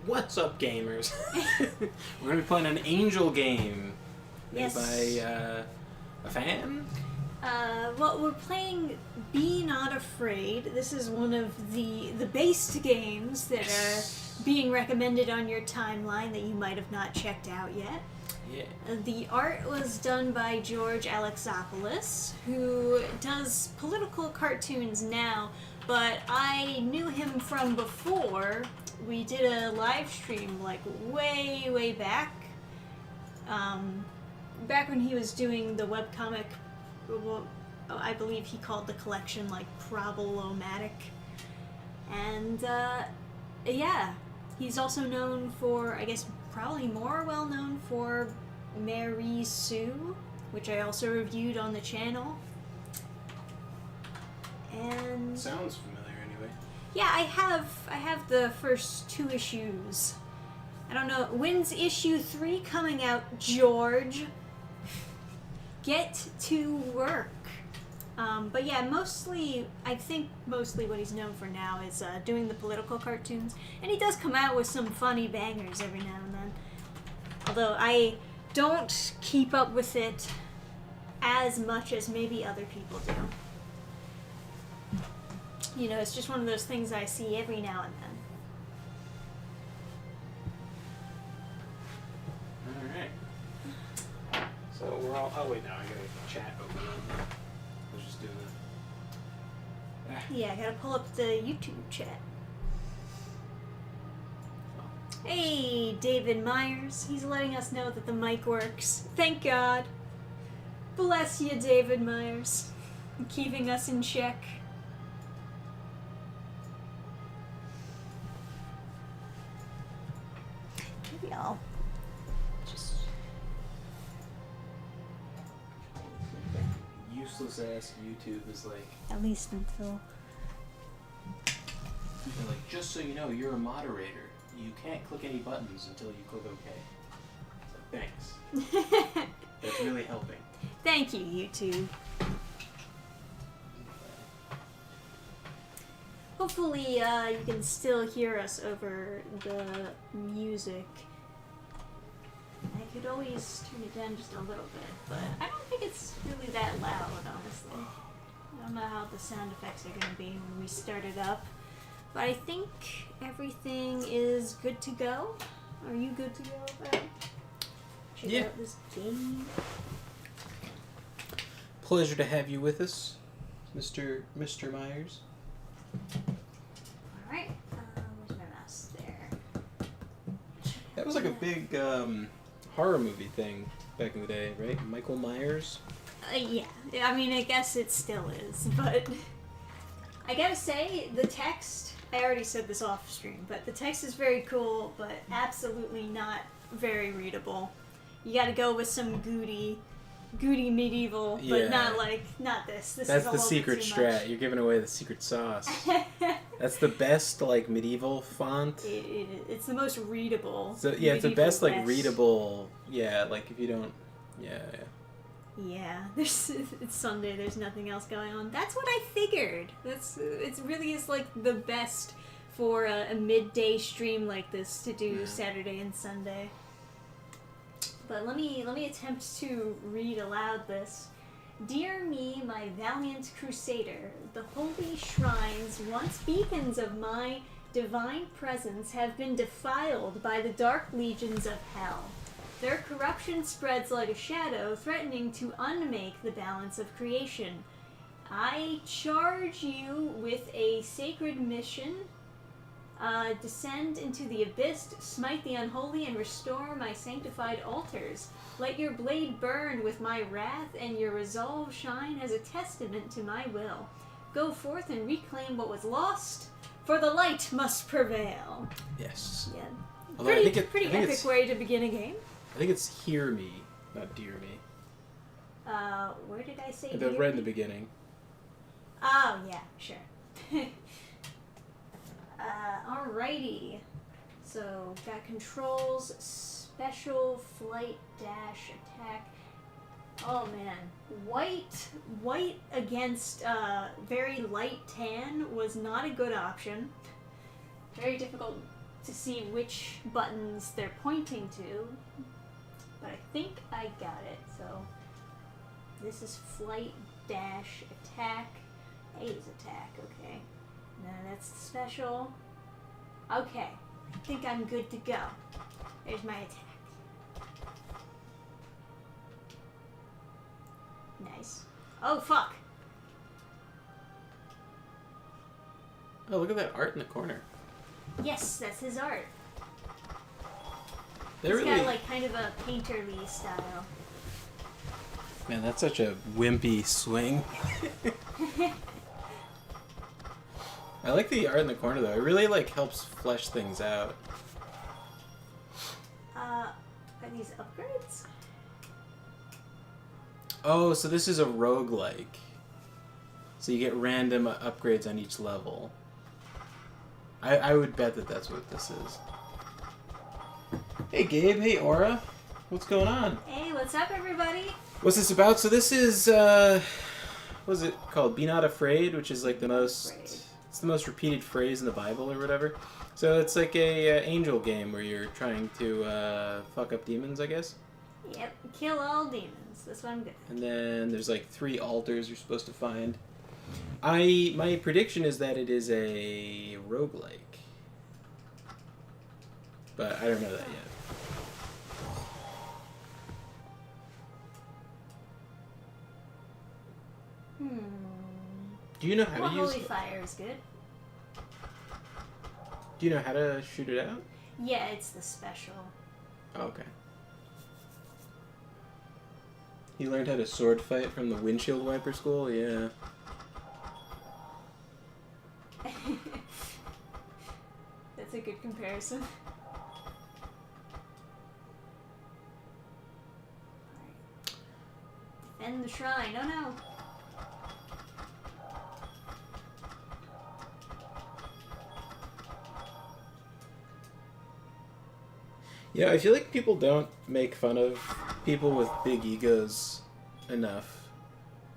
What's up, gamers? We're going to be playing an angel game made by a fan. Well, we're playing Be Not Afraid. This is one of the based games that are being recommended on your timeline that you might have not checked out yet. Yeah. The art was done by George Alexopoulos, who does political cartoons now, but I knew him from before. We did a live stream like way back. Back when he was doing the webcomic, I believe he called the collection like Problematic. And yeah, he's also known for, I guess, probably more well known for Mary Sue, which I also reviewed on the channel. And Sounds familiar anyway. yeah, I have the first 2 issues. I don't know, when's issue 3 coming out, George? Get to work. But yeah, I think mostly what he's known for now is doing the political cartoons. And he does come out with some funny bangers every now and then. Although I don't keep up with it as much as maybe other people do. You know, it's just one of those things I see every now and then. Alright. So we're all... Oh, wait, now I gotta chat open. Let's just do it. Yeah, I gotta pull up the YouTube chat. Hey, David Myers. He's letting us know that the mic works. Thank God. Bless you, David Myers. Keeping us in check. Maybe I'll just... Useless ass YouTube is like... At least until... They're like, just so you know, you're a moderator. You can't click any buttons until you click OK. So thanks. That's really helping. Thank you, YouTube. Hopefully, you can still hear us over the music. I could always turn it down just a little bit, but I don't think it's really that loud, honestly. I don't know how the sound effects are going to be when we start it up. But I think everything is good to go. Are you good to go, Brad? Check out this game. Pleasure to have you with us, Mr. Myers. Alright, where's my mouse? There. That was like a big horror movie thing back in the day, right? Michael Myers? Yeah, I mean, I guess it still is, but I gotta say, the text, I already said this off stream, but the text is very cool, but absolutely not very readable. You gotta go with some goody medieval, but not this. This That's is a the little secret bit too strat. much. You're giving away the secret sauce. That's the best, like, medieval font. It's the most readable. So yeah, it's the best, like, West. readable. Yeah, like if you don't. Yeah. Yeah, it's Sunday. There's nothing else going on. That's what I figured. It really is like the best for a midday stream like this to do Saturday and Sunday. But let me attempt to read aloud this. Dear me, my valiant crusader, the holy shrines, once beacons of my divine presence, have been defiled by the dark legions of hell. Their corruption spreads like a shadow, threatening to unmake the balance of creation. I charge you with a sacred mission. Descend into the abyss, smite the unholy, and restore my sanctified altars. Let your blade burn with my wrath, and your resolve shine as a testament to my will. Go forth and reclaim what was lost, for the light must prevail. Yes. Yeah. Although Pretty epic way to begin a game. I think it's hear me, not dear me. Where did I say The red in the beginning. Oh, yeah, sure. Alrighty. So, got controls, special, flight, dash, attack. Oh man. White against very light tan was not a good option. Very difficult to see which buttons they're pointing to, but I think I got it. So this is flight dash attack. A is attack, okay. Now that's the special. Okay, I think I'm good to go. There's my attack. Nice. Oh, fuck. Oh, look at that art in the corner. Yes, that's his art. They're He's really... got like kind of a painterly style. Man, that's such a wimpy swing. I like the art in the corner though. It really like helps flesh things out. Are these upgrades? Oh, so this is a roguelike. So you get random upgrades on each level. I would bet that that's what this is. Hey Gabe, hey Aura. What's going on? Hey, what's up everybody? What's this about? So this is, what is it called? Be Not Afraid, which is like the most... It's the most repeated phrase in the Bible or whatever. So it's like a angel game where you're trying to fuck up demons, I guess. Yep, kill all demons. That's what I'm good at. And then there's like 3 altars you're supposed to find. My prediction is that it is a roguelike. But I don't know that yet. Do you know how to use Holy Fire is good. Do you know how to shoot it out? Yeah, it's the special. Oh, okay. You learned how to sword fight from the windshield wiper school? Yeah. That's a good comparison. Defend the shrine. Oh no! Yeah, I feel like people don't make fun of people with big egos enough.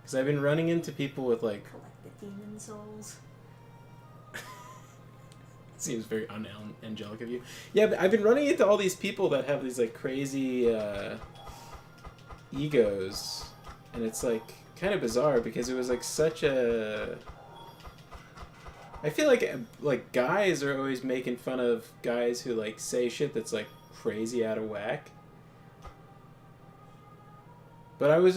Because I've been running into people with like... Collect the demon souls. Seems very unangelic of you. Yeah, but I've been running into all these people that have these like crazy egos. And it's like kind of bizarre because it was like such a... I feel like guys are always making fun of guys who like say shit that's like crazy out of whack. But I was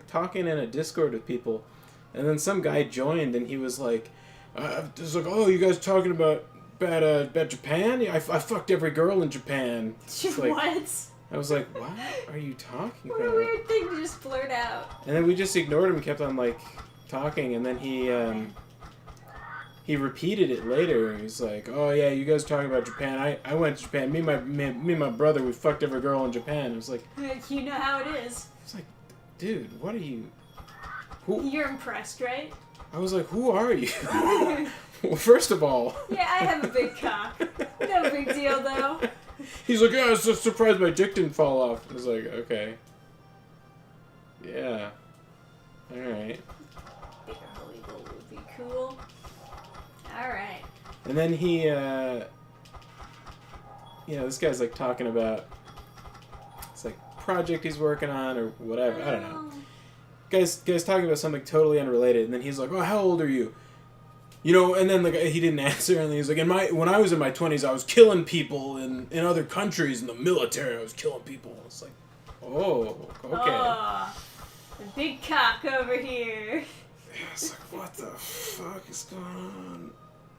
talking in a Discord with people, and then some guy joined, and he was like, oh, you guys talking about Japan? Yeah, I fucked every girl in Japan. Like, what? I was like, what are you talking What about? a weird thing to just blurt out. And then we just ignored him, kept on like talking, and then he repeated it later, and he's like, "Oh yeah, you guys talking about Japan? I went to Japan. Me and my brother, we fucked every girl in Japan." It was like, you know how it is. it's like, dude, what are you? Who? You're impressed, right? I was like, who are you? Well, first of all. Yeah, I have a big cock. No big deal though. He's like, yeah, I was just surprised my dick didn't fall off. I was like, okay. Yeah. All right. Bigger holy goal would be cool. Alright. And then he, this guy's like talking about it's like project he's working on or whatever. I don't know. Guy's talking about something totally unrelated, and then he's like, "Oh, how old are you?" And then he didn't answer, and he's like, when I was in my 20s, I was killing people in other countries in the military. I was killing people." It's like, oh, okay. Oh, the big cock over here. It's like, what the fuck is going on?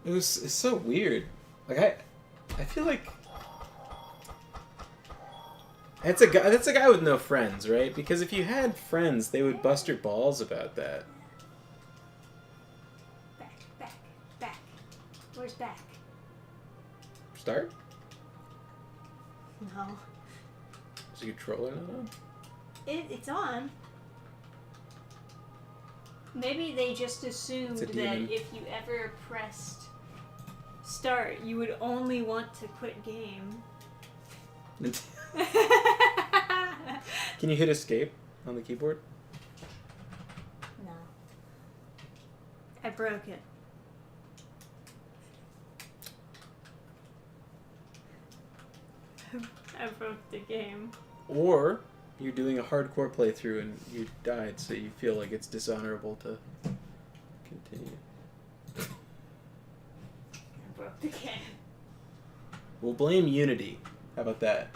It's so weird. Like I feel like that's a guy with no friends, right? Because if you had friends, they would bust your balls about that. Back. Where's back? Start? No. Is the controller not on? It's on. Maybe they just assumed that if you ever pressed start, you would only want to quit game. Can you hit escape on the keyboard? No. I broke it. I broke the game. Or you're doing a hardcore playthrough and you died, so you feel like it's dishonorable to continue. I broke the game. We'll blame Unity. How about that?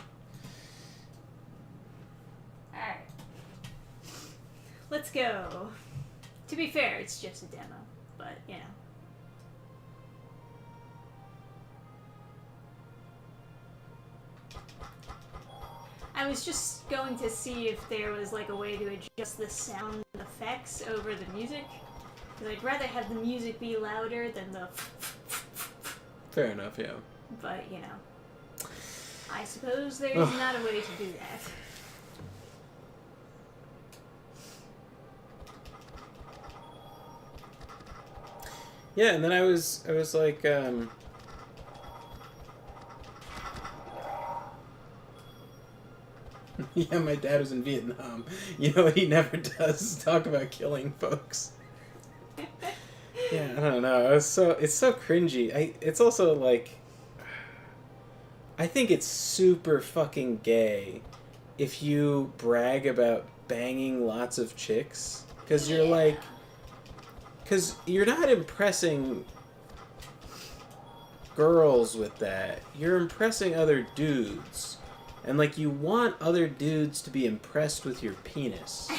Alright. Let's go. To be fair, it's just a demo, but, you know. I was just going to see if there was like a way to adjust the sound effects over the music. Because I'd rather have the music be louder than the... Fair enough, yeah. But, you know. I suppose there's not a way to do that. Yeah, and then I was like, yeah, my dad was in Vietnam. You know what he never does is talk about killing folks. Yeah, I don't know. It's so cringy. It's also like, I think it's super fucking gay if you brag about banging lots of chicks, because you're like, because you're not impressing girls with that. You're impressing other dudes. And, like, you want other dudes to be impressed with your penis.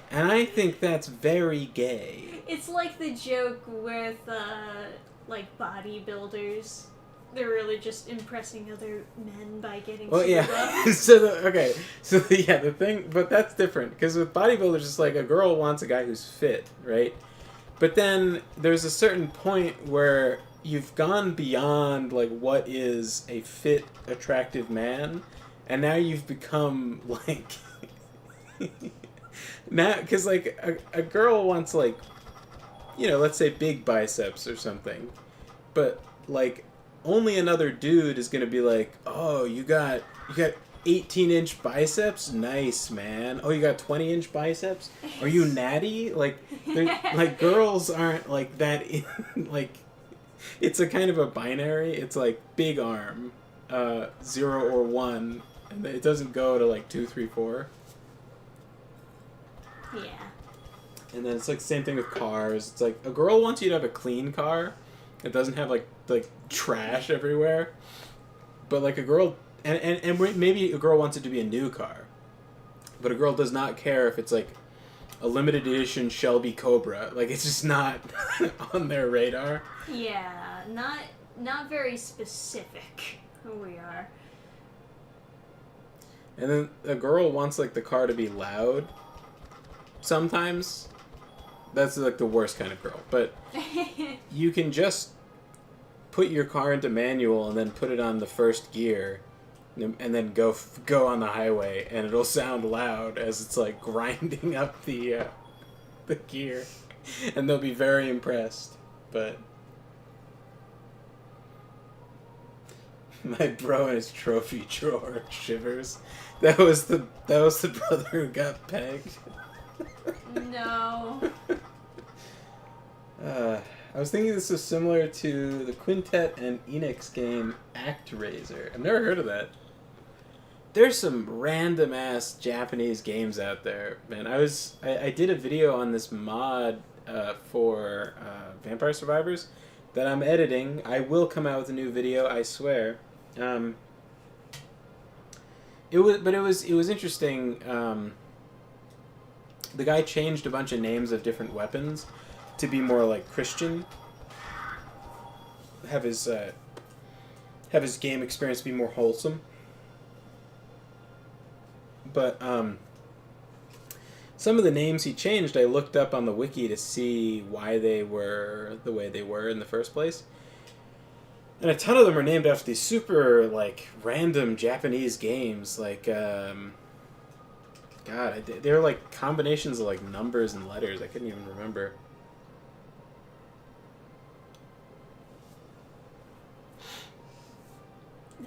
And I think that's very gay. It's like the joke with, like, bodybuilders. They're really just impressing other men by getting super buff. So, the thing, but that's different. Because with bodybuilders, it's like a girl wants a guy who's fit, right? But then there's a certain point where you've gone beyond, like, what is a fit, attractive man, and now you've become, like... now, because, like, a girl wants, like, you know, let's say big biceps or something, but, like, only another dude is going to be like, oh, you got 18-inch biceps? Nice, man. Oh, you got 20-inch biceps? Are you natty? Like, like, girls aren't, like, that, like, it's a kind of a binary. It's, like, big arm, 0 or 1, and it doesn't go to, like, 2, 3, 4. Yeah. And then it's, like, the same thing with cars. It's, like, a girl wants you to have a clean car. It doesn't have, like trash everywhere. But, like, a girl... And maybe a girl wants it to be a new car. But a girl does not care if it's, like, a limited edition Shelby Cobra. Like, it's just not on their radar. Yeah, not very specific who we are. And then a girl wants, like, the car to be loud. Sometimes. That's, like, the worst kind of girl. But you can just put your car into manual and then put it on the first gear and then go on the highway, and it'll sound loud as it's, like, grinding up the gear. And they'll be very impressed. But my bro in his trophy drawer shivers. That was the brother who got pegged. No. I was thinking this was similar to the Quintet and Enix game ActRaiser. I've never heard of that. There's some random ass Japanese games out there, man. I did a video on this mod for Vampire Survivors that I'm editing. I will come out with a new video, I swear. It was interesting. The guy changed a bunch of names of different weapons to be more like Christian. Have his game experience be more wholesome. But some of the names he changed, I looked up on the wiki to see why they were the way they were in the first place. And a ton of them are named after these super, like, random Japanese games. Like, God, they're like combinations of, like, numbers and letters. I couldn't even remember.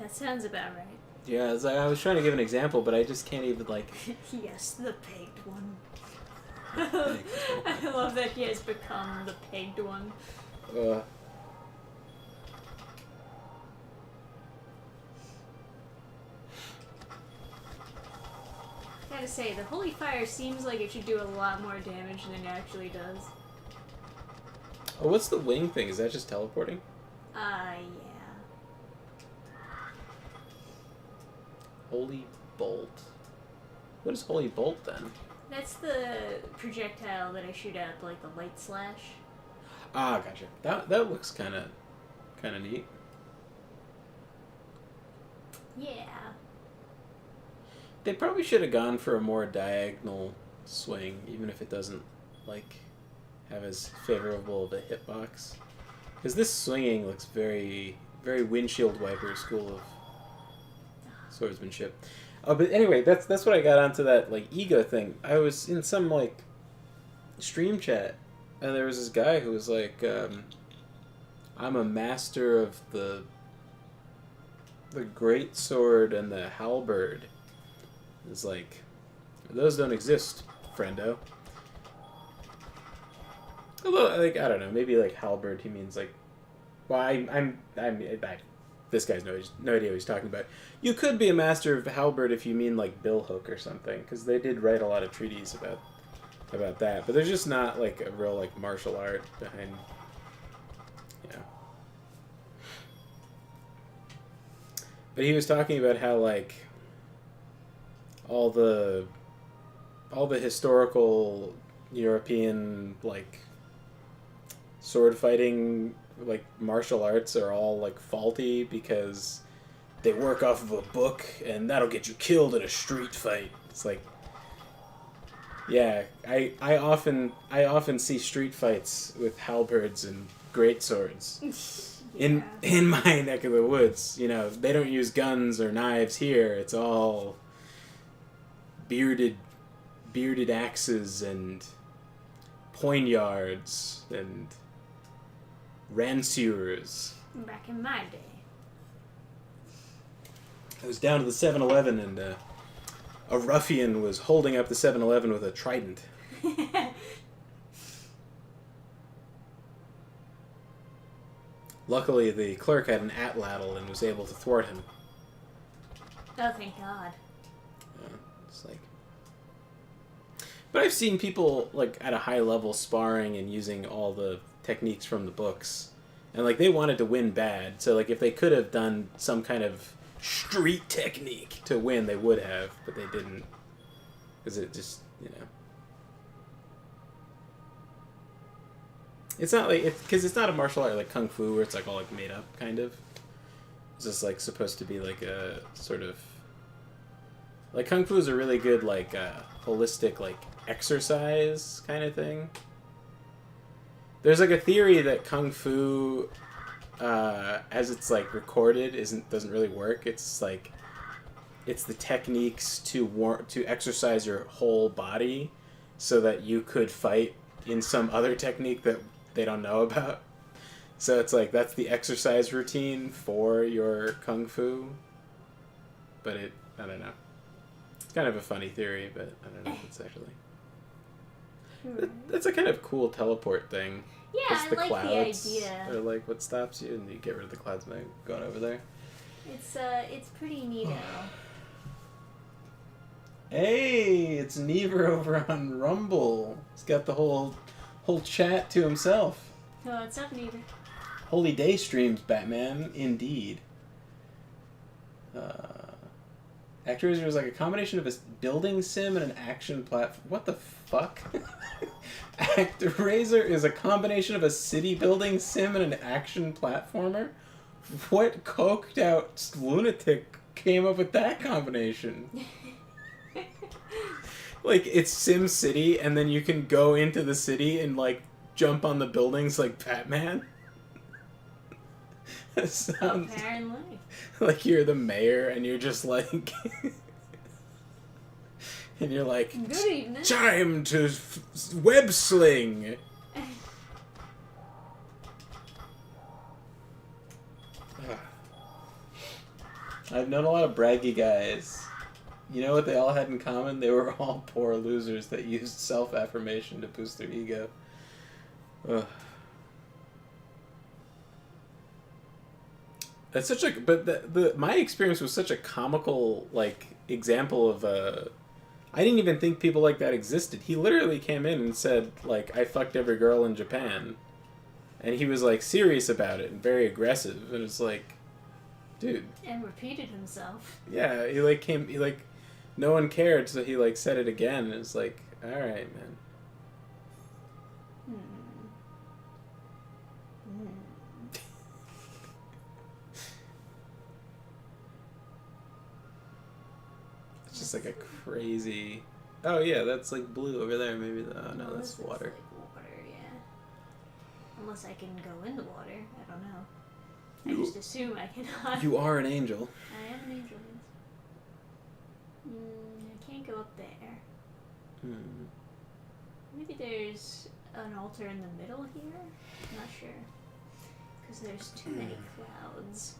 That sounds about right. Yeah, it's like, I was trying to give an example, but I just can't even, like... Yes, the pegged one. I love that he has become the pegged one. gotta say, the Holy Fire seems like it should do a lot more damage than it actually does. Oh, what's the wing thing? Is that just teleporting? Yeah. Holy Bolt. What is Holy Bolt then? That's the projectile that I shoot out, like the light slash. Ah, gotcha. That looks kind of neat. Yeah. They probably should have gone for a more diagonal swing, even if it doesn't like have as favorable of a hitbox. Because this swinging looks very, very windshield wiper school of swordsmanship. Oh, but anyway, that's what I got onto that like ego thing. I was in some like stream chat, and there was this guy who was like, "I'm a master of the great sword and the halberd." It's like, those don't exist, friendo. Although, like, I don't know, maybe like halberd, he means like, well, this guy's no idea what he's talking about. You could be a master of halberd if you mean like billhook or something, because they did write a lot of treatises about that. But there's just not like a real like martial art behind, you know. But he was talking about how like all the historical European like sword fighting like martial arts are all like faulty because they work off of a book and that'll get you killed in a street fight. It's like, yeah, I often see street fights with halberds and great swords. Yeah. In my neck of the woods, you know, they don't use guns or knives here. It's all bearded axes and poignards and ranciers. Back in my day. I was down to the 7-Eleven and a ruffian was holding up the 7-Eleven with a trident. Luckily, the clerk had an atlatl and was able to thwart him. Oh, thank God. It's like, but I've seen people like at a high level sparring and using all the techniques from the books, and like they wanted to win bad. So like if they could have done some kind of street technique to win, they would have, but they didn't, because it just, you know. It's not like because it's not a martial art like kung fu where it's like all like made up kind of. It's just like supposed to be like a sort of like kung fu is a really good like holistic like exercise kind of thing. There's like a theory that kung fu, as it's like recorded, doesn't really work. It's like it's the techniques to exercise your whole body so that you could fight in some other technique that they don't know about. So it's like that's the exercise routine for your kung fu. But I don't know. It's kind of a funny theory, but I don't know if it's actually. That's a kind of cool teleport thing. Yeah, Just the I like clouds the idea. are like what stops you, and you get rid of the clouds by going over there. It's pretty neato. Hey, it's Never over on Rumble. He's got the whole chat to himself. Oh, what's up, Neither? Holy day streams, Batman, indeed. ActRaiser is like a combination of a building sim and an action platform. What the fuck? ActRaiser is a combination of a city building sim and an action platformer? What coked out lunatic came up with that combination? Like, it's Sim City, and then you can go into the city and, like, jump on the buildings like Batman? That sounds Apparently. like you're the mayor, and you're just like... and you're like, Good evening. time to web sling! I've known a lot of braggy guys. You know what they all had in common? They were all poor losers that used self-affirmation to boost their ego. Ugh. That's such a... But my experience was such a comical, like, example of I didn't even think people like that existed. He literally came in and said, like, I fucked every girl in Japan. And he was, like, serious about it and very aggressive. And it's like, dude. And repeated himself. Yeah, no one cared, so he, like, said it again. And it's like, alright, man. It's just like a crazy... Oh, yeah, that's, like, blue over there. Maybe oh, no, that's water. Like water, yeah. Unless I can go in the water. I don't know. I just assume I cannot. You are an angel. I am an angel. I can't go up there. Maybe there's an altar in the middle here? I'm not sure. Because there's too many clouds.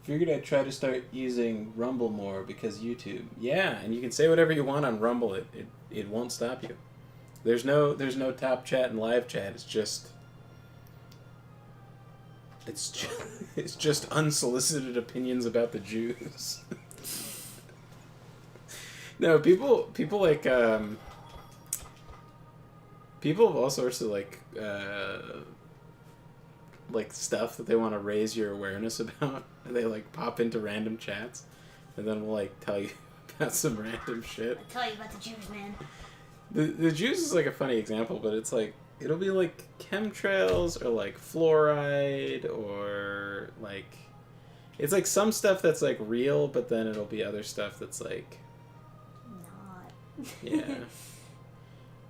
Figured I'd try to start using Rumble more because YouTube. Yeah, and you can say whatever you want on Rumble. It won't stop you. There's no top chat and live chat. It's just unsolicited opinions about the Jews. No, people like people have all sorts of like stuff that they want to raise your awareness about. And they like pop into random chats, and then we'll like tell you about some random shit. I'll tell you about the Jews, man. The Jews is like a funny example, but it's like it'll be like chemtrails or like fluoride or like it's like some stuff that's like real, but then it'll be other stuff that's like not. Yeah.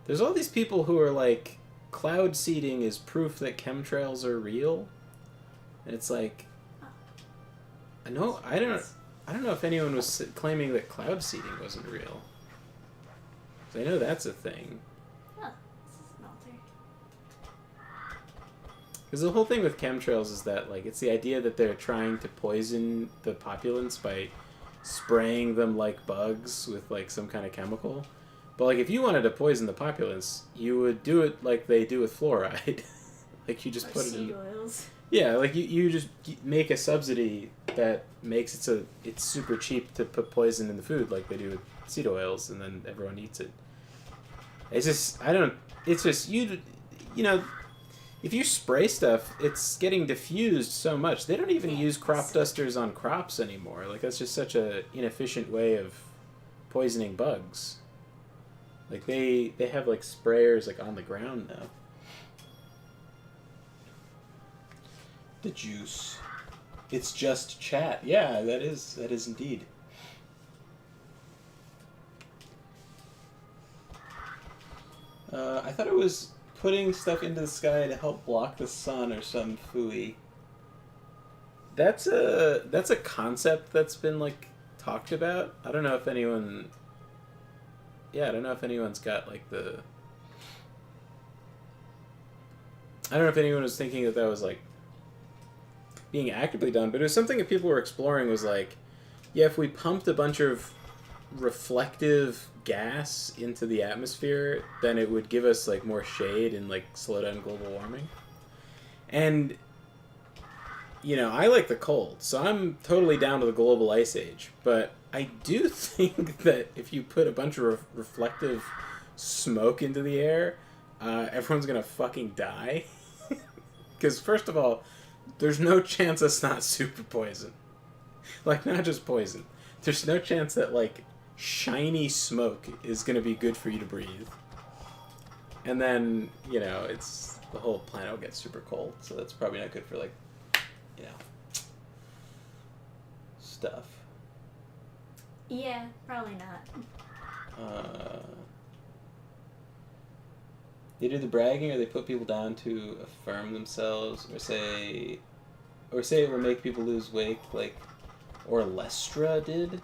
There's all these people who are like cloud seeding is proof that chemtrails are real, and it's like I don't know if anyone was claiming that cloud seeding wasn't real. 'Cause I know that's a thing. Oh, this is an altar. Because the whole thing with chemtrails is that like it's the idea that they're trying to poison the populace by spraying them like bugs with like some kind of chemical. But like if you wanted to poison the populace, you would do it like they do with fluoride. Like you just put it in. Oils. Yeah, like you just make a subsidy that makes it's super cheap to put poison in the food like they do with seed oils, and then everyone eats it. It's just you know, if you spray stuff, it's getting diffused so much. They don't even use crop dusters on crops anymore. Like that's just such a inefficient way of poisoning bugs. Like they have like sprayers like on the ground now. The juice. It's just chat. Yeah, that is indeed. I thought it was putting stuff into the sky to help block the sun or some phooey. That's a concept that's been like talked about. I don't know if anyone's got like the. I don't know if anyone was thinking that was like being actively done, but it was something that people were exploring was like, yeah, if we pumped a bunch of reflective gas into the atmosphere, then it would give us like more shade and like slow down global warming. And you know, I like the cold, so I'm totally down to the global ice age, but I do think that if you put a bunch of reflective smoke into the air, everyone's gonna fucking die. Because first of all, there's no chance it's not super poison. Like, not just poison. There's no chance that, like, shiny smoke is going to be good for you to breathe. And then, you know, it's... the whole planet will get super cold, so that's probably not good for, like, you know... stuff. Yeah, probably not. They do the bragging, or they put people down to affirm themselves, or say it will make people lose weight, like Orlestra did.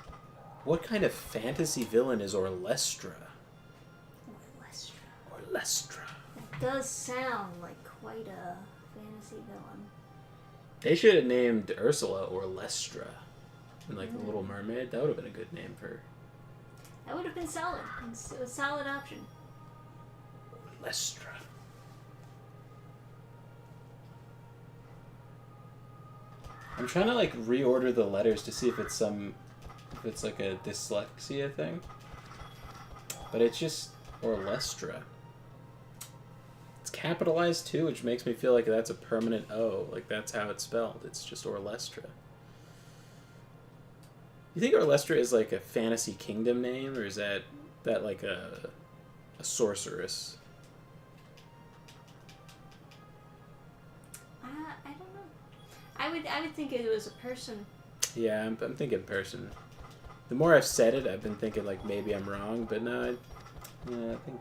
What kind of fantasy villain is Orlestra? Orlestra. That does sound like quite a fantasy villain. They should have named Ursula Orlestra. And like the Little Mermaid, that would have been a good name for her. That would have been solid. It's a solid option. Lestra. I'm trying to like reorder the letters to see if it's some if it's like a dyslexia thing. But it's just Orlestra. It's capitalized too, which makes me feel like that's a permanent O. Like that's how it's spelled. It's just Orlestra. You think Orlestra is like a fantasy kingdom name, or is that like a sorceress? I don't know. I would think it was a person. Yeah, I'm thinking person. The more I've said it, I've been thinking like maybe I'm wrong, but no, I think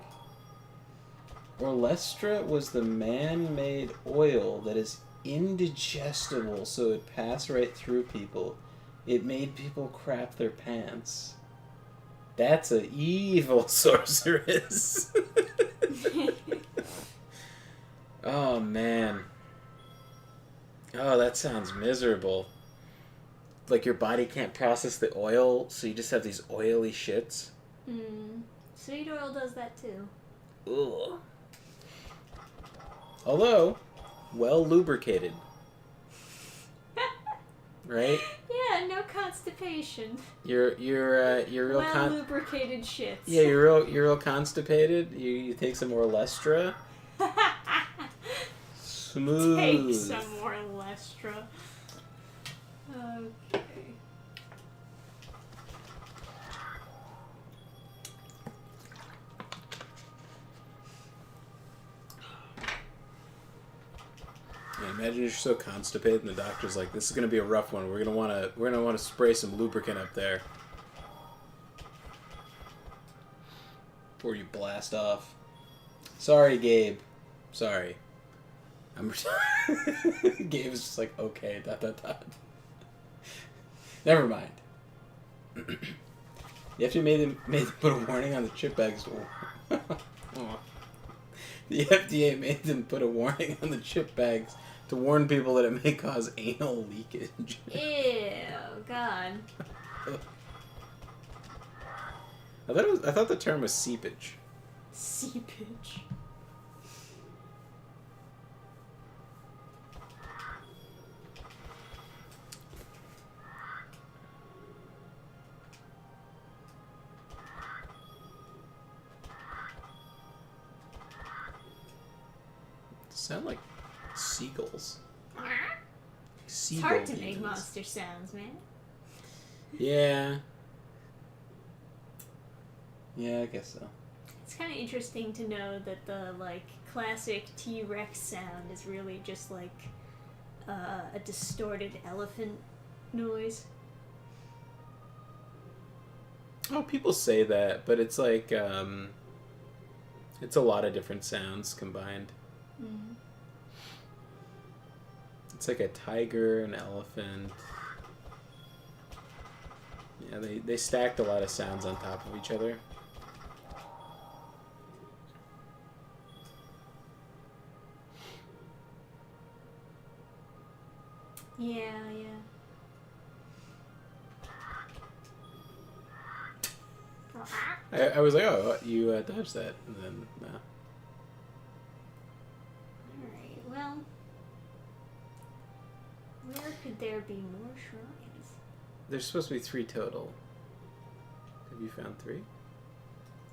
Orlestra was the man-made oil that is indigestible, so it passed right through people. It made people crap their pants. That's a evil sorceress. Oh, man. Oh, that sounds miserable. Like your body can't process the oil, so you just have these oily shits. Sweet oil does that too. Ugh. Although, well lubricated. Right? Yeah, no constipation. You're real well lubricated shits. Yeah, you're real constipated. You take some Orlestra. Smooth. Take some more Lestra. Okay. Yeah, imagine you're so constipated, and the doctor's like, "This is gonna be a rough one. We're gonna wanna spray some lubricant up there before you blast off." Sorry, Gabe. Sorry. Gabe was just like, okay, ... Never mind. You have to made them put a warning on the chip bags. The FDA made them put a warning on the chip bags to warn people that it may cause anal leakage. Ew, God. I thought the term was seepage. Seepage. Sound like seagulls. It's hard to make monster sounds, man. Yeah. Yeah, I guess so. It's kind of interesting to know that the like classic T-Rex sound is really just like a distorted elephant noise. Oh, people say that, but it's like it's a lot of different sounds combined. Mm. It's like a tiger, an elephant. Yeah, they stacked a lot of sounds on top of each other. Yeah. I was like, oh, you dodged that, and then no. Alright, well, where could there be more shrines? There's supposed to be 3 total. Have you found 3?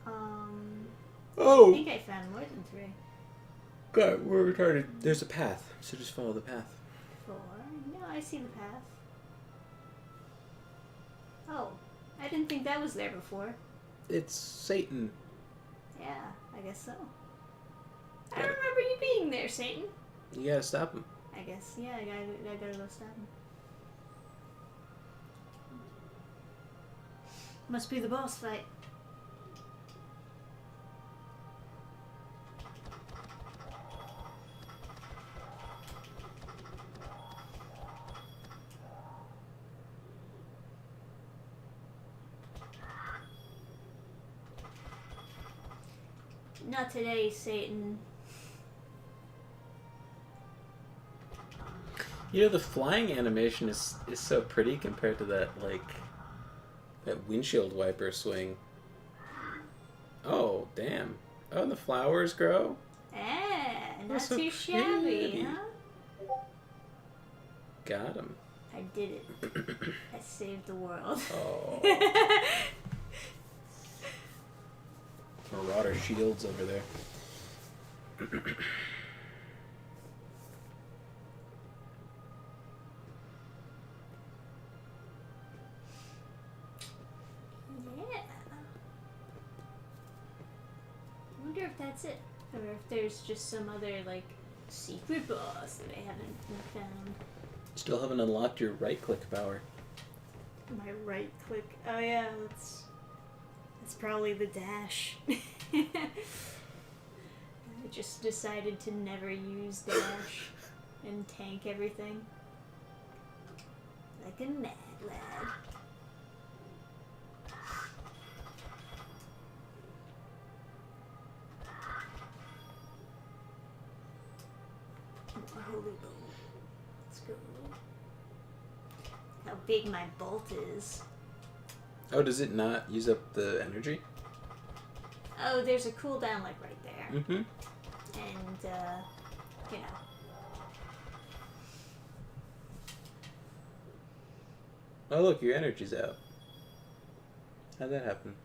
I think I found more than 3. God, we're retarded. There's a path, so just follow the path. 4? No, I see the path. Oh, I didn't think that was there before. It's Satan. Yeah, I guess so. I don't remember you being there, Satan. You gotta stop him. I guess, yeah, I gotta go stop him. Must be the boss fight. Not today, Satan. You know, the flying animation is so pretty compared to that, like, that windshield wiper swing. Oh, damn. Oh, and the flowers grow? Not so too shabby, pretty. huh? Got him. I did it. I saved saved the world. Oh. Marauder shields over there. Yeah. I wonder if that's it. Or if there's just some other, like, secret boss that I haven't found. Still haven't unlocked your right-click power. My right click. Oh yeah, that's probably the dash. I just decided to never use dash and tank everything. Like a mad lad. Let's go. How big my bolt is. Oh, does it not use up the energy? Oh, there's a cooldown like right there. Mm-hmm. And, you know. Oh, look, your energy's out. How'd that happen?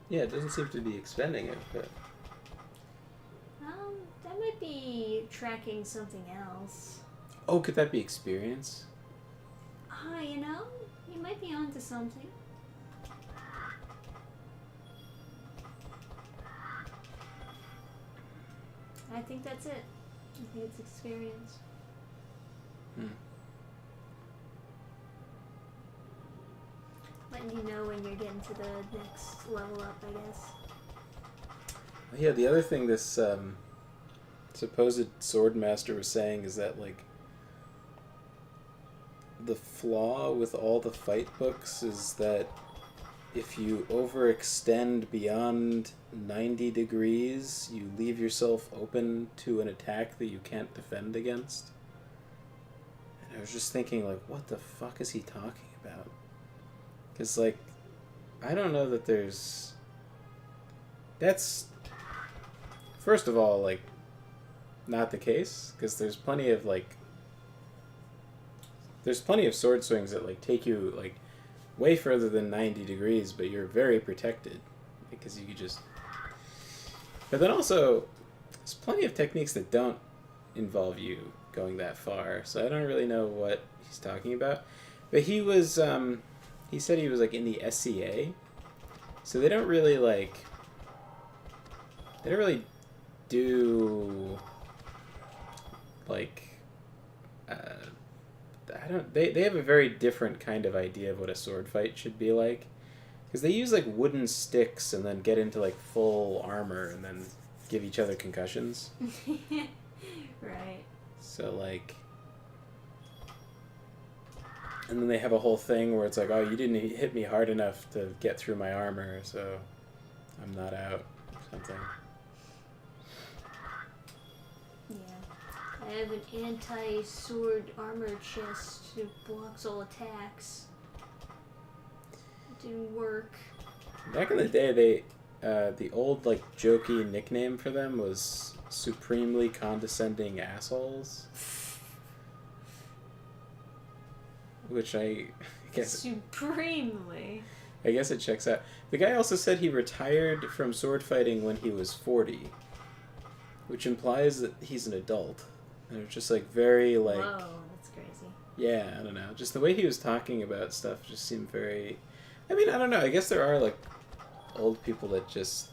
Yeah, it doesn't seem to be expending it, but... That might be tracking something else. Oh, could that be experience? You know, you might be onto something. I think that's it. I think it's experience. Letting you know when you're getting to the next level up, I guess. Yeah, the other thing this supposed sword master was saying is that, like, the flaw with all the fight books is that if you overextend beyond 90 degrees, you leave yourself open to an attack that you can't defend against. And I was just thinking, like, what the fuck is he talking about? Because, like, I don't know that there's... That's, first of all, like, not the case, because there's plenty of, like... There's plenty of sword swings that, like, take you, like, way further than 90 degrees, but you're very protected, because you could just... But then also, there's plenty of techniques that don't involve you going that far, so I don't really know what he's talking about. But he was, he said he was, like, in the SCA, so they don't really, like... They don't really do, like, they have a very different kind of idea of what a sword fight should be like. Because they use, like, wooden sticks and then get into, like, full armor and then give each other concussions. Right. So, like... And then they have a whole thing where it's like, oh, you didn't hit me hard enough to get through my armor, so I'm not out, or something. I have an anti-sword armor chest that blocks all attacks. It didn't work. Back in the day, they the old, like, jokey nickname for them was Supremely Condescending Assholes. Which I guess... Supremely. I guess it checks out. The guy also said he retired from sword fighting when he was 40. Which implies that he's an adult. And it was just, like, very, like... Whoa, that's crazy. Yeah, I don't know. Just the way he was talking about stuff just seemed very... I mean, I don't know. I guess there are, like, old people that just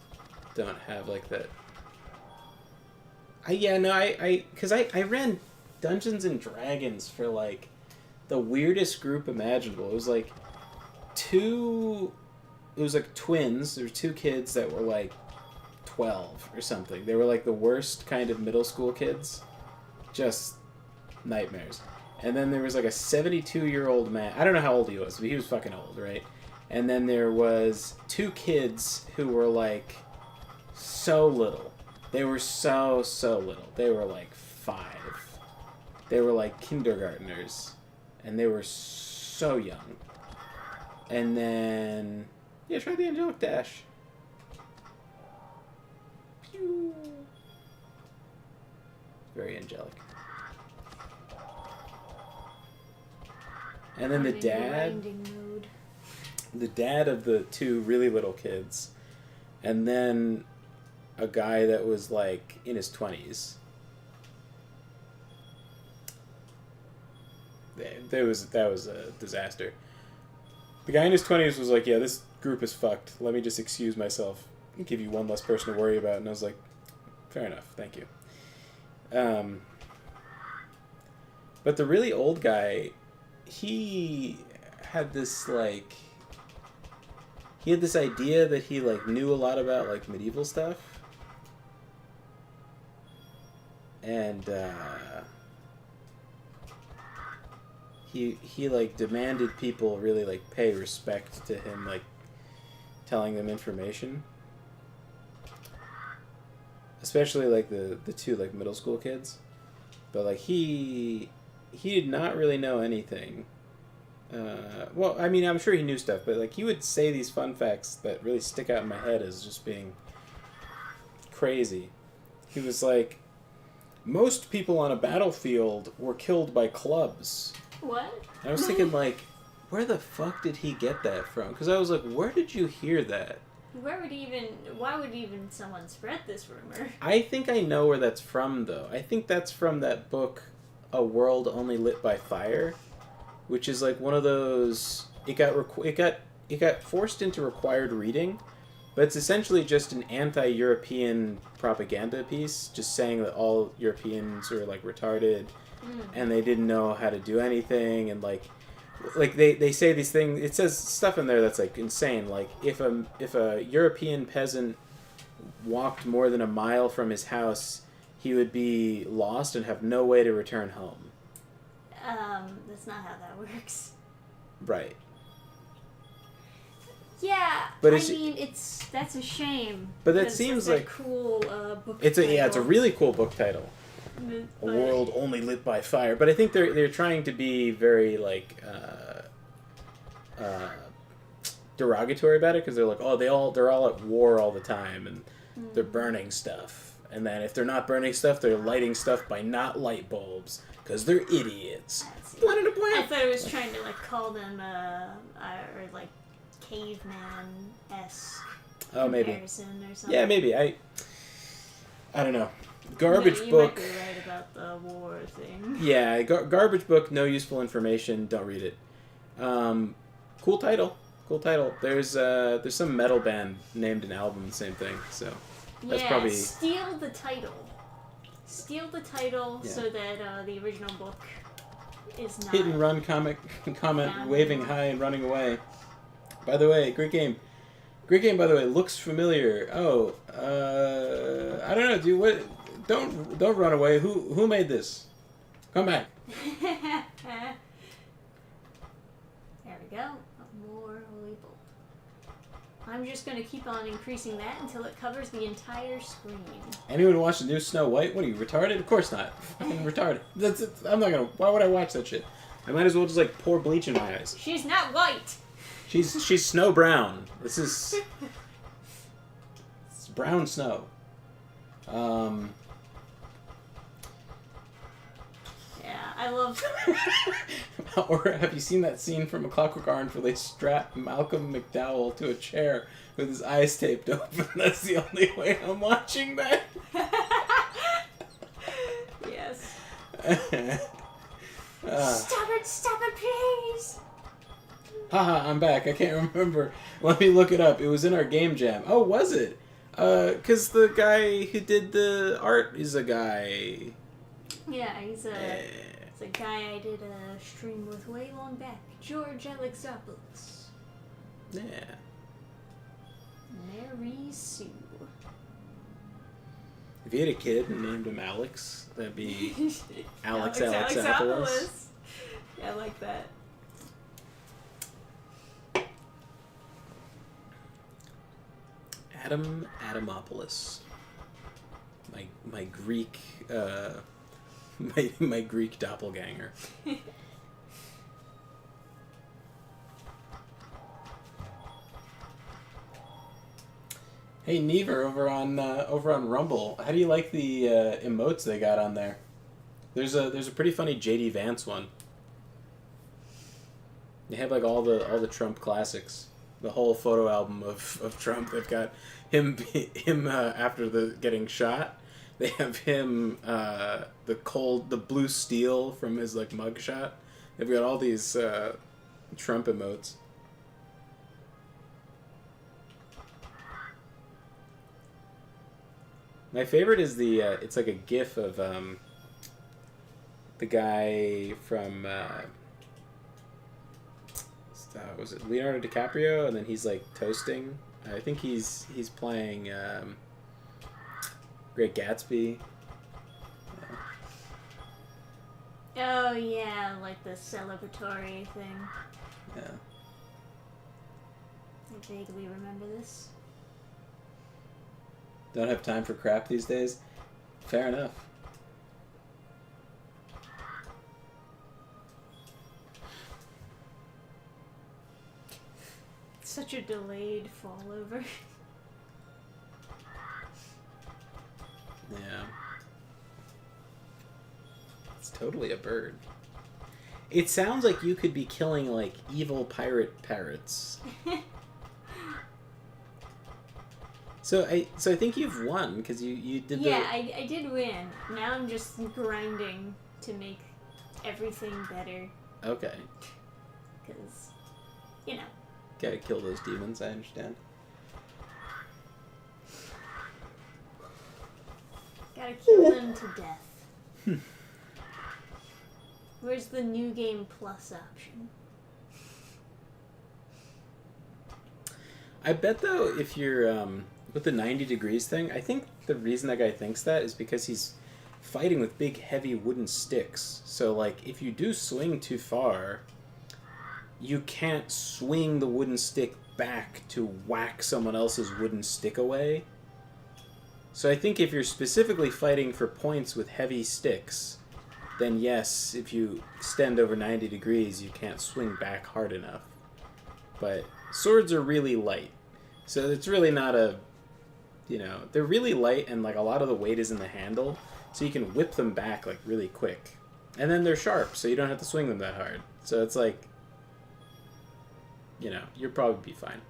don't have, like, that... Because I ran Dungeons and Dragons for, like, the weirdest group imaginable. It was, like, twins. There were two kids that were, like, 12 or something. They were, like, the worst kind of middle school kids. Just nightmares. And then there was, like, a 72-year-old man. I don't know how old he was, but he was fucking old, right? And then there was two kids who were, like, so little. They were so little. They were, like, 5. They were, like, kindergartners. And they were so young. And then... Yeah, try the angelic dash. Pew! Very angelic. And then I'm in grinding mode. the dad of the two really little kids, and then a guy that was like in his 20s. That was a disaster. The guy in his 20s was like, yeah, this group is fucked. Let me just excuse myself and give you one less person to worry about. And I was like, fair enough, thank you. But the really old guy, he had this like, he had this idea that he like knew a lot about like medieval stuff, and he like demanded people really like pay respect to him, like telling them information, especially like the two like middle school kids. But like he did not really know anything. Well, I mean, I'm sure he knew stuff, but like he would say these fun facts that really stick out in my head as just being crazy. He was like, most people on a battlefield were killed by clubs. What? And I was thinking, like, where the fuck did he get that from? Because I was like, where did you hear that? Why would even someone spread this rumor? I think I know where that's from, though. I think that's from that book, A World Only Lit by Fire, which is like one of those. It got forced into required reading, but it's essentially just an anti-European propaganda piece, just saying that all Europeans are like retarded, and they didn't know how to do anything, and like they say these things. It says stuff in there that's like insane. Like if a European peasant walked more than a mile from his house, he would be lost and have no way to return home. That's not how that works. Right. Yeah, but that's a shame. But that seems like cool book. It's a really cool book title. A World Only Lit by Fire. But I think they're trying to be very like derogatory about it, because they're like, oh, they're all at war all the time, and they're burning stuff. And then if they're not burning stuff, they're lighting stuff by not light bulbs, because they're idiots. I thought it was trying to like call them or like caveman-esque comparison or something. Yeah, maybe. I don't know. Garbage you book. Might be right about the war thing. Yeah, garbage book. No useful information. Don't read it. Cool title. There's some metal band named an album the same thing. So that's probably steal the title so that the original book is not hit and run comment waving high and running away. By the way, great game. By the way, looks familiar. Oh, I don't know, dude. What? Don't run away. Who made this? Come back. There we go. More holy bolt. I'm just going to keep on increasing that until it covers the entire screen. Anyone watch the new Snow White? What are you, retarded? Of course not. Fucking retarded. I'm not gonna. Why would I watch that shit? I might as well just like pour bleach in my eyes. She's not white. She's snow brown. This is it's brown snow. Yeah, I love. Or have you seen that scene from A Clockwork Orange where they strap Malcolm McDowell to a chair with his eyes taped open? That's the only way I'm watching that. Yes. Stop it, please. Haha, I'm back. I can't remember. Let me look it up. It was in our game jam. Oh, was it? Because the guy who did the art is a guy. Yeah, he's a guy I did a stream with way long back. George Alexopoulos. Yeah. Mary Sue. If you had a kid and named him Alex, that'd be Alexopoulos. Yeah, I like that. Adamopoulos. My Greek my Greek doppelganger. Hey Never over on Rumble. How do you like the emotes they got on there? There's a pretty funny JD Vance one. They have like all the Trump classics, the whole photo album of Trump. They've got him after the getting shot. They have him the blue steel from his like mugshot. They've got all these Trump emotes. My favorite is the it's like a GIF of the guy from was it Leonardo DiCaprio, and then he's like toasting. I think he's playing Great Gatsby. Oh yeah, like the celebratory thing. Yeah. I vaguely remember this. Don't have time for crap these days? Fair enough. Such a delayed fall over. Yeah. It's totally a bird. It sounds like you could be killing, like, evil pirate parrots. So I think you've won, because you did the... Yeah, I did win. Now I'm just grinding to make everything better. Okay. Because, you know. Gotta kill those demons, I understand. Gotta kill them to death. Where's the New Game Plus option? I bet, though, if you're, with the 90 degrees thing, I think the reason that guy thinks that is because he's fighting with big, heavy wooden sticks. So, like, if you do swing too far, you can't swing the wooden stick back to whack someone else's wooden stick away. So I think if you're specifically fighting for points with heavy sticks, then yes, if you extend over 90 degrees, you can't swing back hard enough. But swords are really light. So it's really not a... You know, they're really light, and like a lot of the weight is in the handle, so you can whip them back like really quick. And then they're sharp, so you don't have to swing them that hard. So it's like... You know, you'll probably be fine.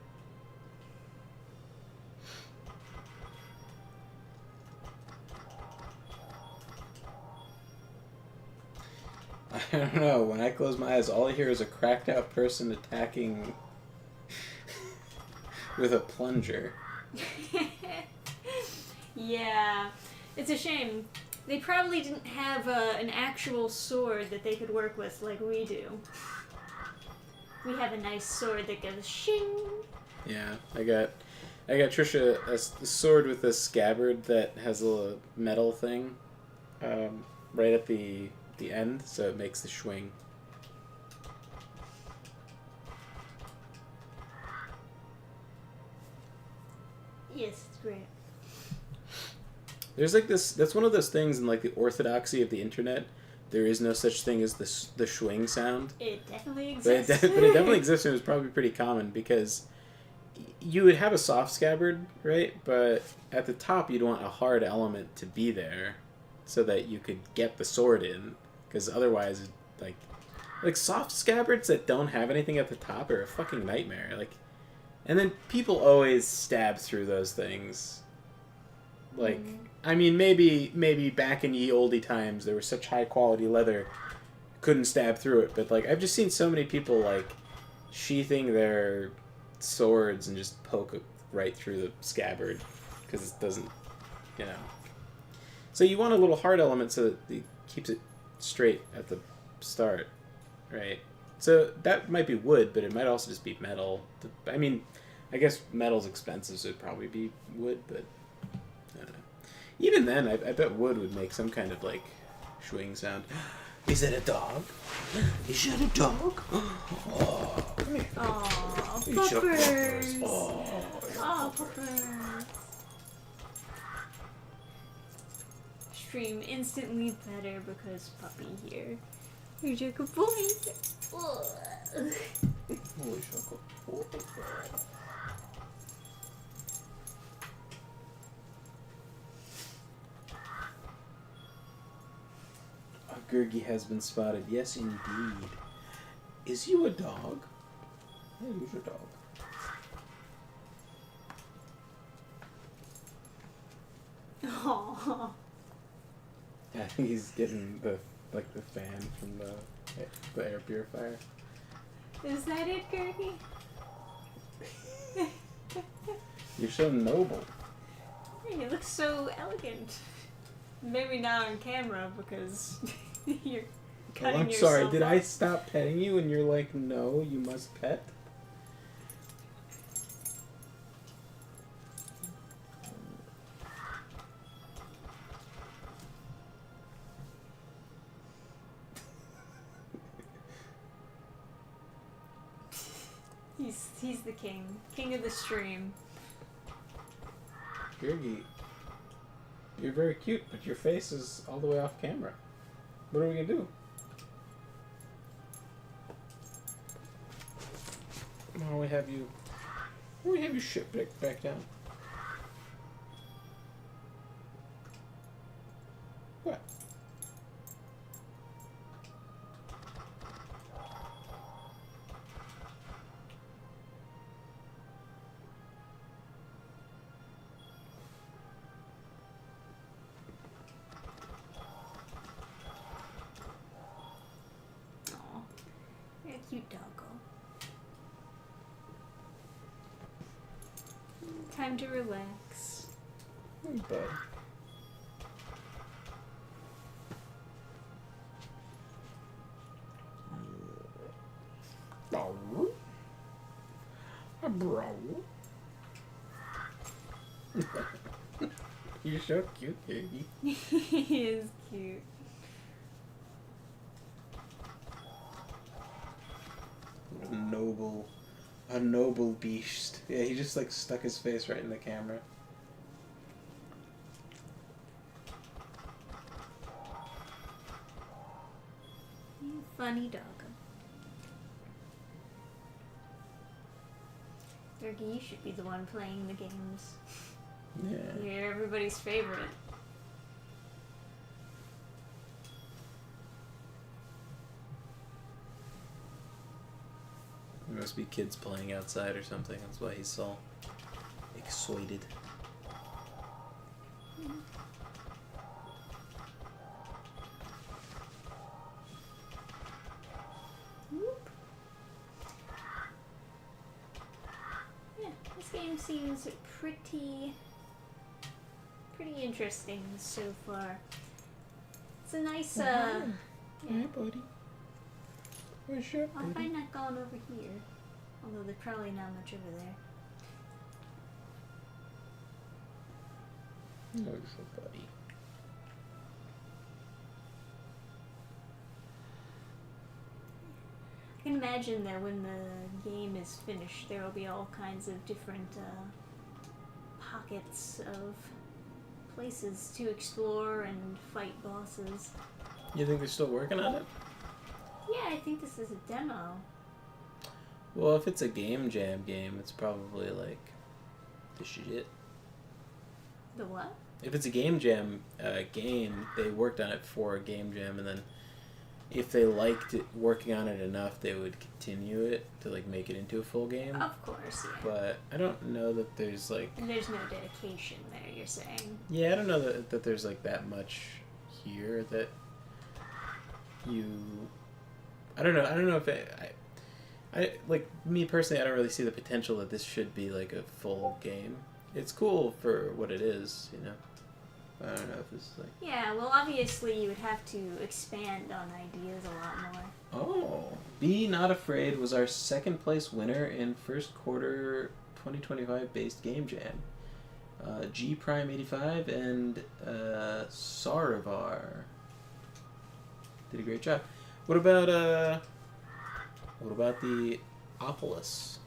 I don't know. When I close my eyes, all I hear is a cracked out person attacking with a plunger. Yeah. It's a shame. They probably didn't have an actual sword that they could work with like we do. We have a nice sword that goes shing. Yeah, I got Trisha a sword with a scabbard that has a metal thing right at the end, so it makes the swing. Yes, it's great. There's like this. That's one of those things in like the orthodoxy of the internet. There is no such thing as the swing sound. It definitely But exists. but it definitely exists, and it was probably pretty common because you would have a soft scabbard, right? But at the top, you'd want a hard element to be there so that you could get the sword in. Because otherwise, like soft scabbards that don't have anything at the top are a fucking nightmare. Like, and then people always stab through those things. Like, I mean, maybe back in ye oldie times there was such high quality leather, couldn't stab through it. But like, I've just seen so many people like sheathing their swords and just poke it right through the scabbard because it doesn't, you know. So you want a little hard element so that it keeps it straight at the start, right? So that might be wood, but it might also just be metal. I mean, I guess metal's expensive, so it'd probably be wood, but I don't know. Even then, I bet wood would make some kind of like swing sound. Is it a dog? Is it a dog? Oh, come here. Aw, It's your puppers. Oh. Aw, puppers. Stream instantly better because puppy here. You're a good boy. Holy chocolate. A Gurgi has been spotted. Yes, indeed. Is you a dog? Hey, who's your dog? Oh. I think he's getting the fan from the air purifier. Is that it, Gertie? You're so noble. Hey, you look so elegant. Maybe not on camera because you're cutting I'm yourself sorry, did I off. stop petting you and you're like, no, you must pet? He's the king. King of the stream. Birgi, you're very cute, but your face is all the way off camera. What are we gonna do? Why don't we have you ship back down? What? Aw. You're a cute doggo. Time to relax. Hey, bud. Bro. You're so cute, baby. He is cute. A noble beast. Yeah, he just like stuck his face right in the camera. You funny doggo. Turkey, you should be the one playing the games. Yeah. You're everybody's favorite. There must be kids playing outside or something. That's why he's so excited. Whoop. Yeah, this game seems pretty interesting so far. It's a nice Hi, yeah. buddy. Where's your I'll find that going over here. Although there's probably not much over there. Where's your buddy? I can imagine that when the game is finished, there will be all kinds of different pockets of places to explore and fight bosses. You think they're still working on it? Yeah, I think this is a demo. Well, if it's a game jam game, it's probably like the shit. The what? If it's a game jam game, they worked on it for a game jam, and then if they liked it, working on it enough, they would continue it to like make it into a full game. Of course, yeah. But I don't know that there's like. And there's no dedication there, you're saying? Yeah, I don't know that there's like that much here that you. I don't know if I like me personally. I don't really see the potential that this should be like a full game. It's cool for what it is, you know. I don't know if this is like. Yeah, well, obviously you would have to expand on ideas a lot more. Oh, Be Not Afraid was our second place winner in first quarter 2025 based game jam. G Prime 85 and Saravar did a great job. What about the Opolis?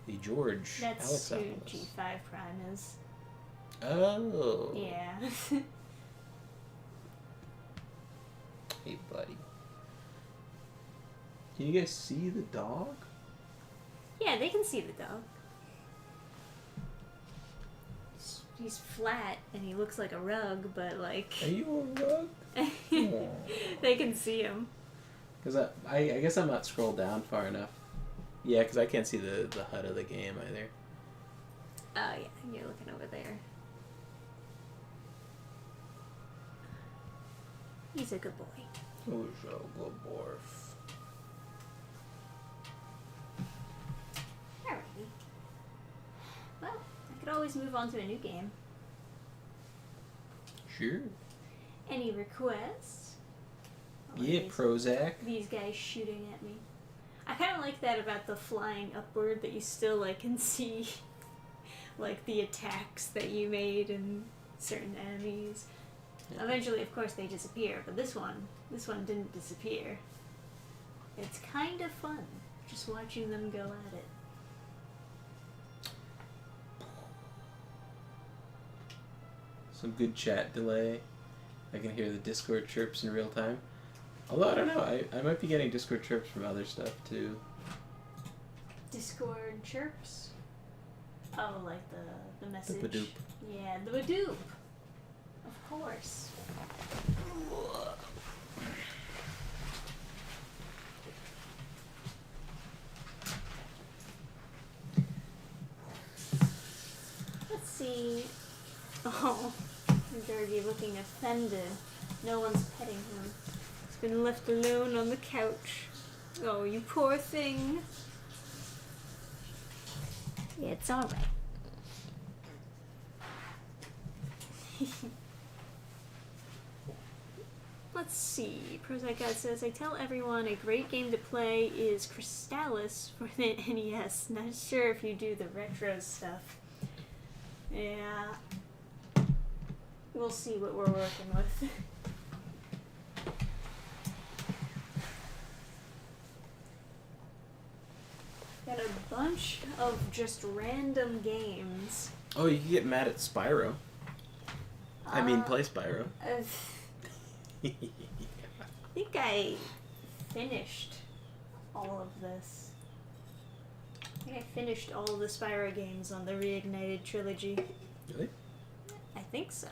The George That's Alex who Opolis. G5 Prime is. Oh. Yeah. Hey, buddy. Can you guys see the dog? Yeah, they can see the dog. He's flat and he looks like a rug, but like Are you a rug? they can see him. Because I guess I'm not scrolled down far enough. Yeah, because I can't see the HUD of the game either. Oh, yeah, you're looking over there. He's a good boy. Who's a good boy? Alrighty. Well, I could always move on to a new game. Sure. Any requests? Yeah, Prozac. These guys shooting at me. I kind of like that about the flying upward, that you still like can see like the attacks that you made and certain enemies. Yeah. Eventually, of course, they disappear, but this one didn't disappear. It's kind of fun just watching them go at it. Some good chat delay. I can hear the Discord chirps in real time. Although, I don't know, I might be getting Discord chirps from other stuff, too. Discord chirps? Oh, like the message? The Badoop. Yeah, the Badoop. Of course. Let's see. Oh, Georgie looking offended. No one's petting him. He's been left alone on the couch. Oh, you poor thing. Yeah, it's alright. Let's see. Prozac God says, I tell everyone a great game to play is Crystallis for the NES. Not sure if you do the retro stuff. Yeah. We'll see what we're working with. Got a bunch of just random games. Oh, you can get mad at Spyro. I mean, play Spyro. I think I finished all of this. I think I finished all of the Spyro games on the Reignited trilogy. Really? I think so.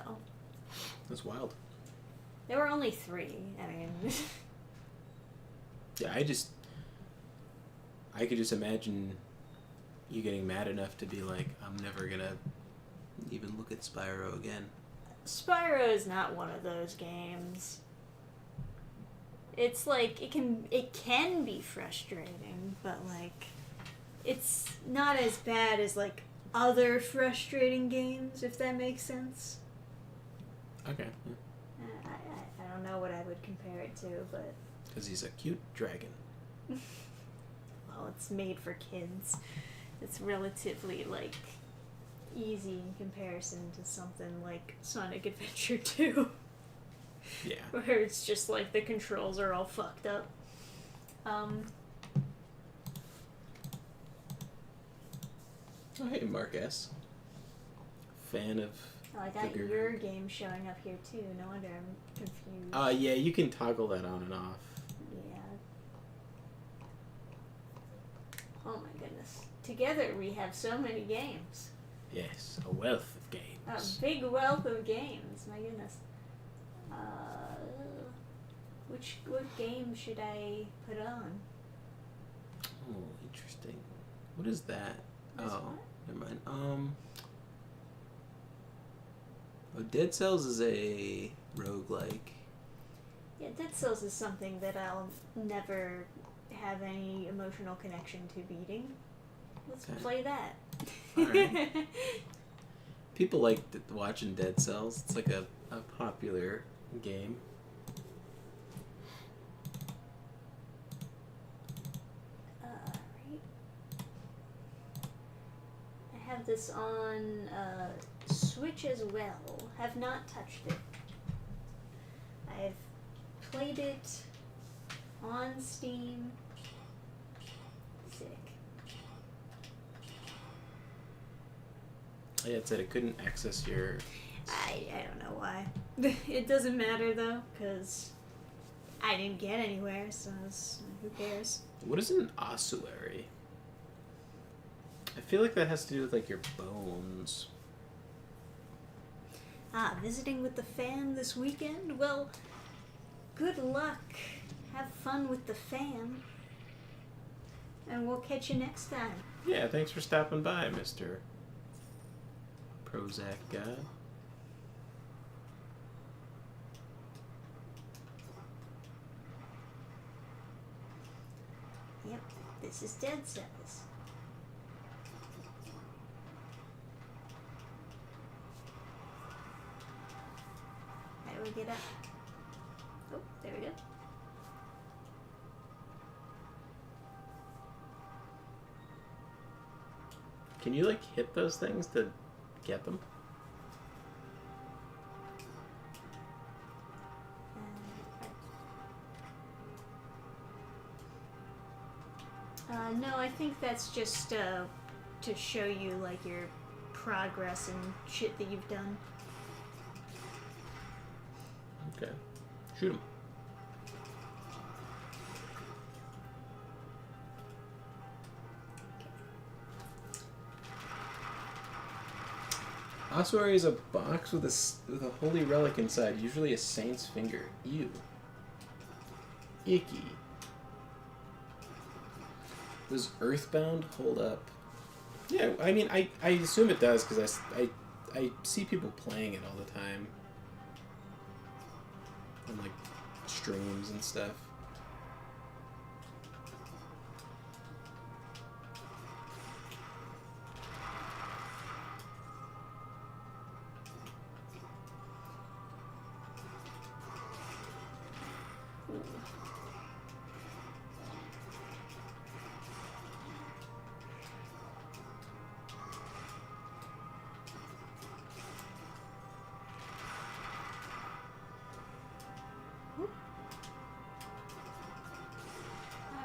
That's wild. There were only 3. I mean... Yeah, I could just imagine you getting mad enough to be like, I'm never gonna even look at Spyro again. Spyro is not one of those games. It's like, it can be frustrating, but like, it's not as bad as like other frustrating games, if that makes sense. Okay. Yeah. I don't know what I would compare it to, but... Because he's a cute dragon. Well, it's made for kids. It's relatively, like, easy in comparison to something like Sonic Adventure 2. Yeah. Where it's just like the controls are all fucked up. Oh, hey, Mark S. Fan of... Oh, I got your game showing up here too. No wonder I'm confused. Yeah, you can toggle that on and off. Yeah. Oh my goodness. Together we have so many games. Yes, a wealth of games. A big wealth of games. My goodness. What game should I put on? Oh, interesting. What is that? This oh, one? never mind. Dead Cells is a roguelike. Yeah, Dead Cells is something that I'll never have any emotional connection to beating. Let's play that. Alright. People like watching Dead Cells. It's like a popular game. Right. I have this on Switch as well. Have not touched it. I've played it on Steam. Sick. Yeah, it said it couldn't access your... I don't know why. It doesn't matter though, because I didn't get anywhere, so who cares? What is an ossuary? I feel like that has to do with like your bones. Visiting with the fan this weekend? Well, good luck. Have fun with the fan. And we'll catch you next time. Yeah, thanks for stopping by, Mr. Prozac God. Yep, this is Dead Cells. How do we get up? Oh, there we go. Can you, like, hit those things to get them? No, I think that's just to show you like your progress and shit that you've done. Okay. Shoot him. Ossuary is a box with a holy relic inside, usually a saint's finger. Ew. Icky. Does Earthbound hold up? Yeah, I mean, I assume it does, because I see people playing it all the time. On, like, streams and stuff.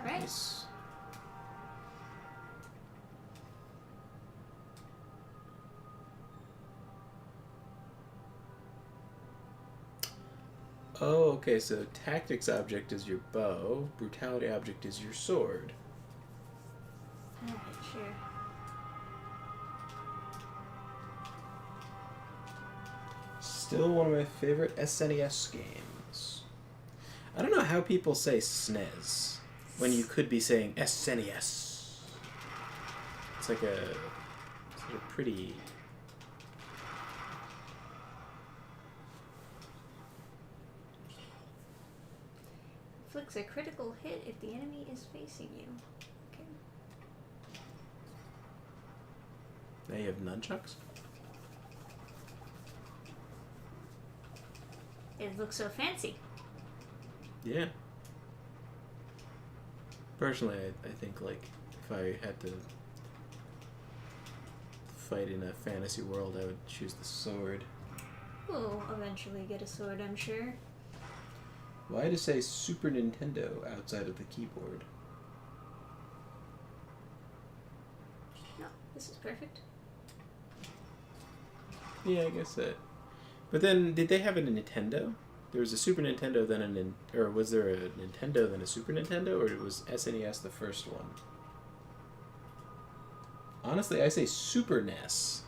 Alright. Nice. Oh, okay, so tactics object is your bow, brutality object is your sword. Alright, sure. Still one of my favorite SNES games. I don't know how people say SNES when you could be saying SNES. It's like a pretty... Inflicts a critical hit if the enemy is facing you. Okay. Now you have nunchucks? It looks so fancy. Yeah. Personally, I think, like, if I had to fight in a fantasy world, I would choose the sword. We'll eventually get a sword, I'm sure. Why to say Super Nintendo outside of the keyboard? No, this is perfect. Yeah, I guess that. But then, did they have a Nintendo? There was a Super Nintendo, then or was there a Nintendo, then a Super Nintendo, or was SNES the first one? Honestly, I say Super NES.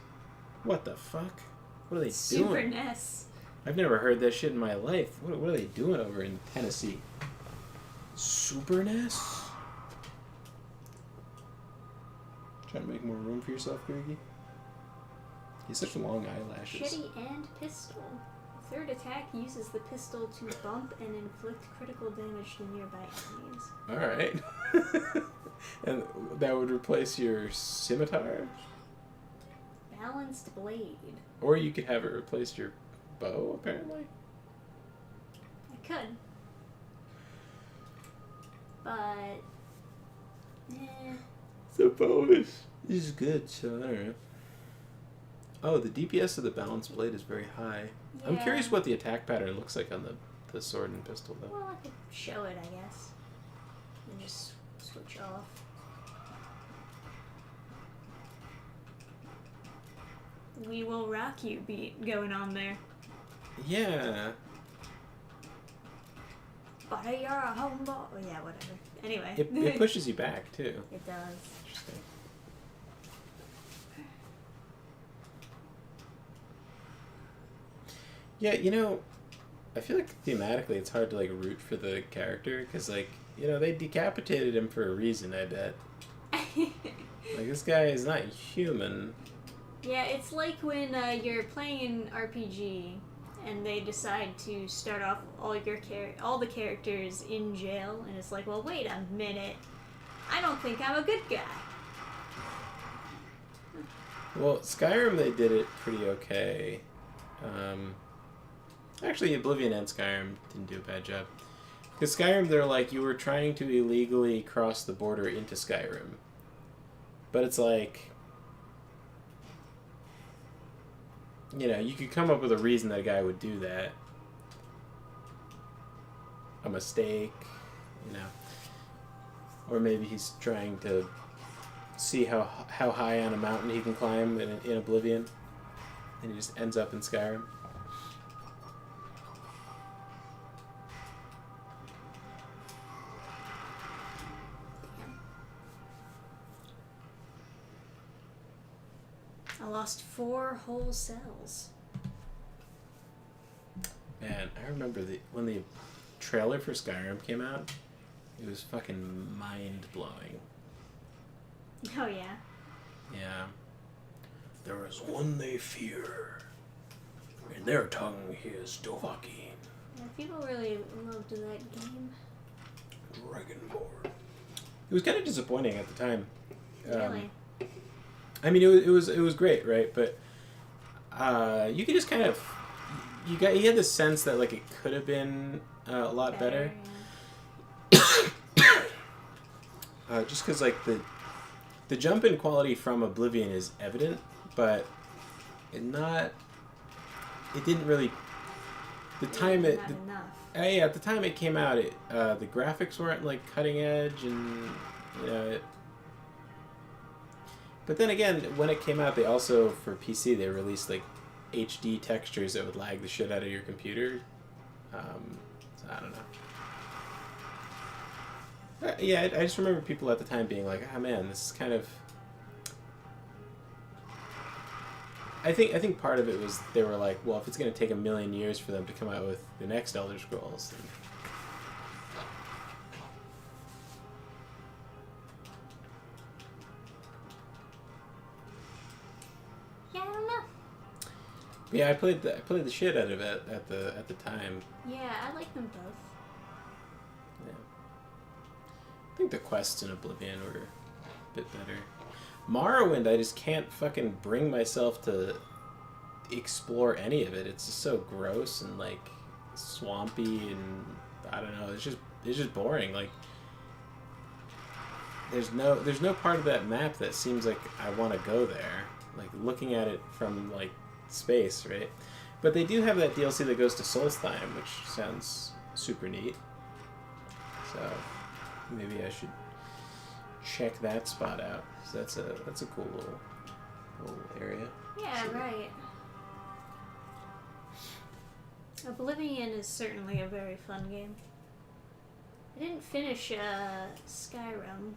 What the fuck? What are they doing? Super NES. I've never heard that shit in my life. What are they doing over in Tennessee? Super NES? Trying to make more room for yourself, Greggy? He's such long eyelashes. Machete and pistol. Third attack uses the pistol to bump and inflict critical damage to nearby enemies. Alright. And that would replace your scimitar? Balanced blade. Or you could have it replace your bow, apparently. I could. But... The bow is good, so I don't know. Oh, the DPS of the balanced blade is very high. Yeah. I'm curious what the attack pattern looks like on the sword and pistol, though. Well, I could show it, I guess. And just switch off. We will rock you beat going on there. Yeah. But you're a homeboy. Oh, yeah, whatever. Anyway. It pushes you back, too. It does. Interesting. Yeah, you know, I feel like thematically it's hard to, like, root for the character, because, like, you know, they decapitated him for a reason, I bet. Like, this guy is not human. Yeah, it's like when you're playing an RPG and they decide to start off all the characters in jail, and it's like, well, wait a minute, I don't think I'm a good guy. Well, Skyrim, they did it pretty okay. Actually, Oblivion and Skyrim didn't do a bad job. Because Skyrim, they're like, you were trying to illegally cross the border into Skyrim. But it's like, you know, you could come up with a reason that a guy would do that. A mistake, you know. Or maybe he's trying to see how high on a mountain he can climb in Oblivion. And he just ends up in Skyrim. I lost 4 whole cells. Man, I remember when the trailer for Skyrim came out, it was fucking mind-blowing. Oh, yeah. Yeah. There is one they fear. In their tongue is Dovahkiin. Yeah, people really loved that game. Dragonborn. It was kind of disappointing at the time. Really? I mean, it was great, right? But you could just kind of you had the sense that like it could have been a lot better. Yeah. Just because like the jump in quality from Oblivion is evident, but it didn't really. The time it. Not enough. Yeah, at the time it came out, the graphics weren't like cutting edge, and you know. But then again, when it came out, they also for PC they released like HD textures that would lag the shit out of your computer. So I don't know. Yeah, I just remember people at the time being like, "Ah, man, this is kind of." I think part of it was they were like, well, if it's going to take 1,000,000 years for them to come out with the next Elder Scrolls, then... Yeah, I don't know. Yeah, I played the shit out of it at the time. Yeah, I like them both. Yeah. I think the quests in Oblivion were a bit better. Morrowind, I just can't fucking bring myself to explore any of it. It's just so gross and like swampy, and I don't know. It's just boring. Like there's no part of that map that seems like I want to go there. Like looking at it from like space, right? But they do have that DLC that goes to Solstheim, which sounds super neat. So maybe I should check that spot out. So that's a cool little area. Yeah, right. Oblivion is certainly a very fun game. I didn't finish Skyrim,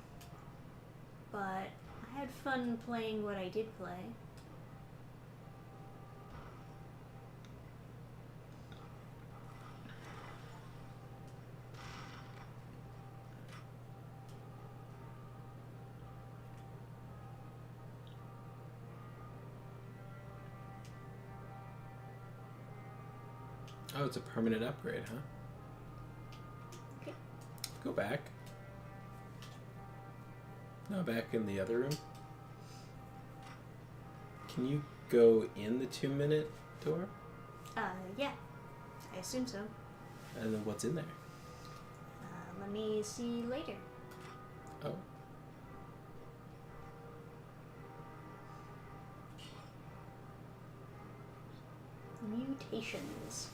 but I had fun playing what I did play. Oh, it's a permanent upgrade, huh? Okay. Go back. No, back in the other room. Can you go in the 2-minute door? Yeah. I assume so. And then what's in there? Let me see later. Oh. Mutations.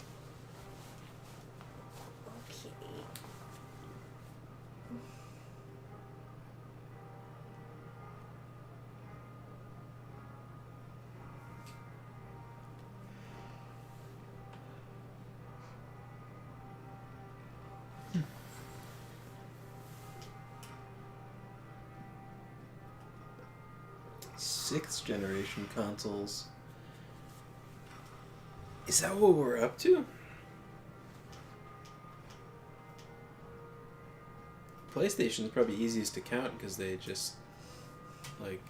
Okay. Sixth generation consoles. Is that what we're up to? PlayStation's probably easiest to count because they just like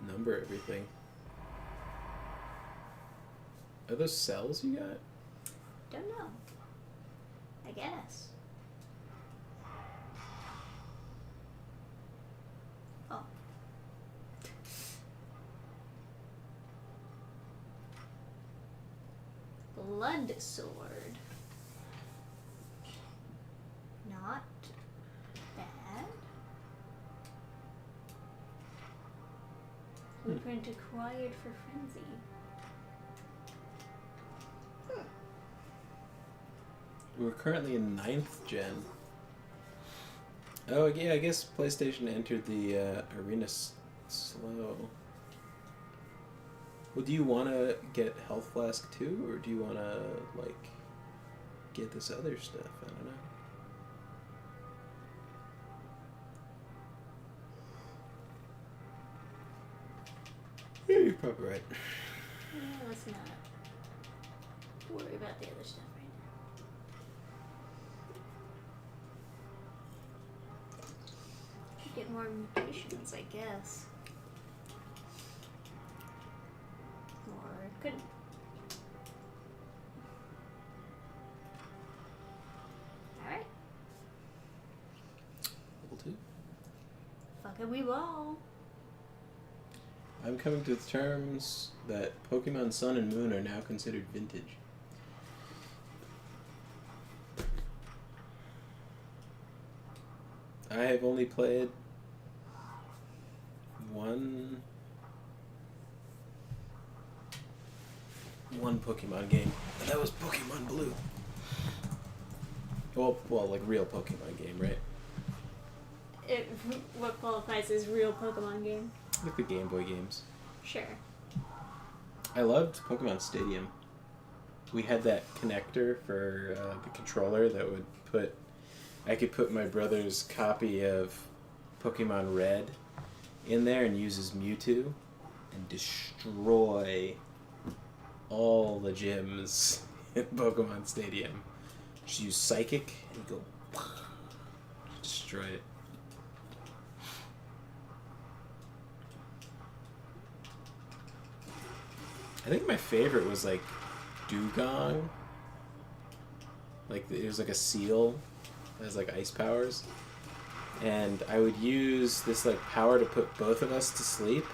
number everything. Are those cells you got? Don't know. I guess. Oh. Blood sword. Not bad. Blueprint acquired for frenzy. We're currently in 9th gen. Oh yeah, I guess PlayStation entered the arena slow. Well, do you want to get Health Flask too, or do you want to like get this other stuff? I don't know. Yeah, you're probably right. Yeah, let's not worry about the other stuff right now. Could get more mutations, I guess. Or could. Alright. Level 2. Fuck it, we will. I'm coming to terms that Pokemon Sun and Moon are now considered vintage. I have only played one Pokemon game, and that was Pokemon Blue. Well, like real Pokemon game, right? What qualifies as real Pokemon game? Like the Game Boy games. Sure. I loved Pokemon Stadium. We had that connector for the controller that would put... I could put my brother's copy of Pokemon Red in there and use his Mewtwo and destroy all the gyms in Pokemon Stadium. Just use Psychic and go... destroy it. I think my favorite was like Dugong. Like it was like a seal that has like ice powers. And I would use this like power to put both of us to sleep.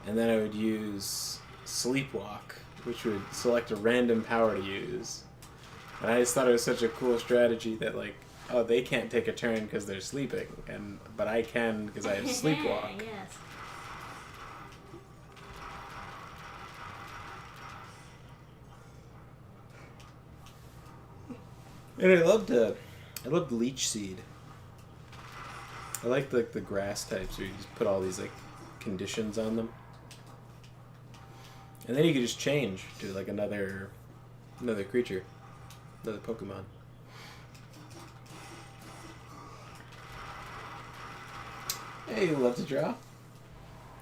And then I would use Sleepwalk, which would select a random power to use. And I just thought it was such a cool strategy that like, oh, they can't take a turn because they're sleeping, but I can because I have Sleepwalk. Yes. And I loved Leech Seed. I liked like the grass types where you just put all these like conditions on them. And then you could just change to like another creature. Another Pokemon. Hey, you love to draw?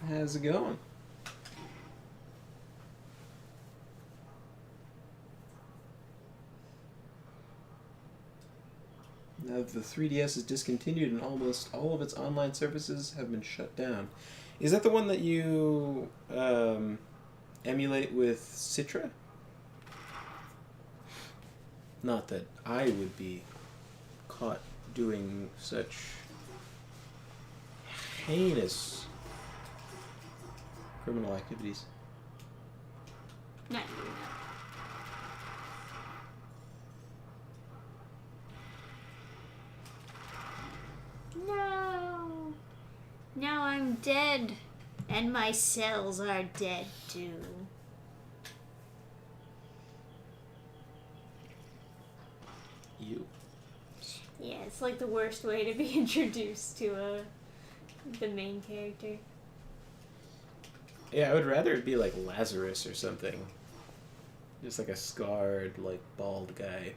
How's it going? Now the 3DS is discontinued and almost all of its online services have been shut down. Is that the one that you emulate with Citra? Not that I would be caught doing such heinous criminal activities. Not you, no. No. Now I'm dead. And my cells are dead too. You. Yeah, it's like the worst way to be introduced to the main character. Yeah, I would rather it be like Lazarus or something. Just like a scarred, like, bald guy.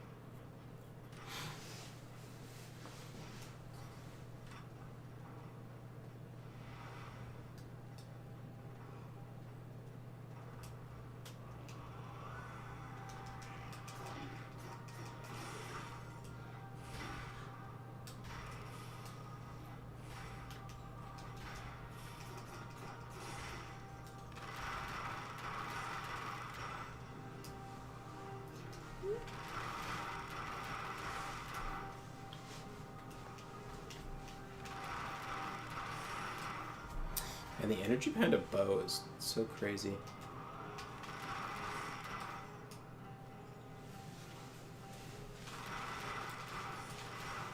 And the energy behind a bow is so crazy.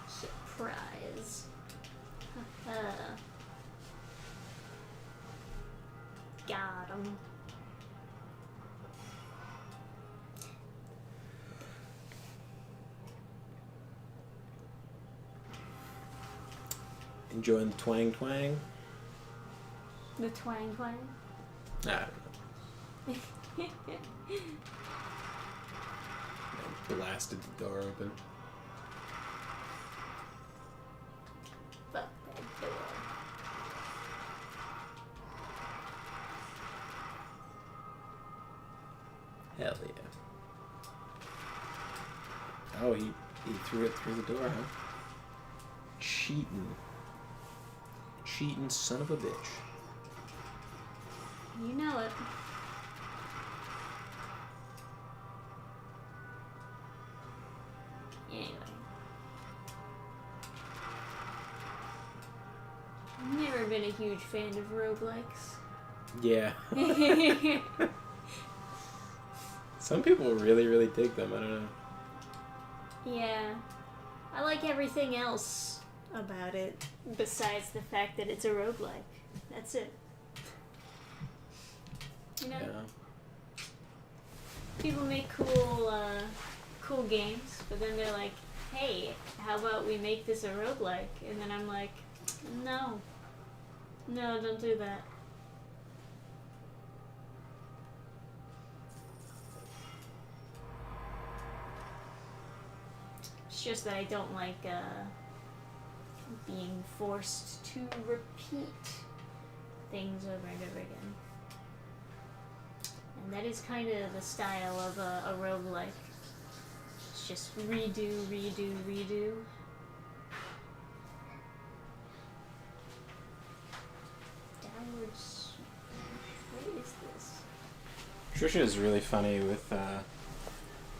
Surprise. Got him. Enjoying the twang twang? The twang twang? I don't know. I blasted the door open. Fuck that door. Hell yeah. Oh, he threw it through the door, huh? Cheating. Cheating son of a bitch. You know it. Anyway. I've never been a huge fan of roguelikes. Yeah. Some people really, really dig them. I don't know. Yeah. I like everything else about it besides the fact that it's a roguelike. That's it. You know? Yeah. People make cool games, but then they're like, hey, how about we make this a roguelike? And then I'm like, no. No, don't do that. It's just that I don't like being forced to repeat things over and over again. And that is kind of the style of a roguelike. It's just redo, redo, redo. Downwards. What is this? Trisha is really funny with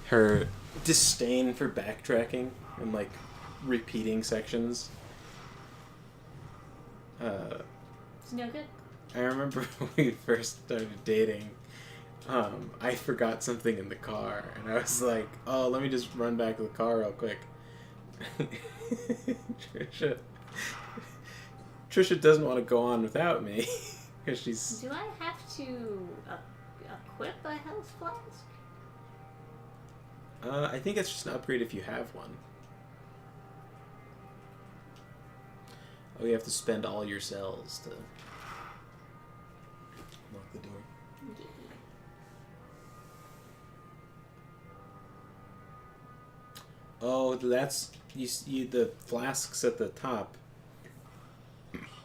her disdain for backtracking and like repeating sections. It's no good. I remember when we first started dating, I forgot something in the car, and I was like, oh, let me just run back to the car real quick. Trisha doesn't want to go on without me, because she's... Do I have to equip a health flask? I think it's just an upgrade if you have one. Oh, you have to spend all your cells to lock the door. Yeah. Oh, that's you. The flasks at the top.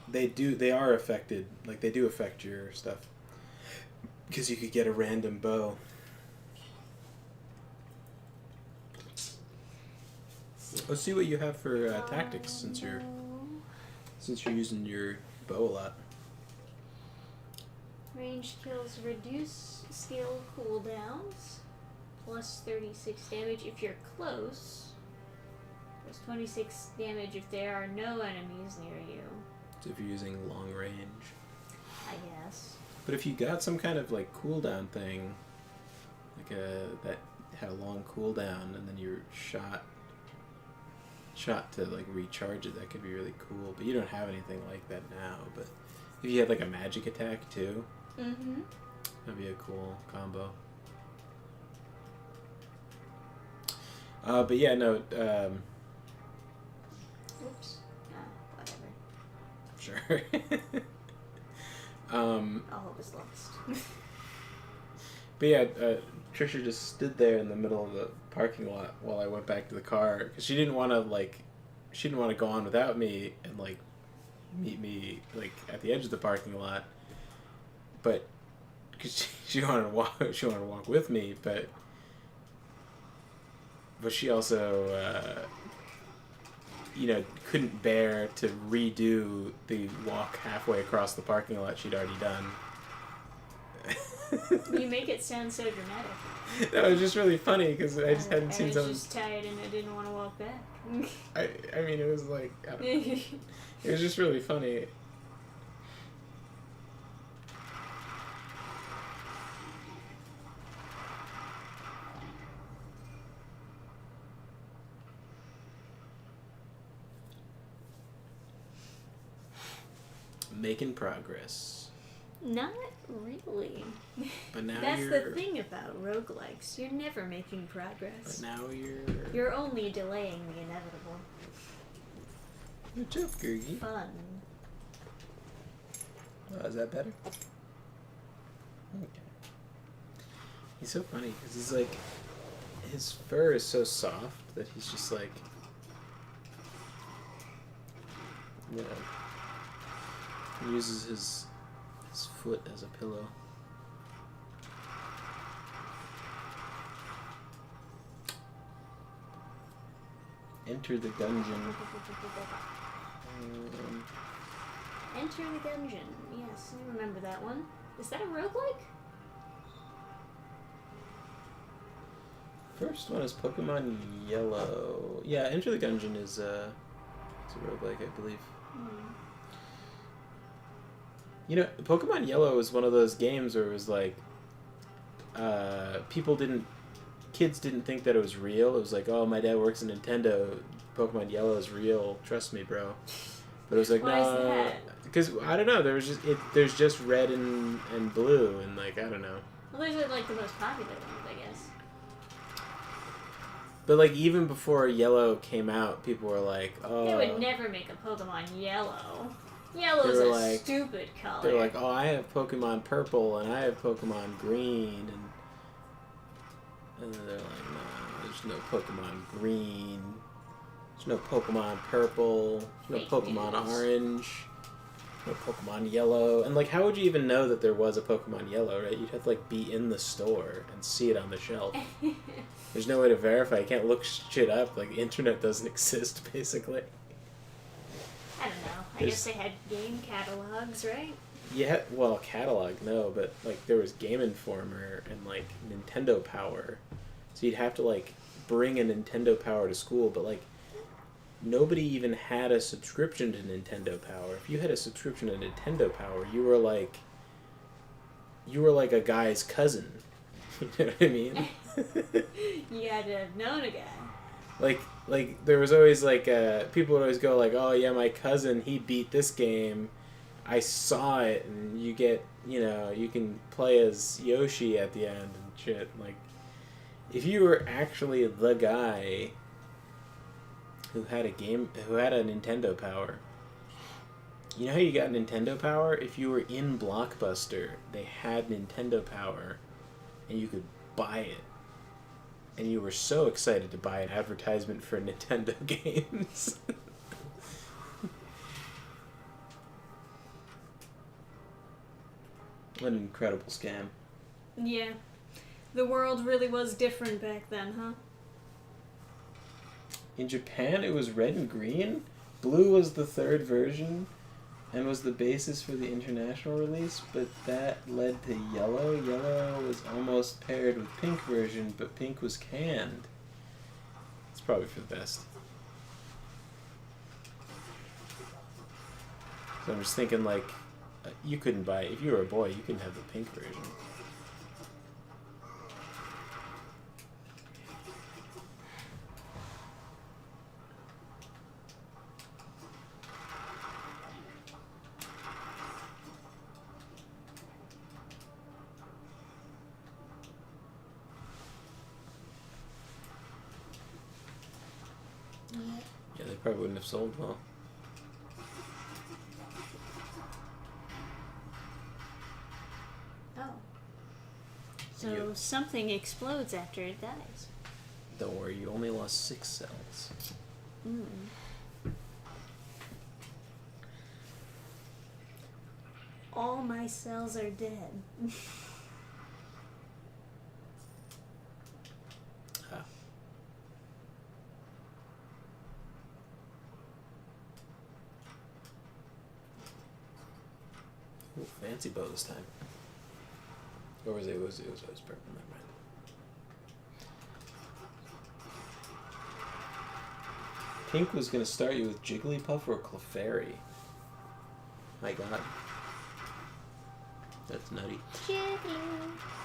They are affected. Like they do affect your stuff. Because you could get a random bow. Let's see what you have for tactics since you're using your bow a lot. Ranged kills reduce skill cooldowns, plus 36 damage if you're close, plus 26 damage if there are no enemies near you. So if you're using long range. I guess. But if you got some kind of like cooldown thing, like that had a long cooldown, and then you're shot to like recharge it, that could be really cool. But you don't have anything like that now. But if you had like a magic attack too, that'd be a cool combo. But yeah, no. Oops. Whatever. Sure. All hope is lost. But yeah, Trisha just stood there in the middle of the parking lot while I went back to the car because she didn't want to go on without me and like meet me like at the edge of the parking lot, but because she wanted to walk with me, but she also couldn't bear to redo the walk halfway across the parking lot she'd already done. You make it sound so dramatic. That was just really funny because I just hadn't seen something. I was just tired and I didn't want to walk back. I mean, it was like, I don't know. It was just really funny. making progress. Not really. But now That's the thing about roguelikes. You're never making progress. But now You're only delaying the inevitable. Good job, Gergie. Fun. Oh, is that better? Okay. He's so funny because he's like, his fur is so soft that he's just like, you know, he uses his foot as a pillow. Enter the dungeon. Enter the dungeon. Yes, I remember that one. Is that a roguelike? First one is Pokemon Yellow. Yeah, Enter the Dungeon is it's a roguelike, I believe. You know, Pokemon Yellow was one of those games where it was like, kids didn't think that it was real. It was like, oh, my dad works at Nintendo. Pokemon Yellow is real. Trust me, bro. But it was like, Why is no, that? because I don't know. There's just red and blue, and like I don't know. Well, those are like the most popular ones, I guess. But like even before Yellow came out, people were like, oh. They would never make a Pokemon Yellow. Yellow's a stupid color. They're like, oh, I have Pokemon Purple and I have Pokemon Green, and then they're like, no, there's no Pokemon Green. There's no Pokemon Purple. There's no Pokemon Orange. No Pokemon Yellow. And like, how would you even know that there was a Pokemon Yellow, right? You'd have to like be in the store and see it on the shelf. There's no way to verify. You can't look shit up. Like, internet doesn't exist, basically. I don't know. I guess they had game catalogs, right? Yeah, well, catalog, no, but like there was Game Informer and like Nintendo Power. So you'd have to like bring a Nintendo Power to school, but like nobody even had a subscription to Nintendo Power. If you had a subscription to Nintendo Power, you were like a guy's cousin. You know what I mean? You had to have known a guy. Like there was always like people would always go like, oh yeah, my cousin, he beat this game. I saw it, and you get, you know, you can play as Yoshi at the end and shit. Like, if you were actually the guy who had a Nintendo Power, you know how you got Nintendo Power? If you were in Blockbuster, they had Nintendo Power, and you could buy it. And you were so excited to buy an advertisement for Nintendo games. What an incredible scam. Yeah. The world really was different back then, huh? In Japan, it was red and green. Blue was the third version and was the basis for the international release, but that led to yellow. Yellow was almost paired with pink version, but pink was canned. It's probably for the best. So I'm just thinking, like, you couldn't buy it. If you were a boy, you couldn't have the pink version. Yeah, they probably wouldn't have sold well. Oh. So something explodes after it dies. Don't worry, you only lost 6 cells. All my cells are dead. Ooh, fancy bow this time. Or was it was always purple, never mind. Pink was going to start you with Jigglypuff or Clefairy. My god. That's nutty.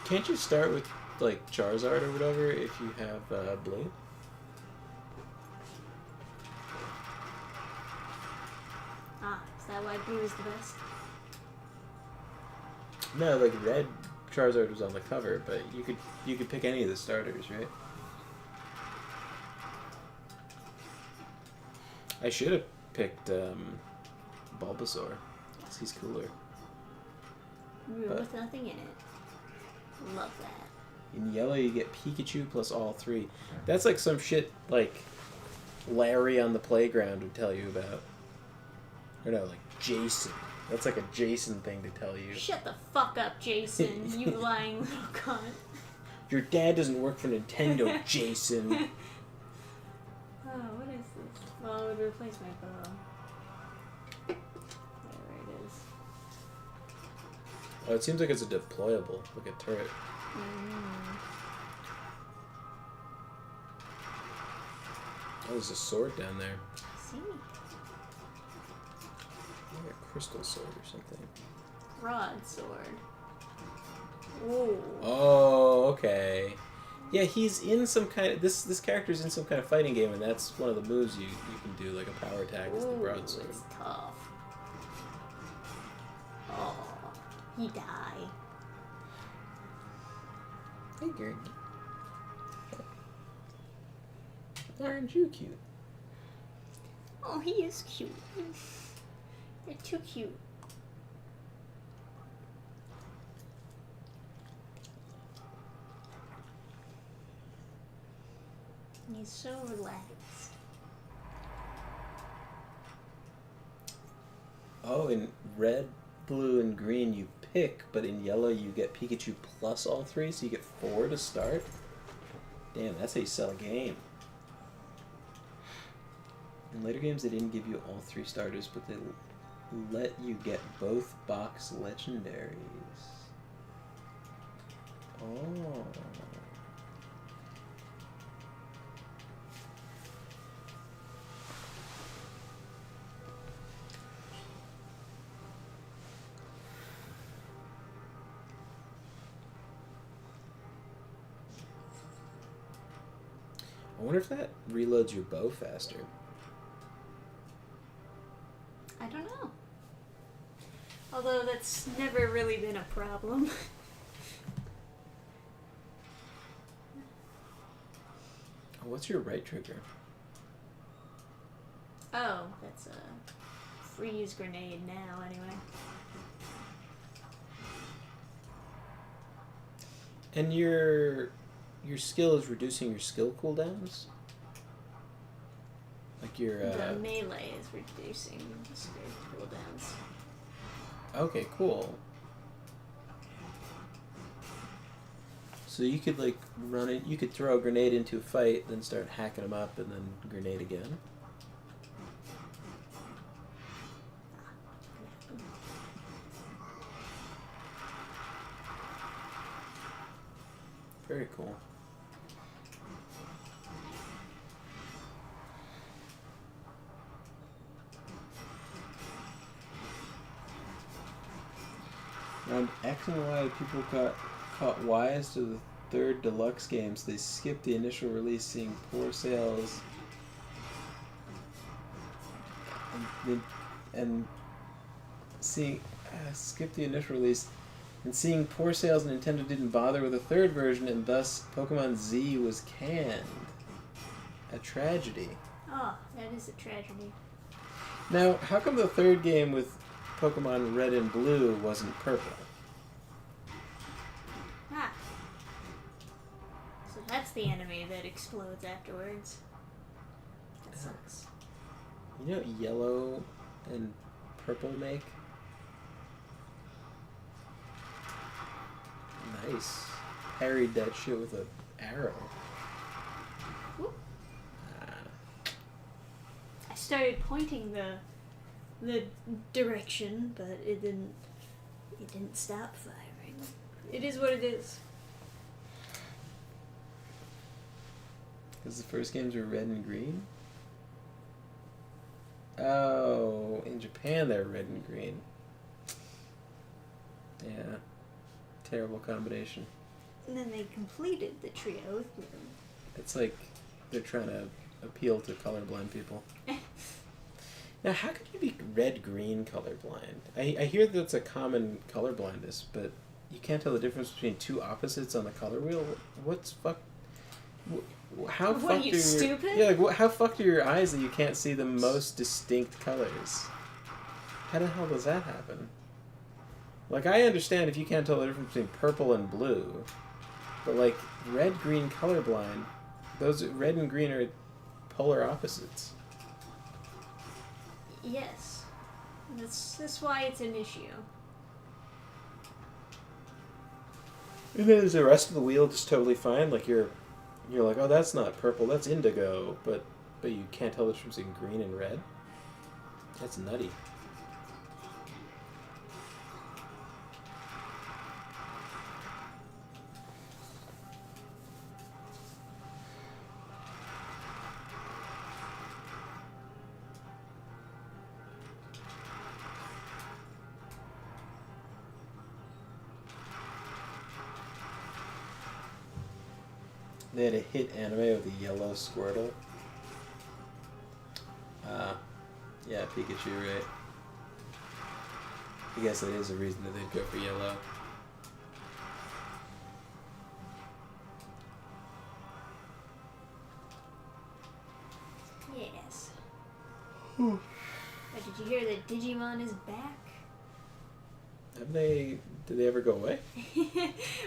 Can't you start with, like, Charizard or whatever if you have blue? Ah, is that why blue is the best? No, like red Charizard was on the cover, but you could pick any of the starters, right? I should have picked Bulbasaur, because he's cooler. With nothing in it. Love that. In yellow, you get Pikachu plus all 3. That's like some shit like Larry on the playground would tell you about. Or no, like Jason. That's like a Jason thing to tell you. Shut the fuck up, Jason, you lying little cunt. Your dad doesn't work for Nintendo, Jason. Oh, what is this? Well, it would replace my bow. There it is. Oh, it seems like it's a deployable, like a turret. Oh, there's a sword down there. See? Like a crystal sword or something. Broadsword. Ooh. Oh, okay. Yeah, he's in some kind of... This character's in some kind of fighting game, and that's one of the moves you can do, like a power attack, is the broadsword. It's tough. Oh, he die. Hey, Gary. Aren't you cute? Oh, he is cute. They're too cute. He's so relaxed. Oh, in red, blue, and green you pick, but in yellow you get Pikachu plus all 3, so you get 4 to start? Damn, that's how you sell a game. In later games they didn't give you all 3 starters, but they let you get both box legendaries. Oh. I wonder if that reloads your bow faster. I don't know. Although that's never really been a problem. What's your right trigger? Oh, that's a freeze grenade now, anyway. And your skill is reducing your skill cooldowns? Like your The melee is reducing the skill cooldowns. Okay, cool. So you could like run it. You could throw a grenade into a fight, then start hacking them up, and then grenade again. Very cool. Around X and Y, people caught wise to the third deluxe games. They skipped the initial release, seeing poor sales, and seeing skipped the initial release, and seeing poor sales, Nintendo didn't bother with a third version, and thus Pokemon Z was canned. A tragedy. Oh, that is a tragedy. Now, how come the third game with Pokemon Red and Blue wasn't purple? Ah. So that's the enemy that explodes afterwards. That sucks. You know what yellow and purple make? Nice. Parried that shit with an arrow. Whoop. I started pointing the direction, but it didn't stop firing. It is what it is. Because the first games were red and green? Oh, in Japan they're red and green. Yeah. Terrible combination. And then they completed the trio with blue. It's like they're trying to appeal to colorblind people. Now, how could you be red-green colorblind? I hear that's a common color blindness, but you can't tell the difference between two opposites on the color wheel. What's fuck? How What, fucked are you are your, stupid? Yeah, like how fucked are your eyes that you can't see the most distinct colors? How the hell does that happen? Like, I understand if you can't tell the difference between purple and blue, but like red-green colorblind, those red and green are polar opposites. Yes. That's why it's an issue. And then is the rest of the wheel just totally fine? Like you're like, oh, that's not purple, that's indigo, but you can't tell the difference between green and red? That's nutty. They had a hit anime of the yellow Squirtle. Yeah, Pikachu, right? I guess that is a reason that they'd go for yellow. Yes. But did you hear that Digimon is back? Did they ever go away?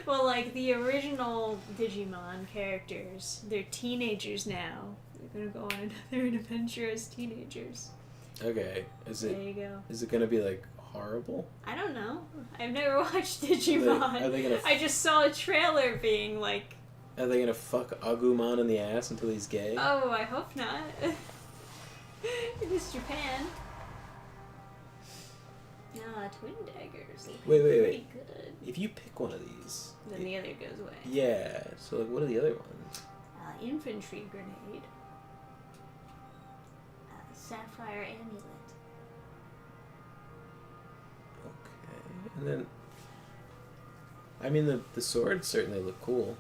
Well, like the original Digimon characters, they're teenagers now. They're gonna go on another adventure as teenagers. Okay. There you go. Is it gonna be like horrible? I don't know. I've never watched Digimon. Are they gonna I just saw a trailer being like, Are they gonna fuck Agumon in the ass until he's gay? oh, I hope not. It is Japan. Nah, twin daggers. Wait. Pretty good. If you pick one of these, Then the other goes away. yeah. So like, what are the other ones? Infantry grenade. Sapphire amulet. Okay, and then, I mean, the swords certainly look cool.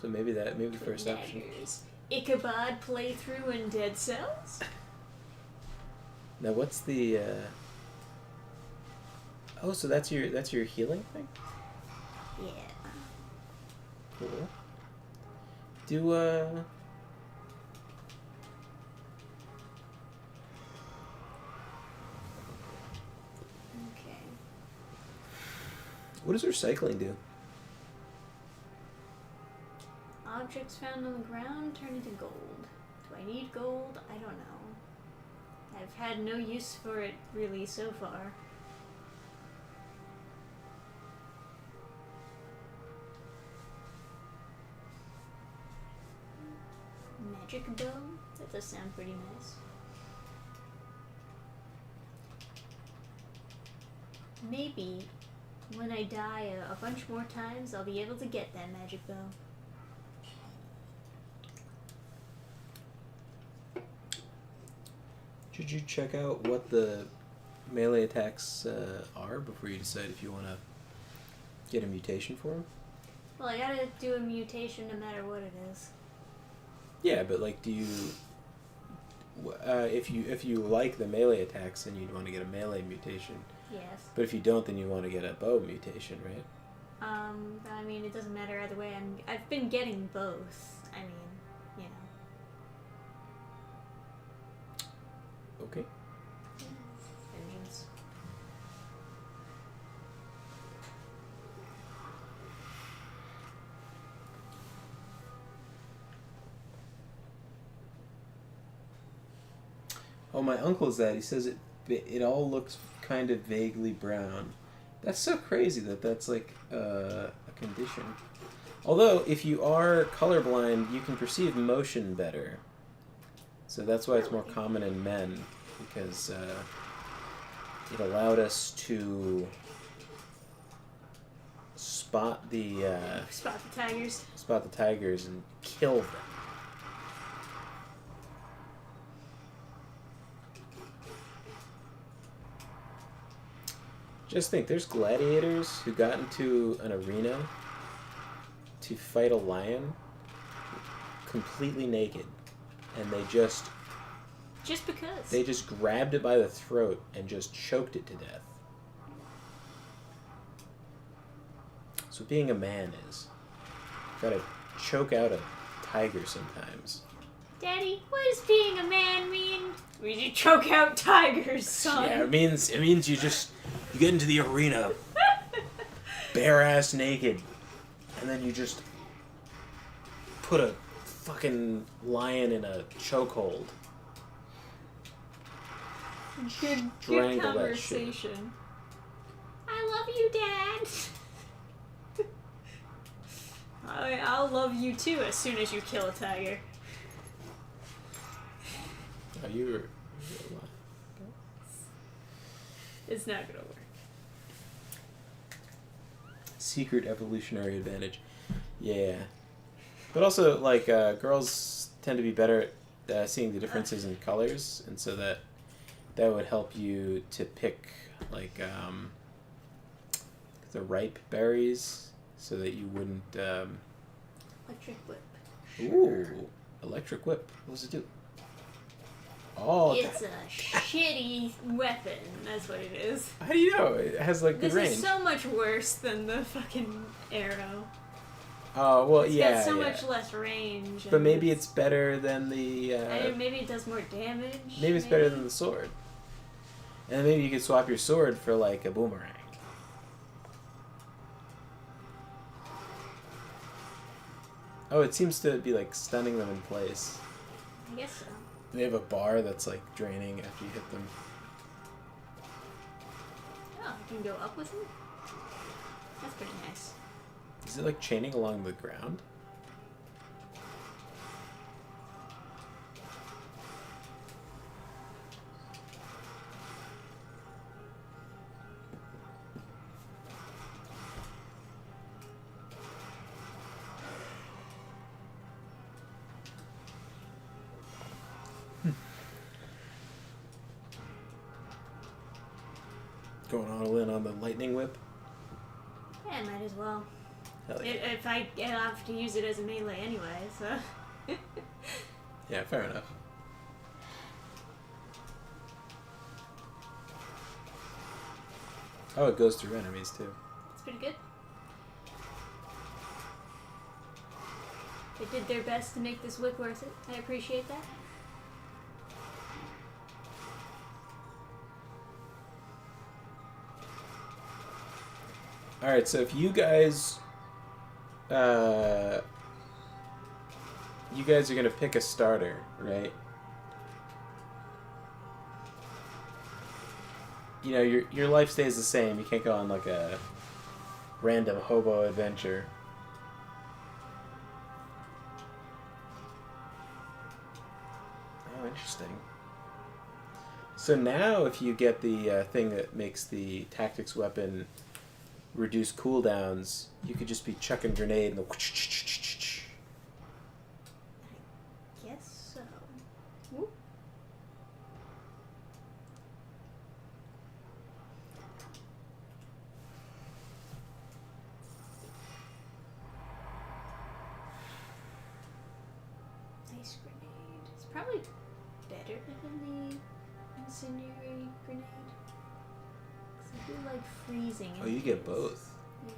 So maybe the first option. Daggers. Ichabod playthrough in Dead Cells. Now what's the? Oh, so that's your healing thing. Yeah. Cool. Do Okay. What does recycling do? Objects found on the ground turn into gold. Do I need gold? I don't know. I've had no use for it really so far. Magic bow? That does sound pretty nice. Maybe when I die a bunch more times, I'll be able to get that magic bow. Should you check out what the melee attacks are before you decide if you want to get a mutation for them? Well, I gotta do a mutation no matter what it is. Yeah, but like, do you? If you like the melee attacks, then you'd want to get a melee mutation. Yes. But if you don't, then you want to get a bow mutation, right? I mean, it doesn't matter either way. I've been getting both. I mean, you know. Okay. Vengeance. Oh, my uncle's that. He says it all looks kind of vaguely brown. That's so crazy that's like a condition. Although, if you are colorblind, you can perceive motion better. So that's why it's more common in men, because it allowed us to spot the Spot the tigers. and kill them. Just think, there's gladiators who got into an arena to fight a lion completely naked, and they just Just because. They just grabbed it by the throat and just choked it to death. That's what being a man is. You gotta choke out a tiger sometimes. Daddy, what does being a man mean? We you choke out tigers, son. Yeah, it means you get into the arena, bare ass naked, and then you just put a fucking lion in a chokehold. Good Strangle that conversation. I love you, Dad. I'll love you too as soon as you kill a tiger. Oh, you were... It's not gonna work. Secret evolutionary advantage. Yeah. But also, like, girls tend to be better at seeing the differences in colors, and so that would help you to pick, like, the ripe berries, so that you wouldn't... Electric whip. Ooh, electric whip. What does it do? Oh, It's a shitty weapon. That's what it is. how do you know? It has, like, good range. This is so much worse than the fucking arrow. Oh, well, It's yeah, got so yeah. much less range. But maybe it's better than the... maybe it does more damage. maybe it's better than the sword. And then maybe you could swap your sword for, like, a boomerang. Oh, it seems to be, like, stunning them in place. I guess so. They have a bar that's, like, draining after you hit them. Oh, you can go up with them? That's pretty nice. Is it, like, chaining along the ground? Going all in on the lightning whip? Yeah, might as well. Hell yeah. If I have to use it as a melee anyway, so... Yeah, fair enough. Oh, it goes through enemies, too. It's pretty good. They did their best to make this whip worth it. I appreciate that. Alright, so if you guys... you guys are gonna pick a starter, right? You know, your life stays the same. You can't go on, like, a random hobo adventure. Oh, interesting. So now if you get the thing that makes the tactics weapon reduce cooldowns, you could just be chucking grenade and the Guess so. Whoop. Ice grenade. It's probably better than the incendiary grenade. I do like freezing. Oh, you get both. Yeah.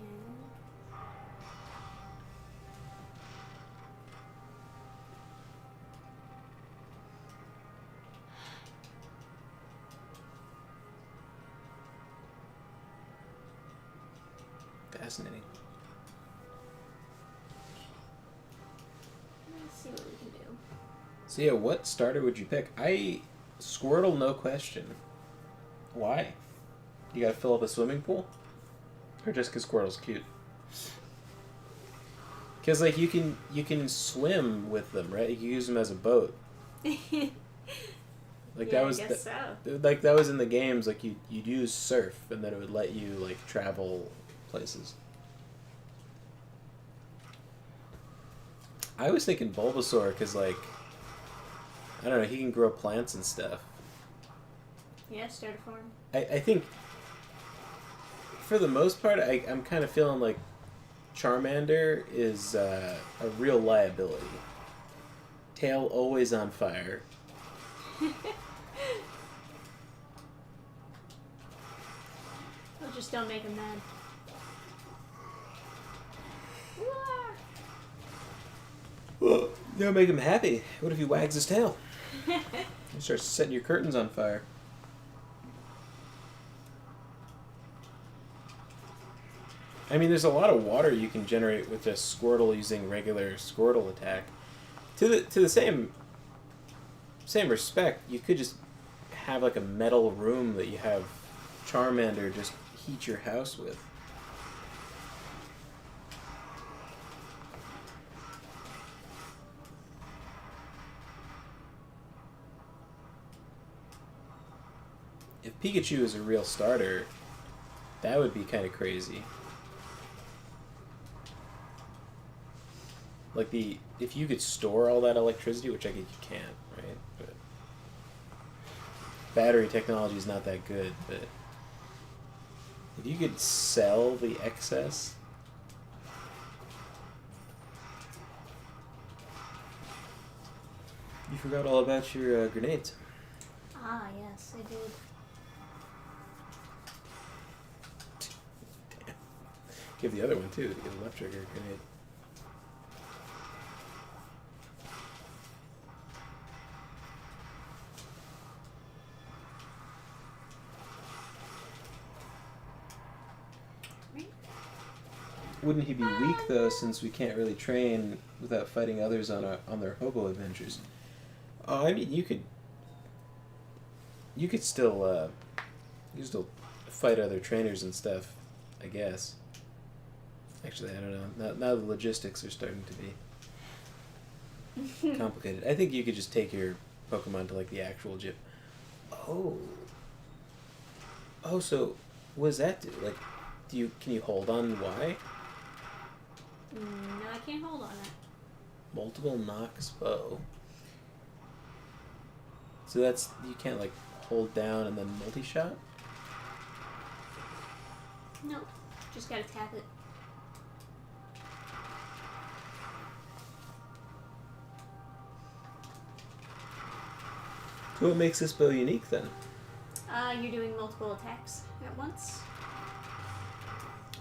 Fascinating. Let's see what we can do. So yeah, what starter would you pick? Squirtle, no question. Why? You gotta fill up a swimming pool? Or just because Squirtle's cute? Because, like, you can swim with them, right? You can use them as a boat. Like, Yeah, that was I guess so. like that was in the games. Like, you'd use surf, and then it would let you, like, travel places. I was thinking Bulbasaur because, like, I don't know, he can grow plants and stuff. Yeah, starter form. I think, for the most part, I'm kind of feeling like Charmander is a real liability. Tail always on fire. Oh, just don't make him mad. Well, that'll make him happy. What if he wags his tail? He starts setting your curtains on fire. I mean, there's a lot of water you can generate with a Squirtle using regular Squirtle attack. To the same respect, you could just have like a metal room that you have Charmander just heat your house with. If Pikachu is a real starter, that would be kind of crazy. Like if you could store all that electricity, which I guess you can't, right? But battery technology is not that good, but if you could sell the excess. You forgot all about your grenades. Ah, yes, I did. Damn. Give the other one too, to get a left trigger grenade. Wouldn't he be weak though, since we can't really train without fighting others on their hobo adventures? Oh, I mean, you could still fight other trainers and stuff, I guess. Actually, I don't know. Now the logistics are starting to be complicated. I think you could just take your Pokemon to like the actual gym. Oh, so what does that do? Like, can you hold on Y? No, I can't hold on it. Multiple Nox bow. So that's, you can't like hold down and then multi-shot? No, just gotta tap it. So what makes this bow unique then? You're doing multiple attacks at once.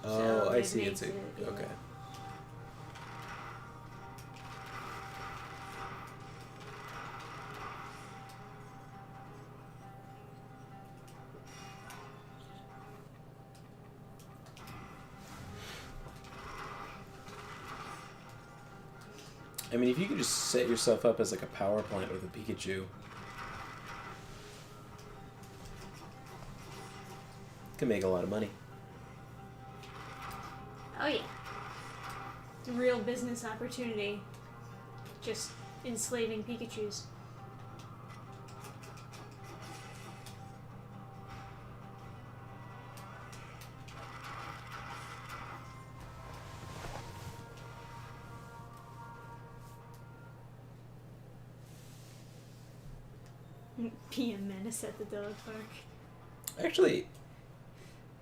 Oh, So I it see. makes It's it, yeah. okay. I mean, if you could just set yourself up as like a power plant with a Pikachu, you can make a lot of money. Oh yeah. It's a real business opportunity. Just enslaving Pikachus. Be a menace at the dog park. Actually,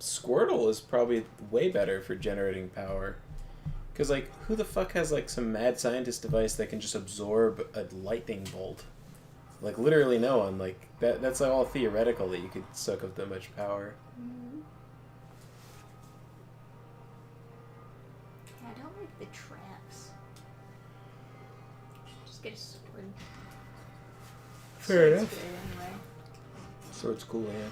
Squirtle is probably way better for generating power. Because, like, who the fuck has, like, some mad scientist device that can just absorb a lightning bolt? Like, literally no one. Like, that's all theoretical that you could suck up that much power. Mm-hmm. Yeah, I don't like the traps. Just get a sword. Fair Sword's enough. good anyway. Sword's cool, yeah.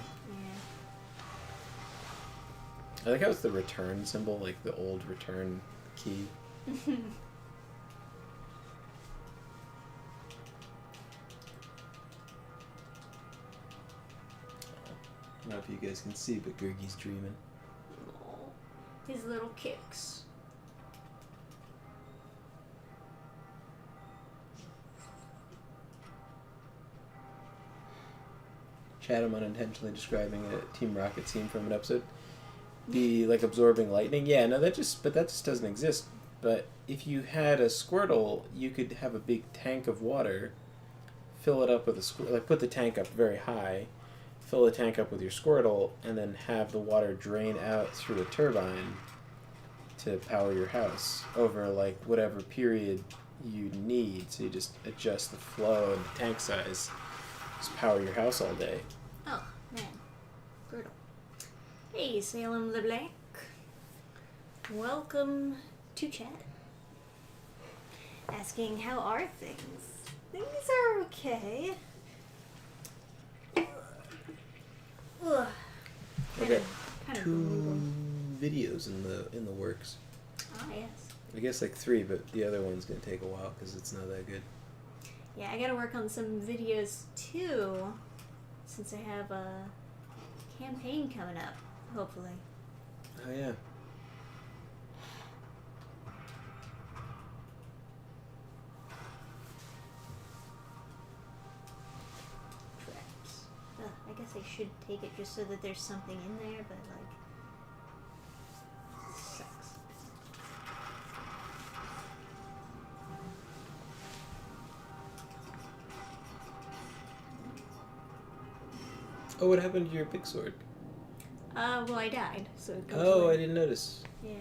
Yeah. I like how it's the return symbol, like the old return key. I don't know if you guys can see, but Gurgi's dreaming. Aw, his little kicks. Chad, I'm unintentionally describing a Team Rocket scene from an episode. The, like, absorbing lightning. Yeah, no, that just doesn't exist. But if you had a Squirtle, you could have a big tank of water, fill it up with like, put the tank up very high, fill the tank up with your Squirtle, and then have the water drain out through a turbine to power your house over, like, whatever period you need. So you just adjust the flow and the tank size just power your house all day. Oh, man. Brutal. Hey, Salem LeBlanc. Welcome to chat. Asking, how are things? Things are okay. Ugh. Okay. Kind of 2 brutal. videos in the works. Ah, yes. I guess like 3, but the other one's gonna take a while because it's not that good. Yeah, I gotta work on some videos too, since I have a campaign coming up, hopefully. Oh yeah. Traps. I guess I should take it just so that there's something in there, but like, sucks. Oh, what happened to your big sword? Well, I died, so it goes Oh, away. I didn't notice. Yeah.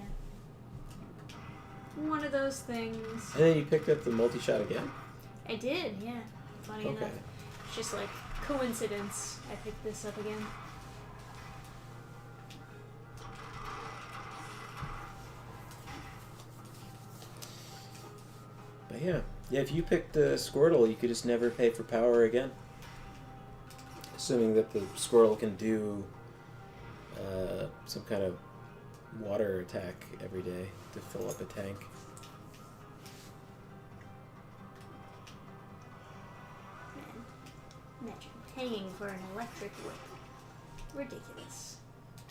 One of those things. And then you picked up the multi-shot again? I did, yeah. Funny Okay. enough. It's just like coincidence I picked this up again. But yeah. Yeah, if you picked Squirtle, you could just never pay for power again. Assuming that the Squirtle can do some kind of water attack every day to fill up a tank. Man, imagine paying for an electric whip. Ridiculous.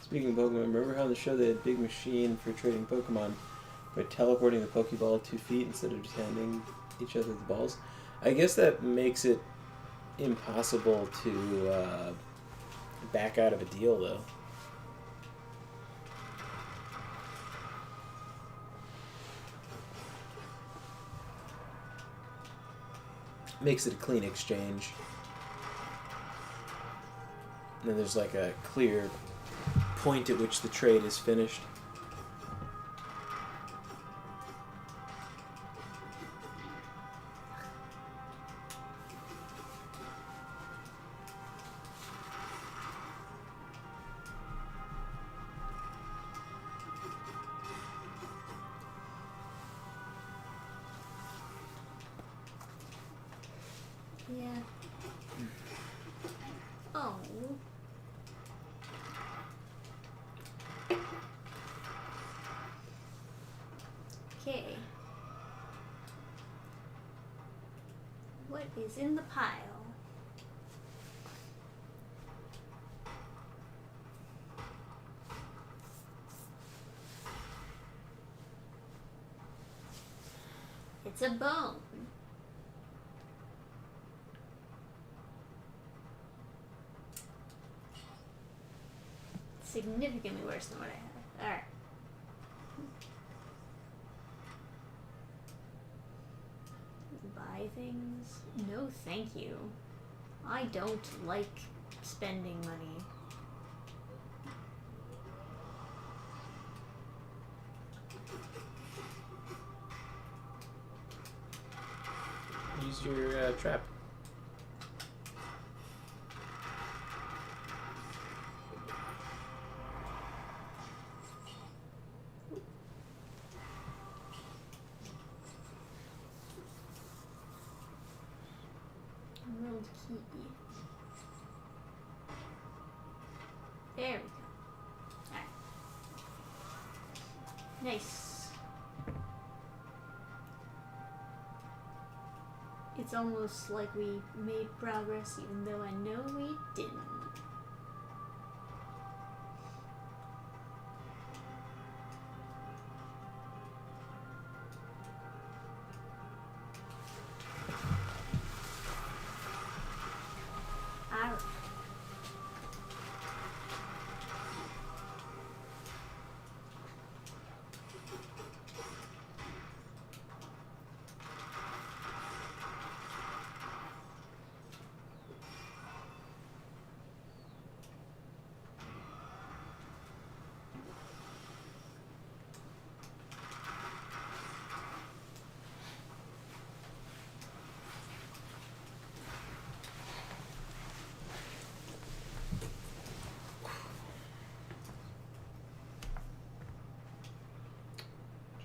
Speaking of Pokemon, remember how on the show they had a big machine for trading Pokemon by teleporting the Pokeball 2 feet instead of just handing each other the balls? I guess that makes it impossible to back out of a deal, though. Makes it a clean exchange. And then there's like a clear point at which the trade is finished. Yeah. Oh. Okay. What is in the pile? It's a bone. Significantly worse than what I had. Alright. Buy things? No, thank you. I don't like spending money. Use your trap. World key. There we go. Alright. Nice. It's almost like we made progress even though I know we didn't. Alright.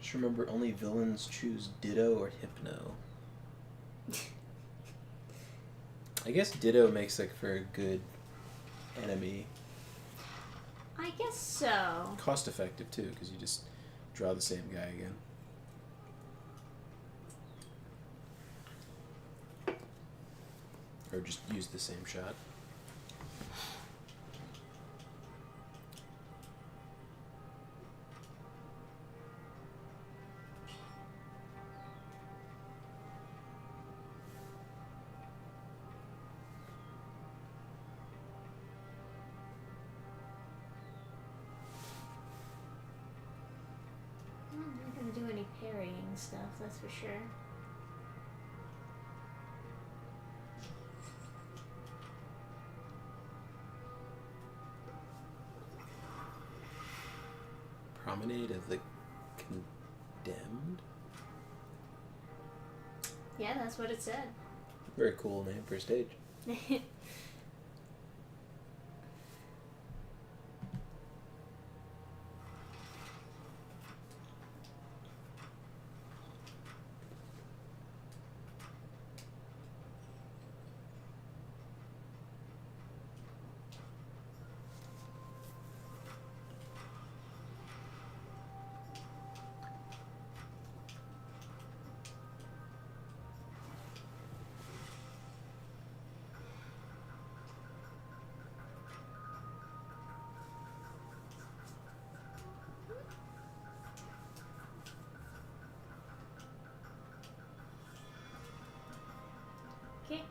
Just remember, only villains choose Ditto or Hypno. I guess Ditto makes like for a good enemy. I guess so. Cost effective too, because you just draw the same guy again. Or just use the same shot. I'm not gonna do any parrying stuff, that's for sure. Promenade of the Condemned? Yeah, that's what it said. Very cool name for a stage. Okay.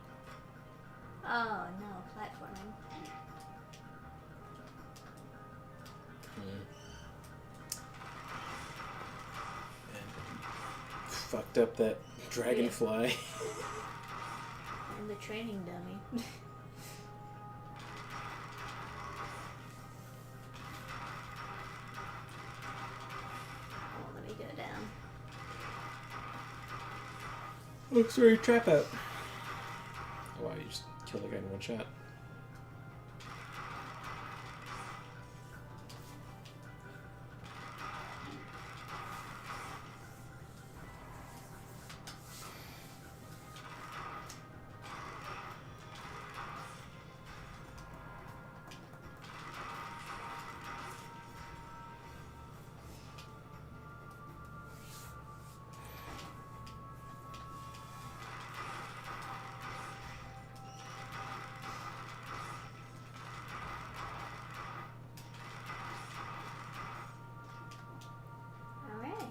Oh no, platforming. And fucked up that dragonfly. And the training dummy. Oh, let me go down. Looks very trap out. Oh wow, you just killed the guy in one shot. Alright.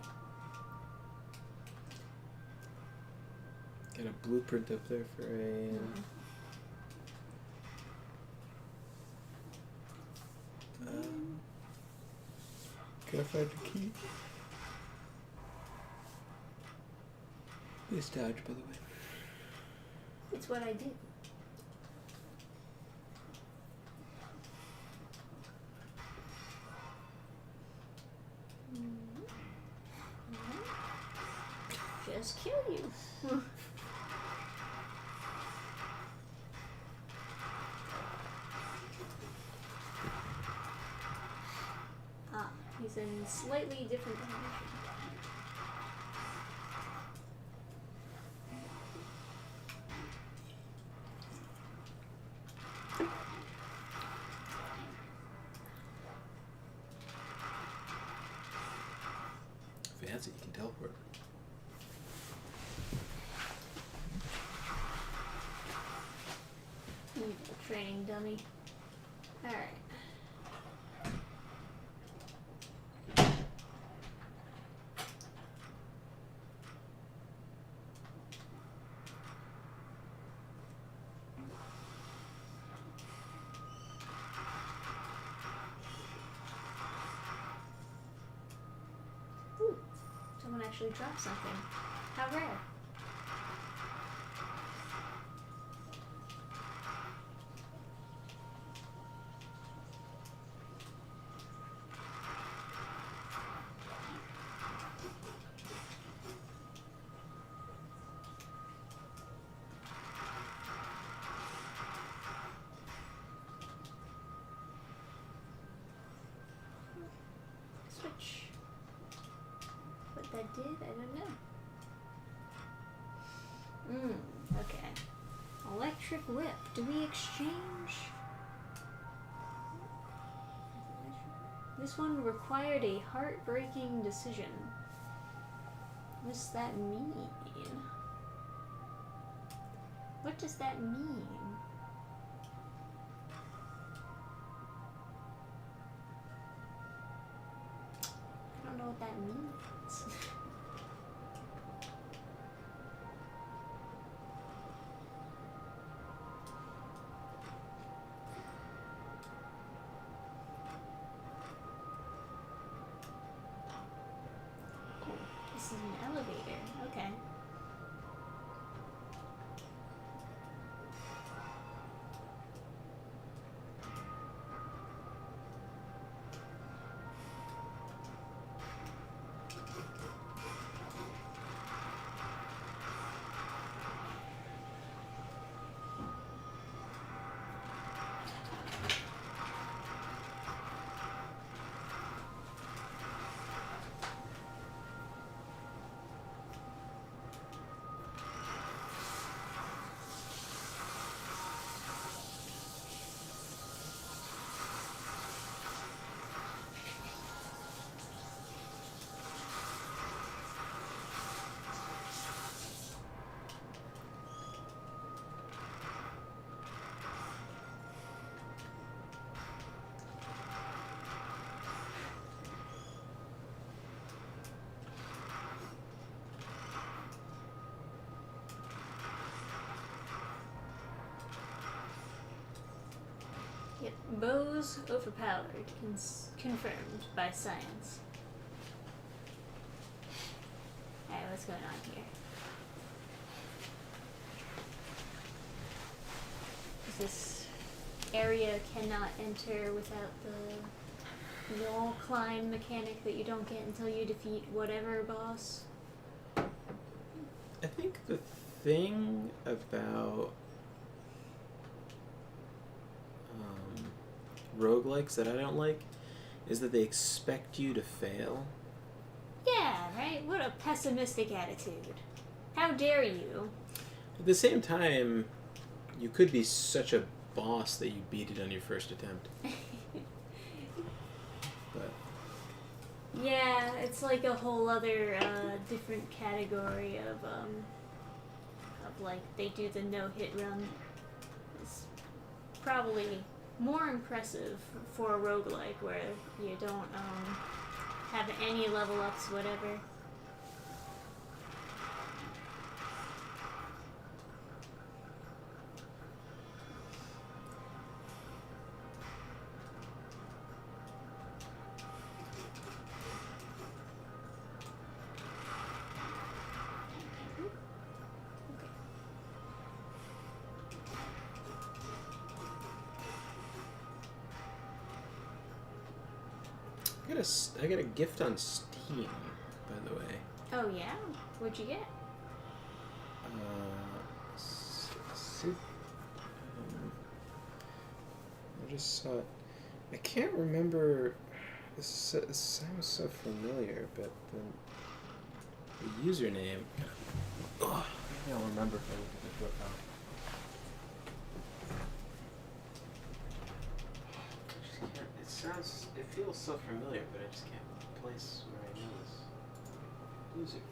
Got a blueprint up there for a... Can I find the key? Nice dodge, by the way. It's what I do. Just kill you. Ah, he's in slightly different dimension. Fancy, you can teleport. Training dummy. Alright. Ooh, someone actually dropped something. How rare. Switch. Put that did? I don't know. Okay. Electric whip. Do we exchange? This one required a heartbreaking decision. What's that mean? What does that mean? I don't know what that means. This is an elevator. Okay. Yep. Bows overpowered. Confirmed by science. Alright, what's going on here? This area cannot enter without the wall climb mechanic that you don't get until you defeat whatever boss. I think the thing about roguelikes that I don't like is that they expect you to fail. Yeah, right? What a pessimistic attitude. How dare you? At the same time, you could be such a boss that you beat it on your first attempt. But yeah, it's like a whole other different category of like they do the no-hit run. It's probably more impressive for a roguelike where you don't have any level ups, whatever. I got a gift on Steam, by the way. Oh yeah? What'd you get? I just saw it. I can't remember. This sounds so familiar, but the username. Oh, maybe I'll remember if I look at the profile. It feels so familiar, but I just can't place where I know this music from.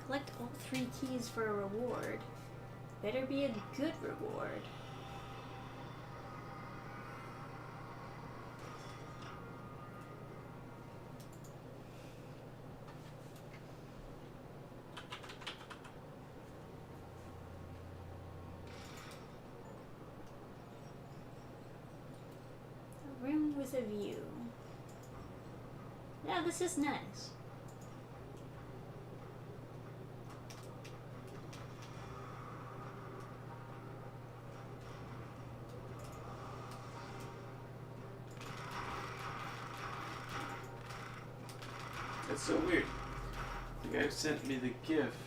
Collect all 3 keys for a reward. Better be a good reward. Room with a view. Yeah, this is nice. That's so weird. The guy who sent me the gift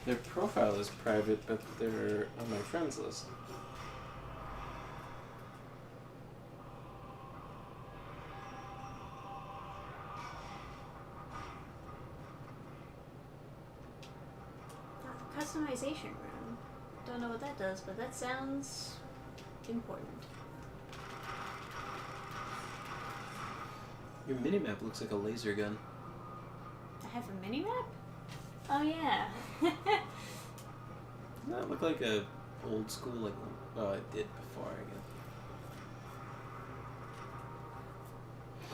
Their profile is private, but they're on my friends list. Customization room. Don't know what that does, but that sounds important. Your minimap looks like a laser gun. I have a mini map? Oh yeah. Doesn't that look like a old school, like, oh, it did before, I guess.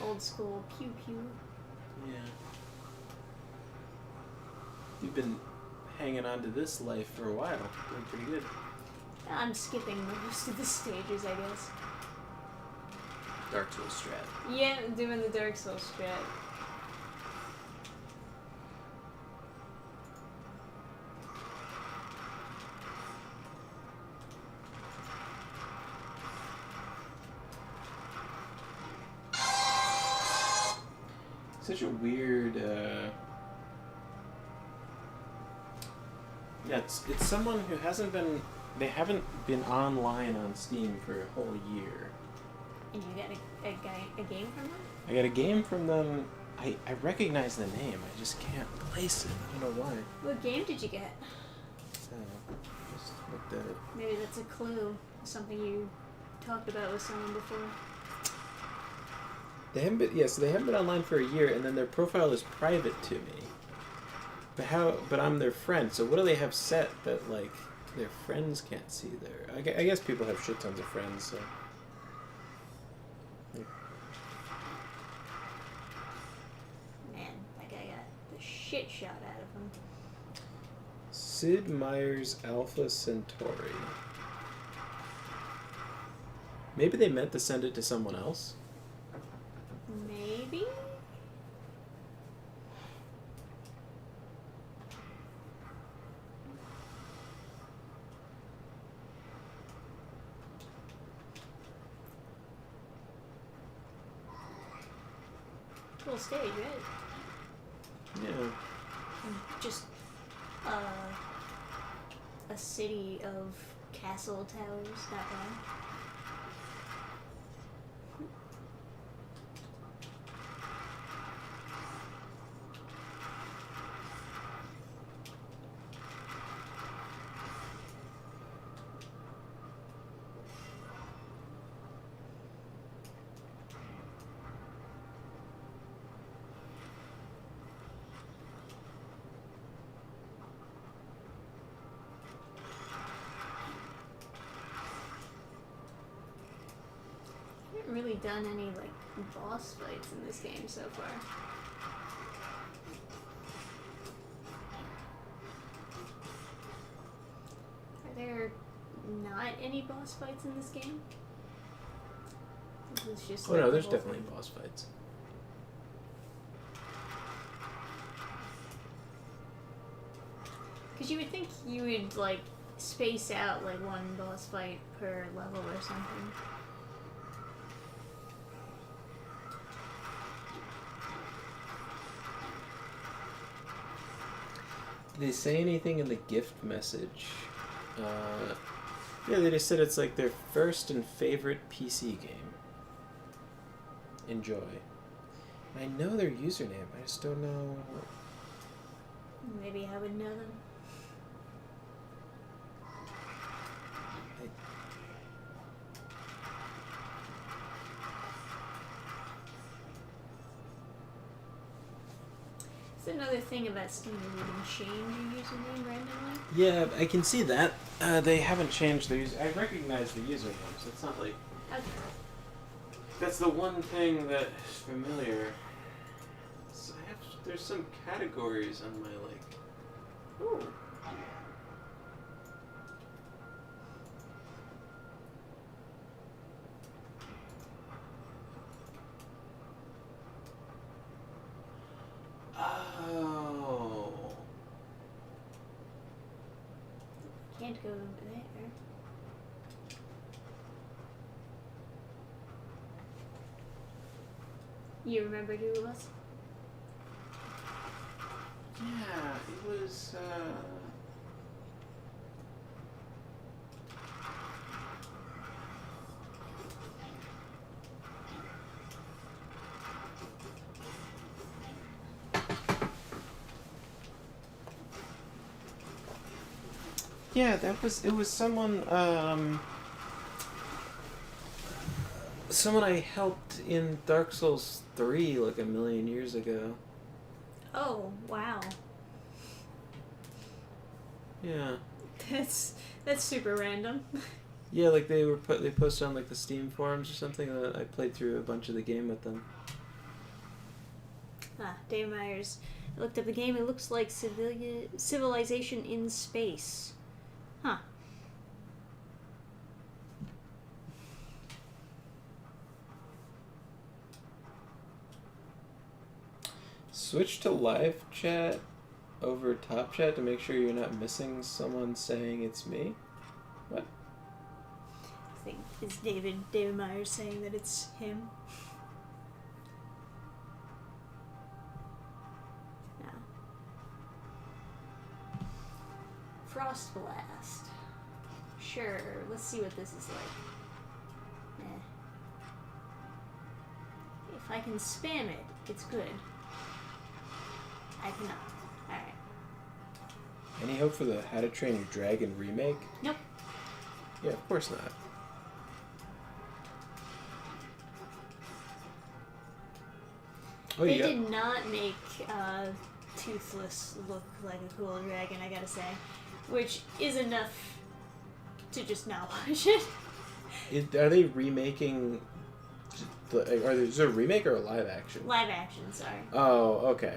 Old school pew pew. Yeah. You've been hanging on to this life for a while. Doing pretty good. I'm skipping most of the stages, I guess. Dark Souls strat. Yeah, doing the Dark Souls strat. Such a weird, yeah, it's someone who they haven't been online on Steam for a whole year. And you got a game from them? I got a game from them. I recognize the name, I just can't place it. I don't know why. What game did you get? Just looked at it. Maybe that's a clue. Something you talked about with someone before. They haven't been online for a year, and then their profile is private to me. But I'm their friend, so what do they have set that, like, their friends can't see there? I guess people have shit tons of friends, so. Yeah. Man, that guy got the shit shot out of him. Sid Meier's Alpha Centauri. Maybe they meant to send it to someone else? Maybe? Cool stage, right? Yeah. Just a city of castle towers, not bad. Really done any like boss fights in this game so far. Are there not any boss fights in this game? It's just Oh like no, there's the whole definitely thing. boss fights. Because you would think you would like space out like one boss fight per level or something. Did they say anything in the gift message? Yeah, they just said it's like their first and favorite PC game. Enjoy. I know their username, I just don't know. Maybe I would know them. It's another thing about Steam, you can change your username randomly. Yeah, I can see that. They haven't changed their I recognize the usernames. It's not like... Okay. That's the one thing that is familiar. So there's some categories on my, like... Ooh. Oh. Can't go over there. You remembered who it was? Yeah, it was, Yeah, it was someone, someone I helped in Dark Souls 3 like a million years ago. Oh, wow. Yeah. That's super random. Yeah, like they posted on like the Steam forums or something that I played through a bunch of the game with them. Dave Myers. I looked up the game. It looks like Civilization in Space. Huh. Switch to live chat over top chat to make sure you're not missing someone saying it's me. What? I think is David Myers saying that it's him. No. Frost Blast. Sure. Let's see what this is like. If I can spam it, it's good. I cannot. Alright. Any hope for the How to Train Your Dragon remake? Nope. Yeah, of course not. Oh, They yeah. did not make Toothless look like a cool dragon, I gotta say. Which is enough to just not watch it. Are they remaking... Is there a remake or a live action? Live action, sorry. Oh, okay.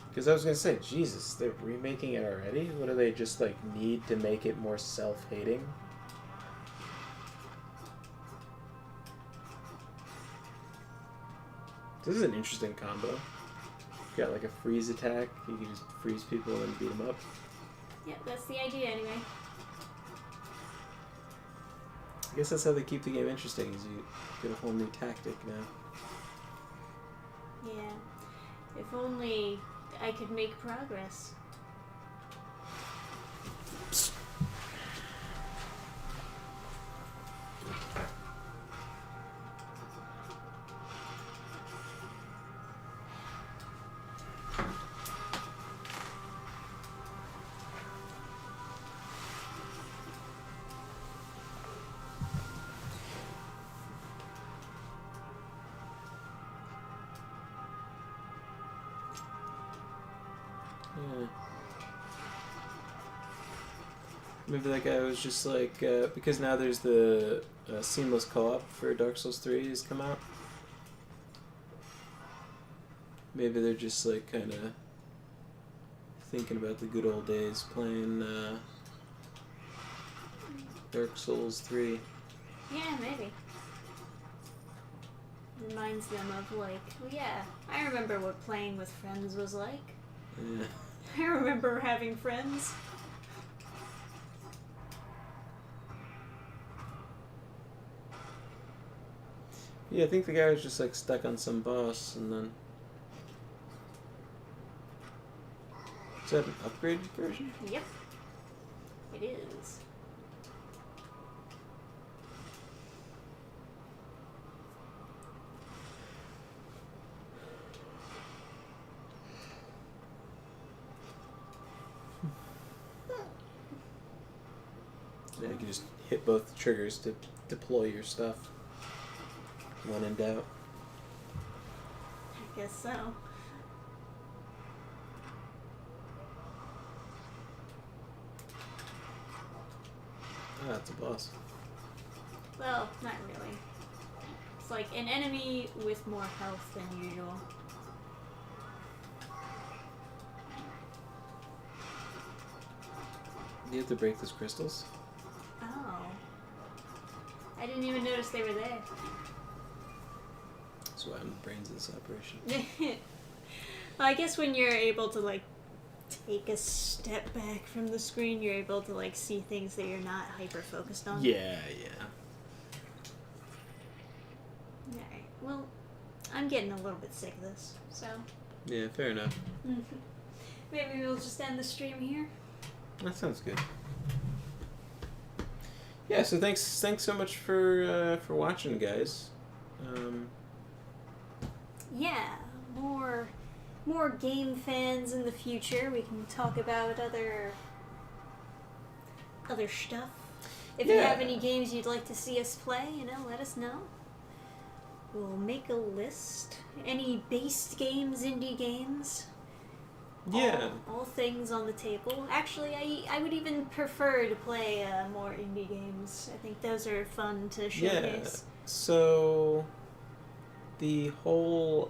Because I was going to say, Jesus, they're remaking it already? What do they just, like, need to make it more self-hating? This is an interesting combo. You got, like, a freeze attack. You can just freeze people and then beat them up. Yep, that's the idea anyway. I guess that's how they keep the game interesting, is you get a whole new tactic now. Yeah. If only I could make progress. Yeah. Maybe that guy was just like, because now there's the seamless co-op for Dark Souls 3 has come out. Maybe they're just like kind of thinking about the good old days playing Dark Souls 3. Yeah, maybe. Reminds them of like, well, yeah, I remember what playing with friends was like. Yeah. I remember having friends. Yeah, I think the guy was just like stuck on some boss and then... Is that an upgraded version? Yep. It is. Yeah, you can just hit both triggers to deploy your stuff. When in doubt. I guess so. Ah, it's a boss. Well, not really. It's like an enemy with more health than usual. Do you have to break those crystals? Oh. I didn't even notice they were there. That's why I'm the brains of this operation. Well, I guess when you're able to, like, take a step back from the screen, you're able to, like, see things that you're not hyper-focused on. Yeah. Alright, well, I'm getting a little bit sick of this, so... Yeah, fair enough. Maybe we'll just end the stream here. That sounds good. Yeah, so thanks so much for watching, guys. Yeah, more game fans in the future. We can talk about other other stuff. If you have any games you'd like to see us play, let us know. We'll make a list. Any based games, indie games? Yeah. All things on the table. Actually, I would even prefer to play more indie games. I think those are fun to showcase. Yeah. So, the whole,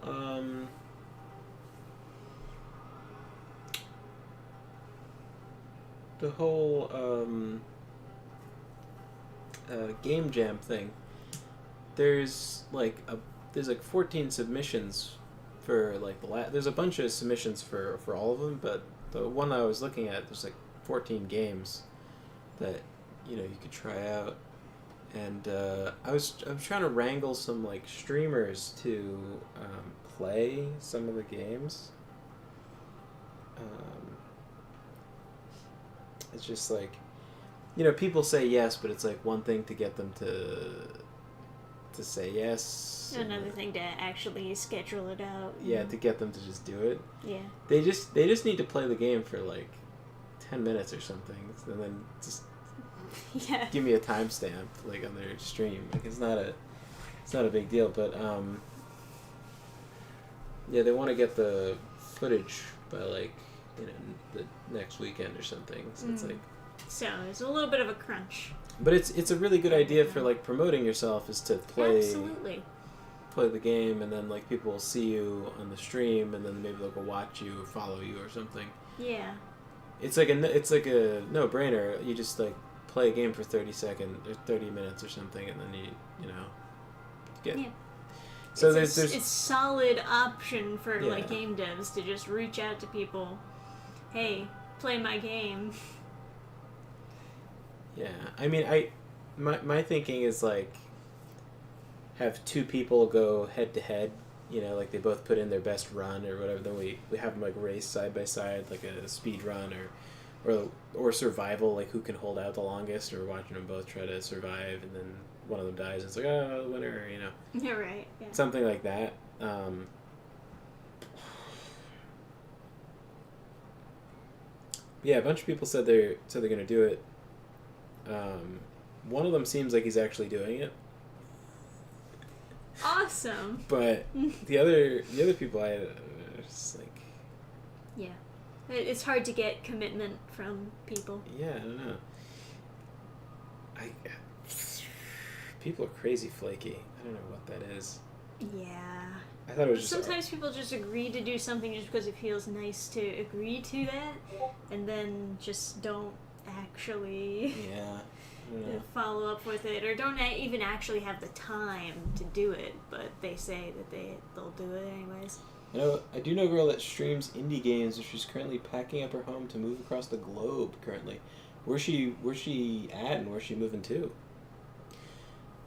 Game Jam thing. There's like 14 submissions for like there's a bunch of submissions for all of them, but the one I was looking at, there's like 14 games that you could try out, and I was trying to wrangle some like streamers to play some of the games. It's just like people say yes, but it's like one thing to get them to say yes. Another thing to actually schedule it out. Yeah, to get them to just do it. Yeah. They just need to play the game for like 10 minutes or something, and then just give me a timestamp like on their stream. Like it's not a big deal, but they want to get the footage by like the next weekend or something. So it's like. So it's a little bit of a crunch. But it's a really good idea for like promoting yourself is to play the game, and then like people will see you on the stream, and then maybe they'll go watch you or follow you or something. Yeah. It's like a no-brainer. You just like play a game for 30 seconds or 30 minutes or something, and then you get. Yeah. So there's it's solid option for like game devs to just reach out to people. Hey, play my game. Yeah, I mean, my thinking is like have two people go head to head, like they both put in their best run or whatever. Then we have them like race side by side, like a speed run or survival, like who can hold out the longest, or watching them both try to survive, and then one of them dies. And it's like the winner, You're right. Yeah. Something like that. Yeah, a bunch of people said they're gonna do it. One of them seems like he's actually doing it. Awesome. But the other people, I just like. Yeah, it's hard to get commitment from people. Yeah, I don't know. People are crazy flaky. I don't know what that is. Yeah. I thought it was just. Sometimes people just agree to do something just because it feels nice to agree to that, and then just don't actually follow up with it, or don't even actually have the time to do it, but they say that they'll do it anyways. I do know a girl that streams indie games, and she's currently packing up her home to move across the globe currently. Where's she at, and where's she moving to?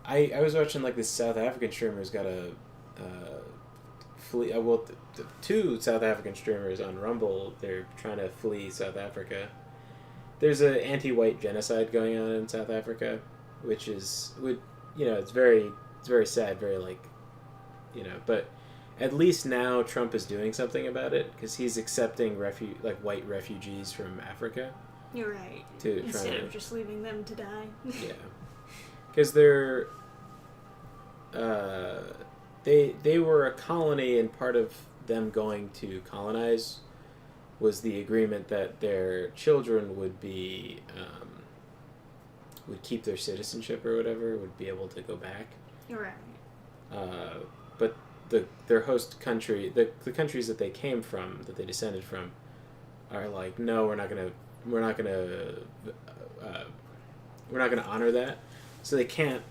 I was watching like this South African streamer's got a flee. The two South African streamers on Rumble, they're trying to flee South Africa. There's an anti-white genocide going on in South Africa, which is it's very sad, very like, but at least now Trump is doing something about it because he's accepting white refugees from Africa. You're right. Instead of just leaving them to die. Yeah, because they're they were a colony, and part of them going to colonize was the agreement that their children would be would keep their citizenship or whatever, would be able to go back. You're right. But their host country, the countries that they came from, that they descended from, are like, no, we're not gonna honor that. So they can't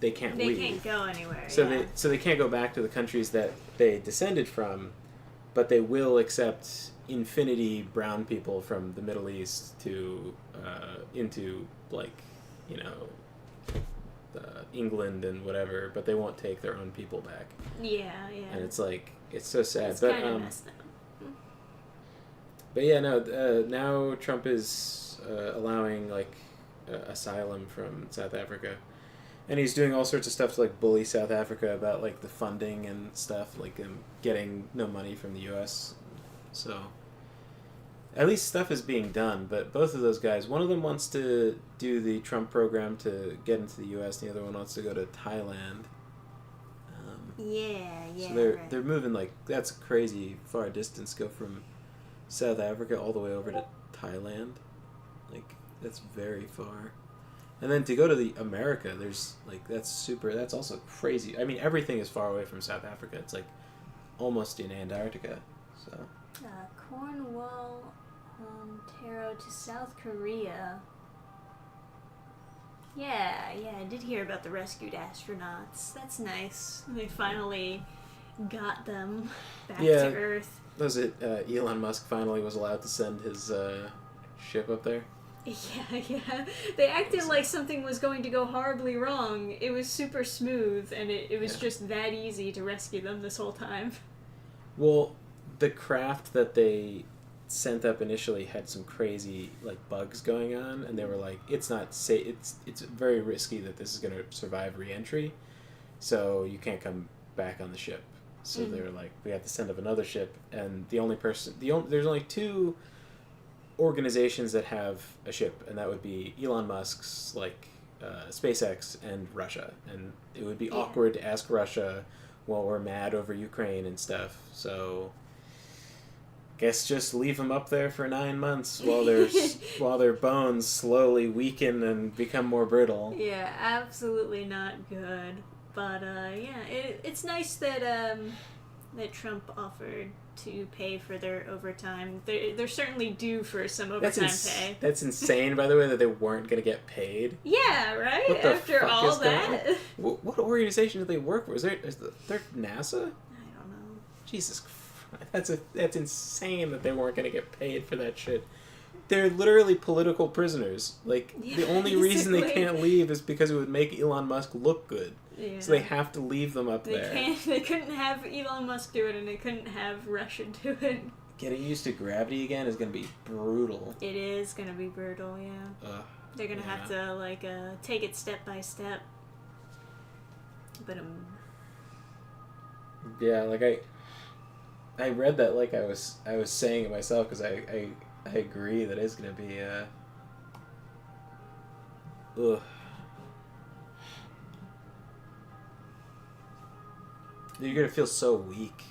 leave. They can't go anywhere. So they can't go back to the countries that they descended from, but they will accept infinity brown people from the Middle East to into England and whatever, but they won't take their own people back. Yeah. And it's like, it's so sad. It's kind of messed up. But yeah, no. Now Trump is allowing asylum from South Africa, and he's doing all sorts of stuff to bully South Africa about the funding and stuff, getting no money from the U.S. So, at least stuff is being done. But both of those guys, one of them wants to do the Trump program to get into the U.S., and the other one wants to go to Thailand. Yeah. So they're moving like that's a crazy far distance. Go from South Africa all the way over to Thailand, like that's very far. And then to go to the America, there's like that's also crazy. I mean, everything is far away from South Africa. It's like almost in Antarctica. So Cornwall, Ontario to South Korea. Yeah, I did hear about the rescued astronauts. That's nice. They finally got them back to Earth. Was it Elon Musk finally was allowed to send his ship up there? Yeah. They acted like something was going to go horribly wrong. It was super smooth, and it was just that easy to rescue them this whole time. Well, the craft that they sent up initially had some crazy like bugs going on, and they were like, it's not safe. It's very risky that this is going to survive re-entry, so you can't come back on the ship. So they were like, we have to send up another ship, and there's only two organizations that have a ship, and that would be Elon Musk's like SpaceX and Russia, and it would be awkward to ask Russia while we're mad over Ukraine and stuff. So guess just leave them up there for 9 months while their bones slowly weaken and become more brittle. Yeah, absolutely not good. But it's nice that that Trump offered to pay for their overtime. They're certainly due for some overtime pay. That's insane, by the way, that they weren't going to get paid. Yeah, right? After all that. What organization do they work for? They're NASA? I don't know. Jesus Christ. That's insane that they weren't going to get paid for that shit. They're literally political prisoners. Like, the only reason they can't leave is because it would make Elon Musk look good. Yeah. So they have to leave them up there. They couldn't have Elon Musk do it, and they couldn't have Russia do it. Getting used to gravity again is going to be brutal. It is going to be brutal, yeah. They're going to have to, take it step by step. But, yeah, like, I read that like I was saying it myself, because I agree that it's going to be, You're going to feel so weak.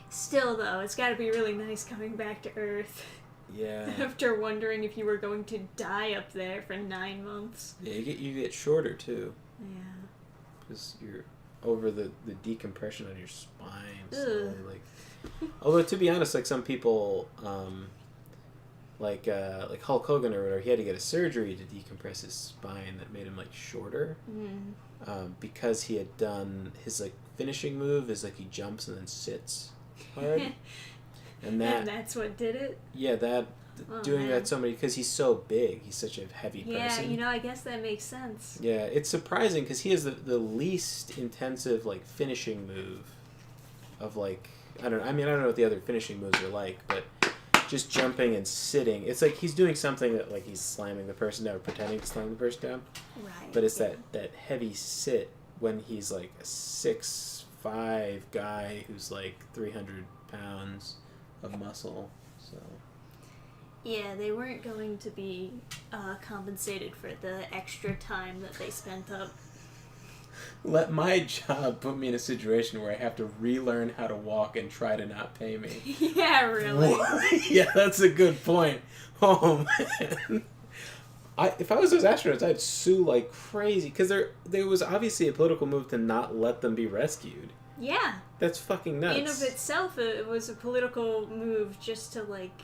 Still, though, it's got to be really nice coming back to Earth. Yeah. After wondering if you were going to die up there for 9 months. Yeah, you get shorter, too. Yeah. Because you're over the decompression on your spine. So, although, to be honest, like, some people, like Hulk Hogan or whatever, he had to get a surgery to decompress his spine that made him, like, shorter. Because he had done his, like, finishing move is like he jumps and then sits hard, and that's what did it. Yeah, that so many, because he's so big, he's such a heavy person. Yeah, I guess that makes sense. Yeah, it's surprising because he has the least intensive like finishing move of like I don't know what the other finishing moves are like, but just jumping and sitting, it's like he's doing something that like he's slamming the person down or pretending to slam the person down. Right. But it's that heavy sit when he's like a 6'5" guy who's like 300 pounds of muscle. So yeah, they weren't going to be compensated for the extra time that they spent up. Let my job put me in a situation where I have to relearn how to walk and try to not pay me. Yeah, really. Yeah, that's a good point. Oh man. If I was those astronauts, I'd sue like crazy, because there was obviously a political move to not let them be rescued. Yeah. That's fucking nuts. In of itself, it was a political move just to, like,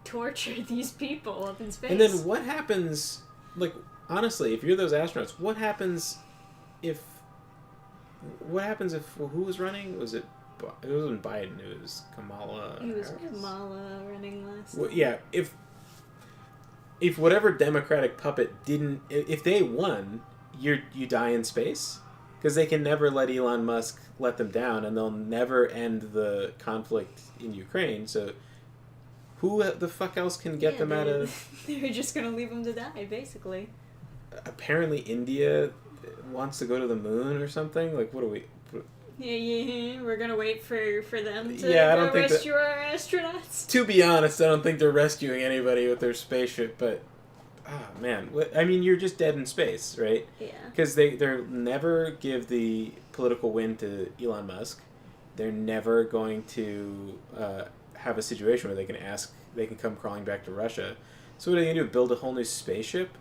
torture these people up in space. And then what happens, like, honestly, if you're those astronauts, what happens if, who was running? It wasn't Biden, it was Kamala It was Harris? Kamala running last Well, yeah, if whatever Democratic puppet didn't, if they won, you die in space, because they can never let Elon Musk let them down, and they'll never end the conflict in Ukraine. So, who the fuck else can get them out of? They're just gonna leave them to die, basically. Apparently, India wants to go to the moon or something. Like, what are we? Yeah, we're gonna wait for them to Yeah, I go don't think rescue our astronauts. To be honest, I don't think they're rescuing anybody with their spaceship, but... Oh, man. I mean, you're just dead in space, right? Yeah. Because they'll never give the political win to Elon Musk. They're never going to have a situation where they can come crawling back to Russia. So what are they going to do, build a whole new spaceship?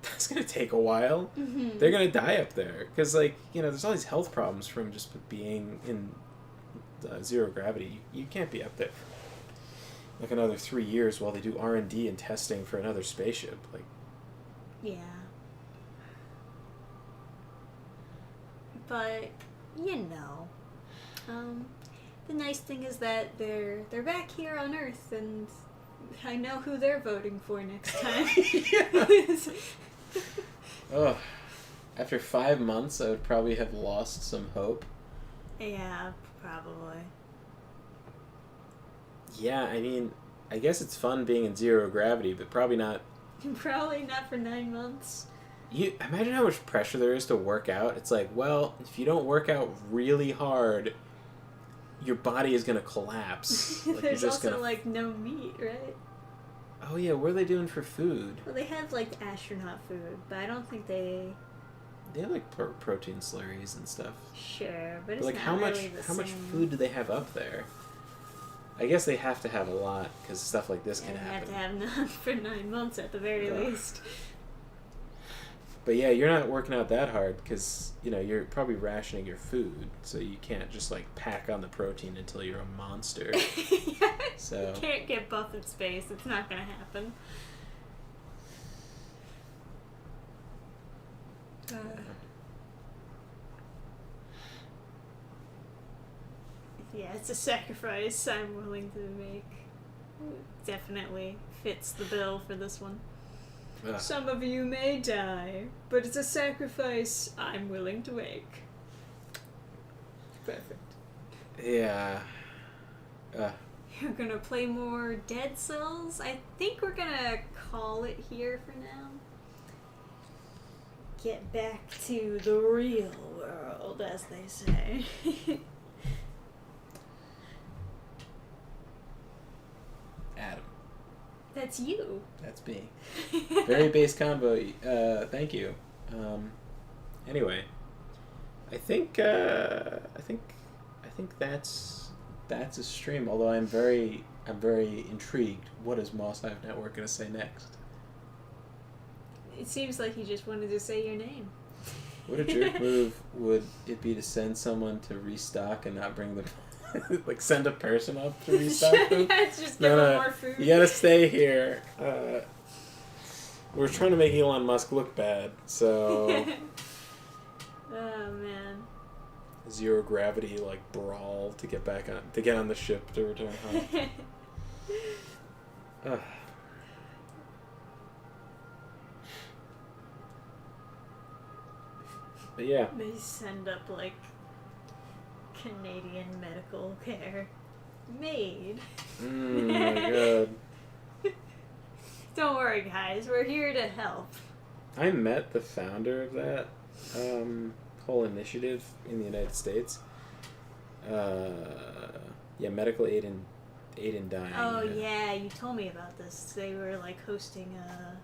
That's going to take a while. Mm-hmm. They're going to die up there. Because, there's all these health problems from just being in zero gravity. You can't be up there for another 3 years while they do R&D and testing for another spaceship. Yeah. But, the nice thing is that they're back here on Earth, and I know who they're voting for next time. Ugh. After 5 months, I would probably have lost some hope. Yeah, probably. Yeah, I mean, I guess it's fun being in zero gravity, but probably not. Probably not for 9 months. You imagine how much pressure there is to work out. It's like, well, if you don't work out really hard, your body is gonna collapse. There's also no meat, right? Oh yeah, what are they doing for food? Well, they have astronaut food, but I don't think they. They have protein slurries and stuff. Sure, but it's But not how really much food do they have up there? I guess they have to have a lot because stuff like this can happen. They have to have none for 9 months at the very least. But yeah, you're not working out that hard because you're probably rationing your food, so you can't just pack on the protein until you're a monster. Yeah. So you can't get buff in space. It's not gonna happen. Yeah, it's a sacrifice I'm willing to make. Definitely fits the bill for this one. Some of you may die, but it's a sacrifice I'm willing to make. Perfect. Yeah. You're gonna play more Dead Cells? I think we're gonna call it here for now. Get back to the real world, as they say. Adam. That's you. That's me. Very base combo. Thank you. Anyway, I think that's a stream. Although I'm very intrigued. What is Moss Hive Network gonna say next? It seems like you just wanted to say your name. What a jerk move would it be to send someone to restock and not bring them? Send a person up to restock them? Yeah, just give them more food. You gotta stay here. We're trying to make Elon Musk look bad, so... Oh, man. Zero gravity, brawl to get on the ship to return home. But yeah. They send up, Canadian medical care. Made. My god. Don't worry, guys. We're here to help. I met the founder of that whole initiative in the United States. Medical aid in dying. Oh yeah, you told me about this. They were hosting a.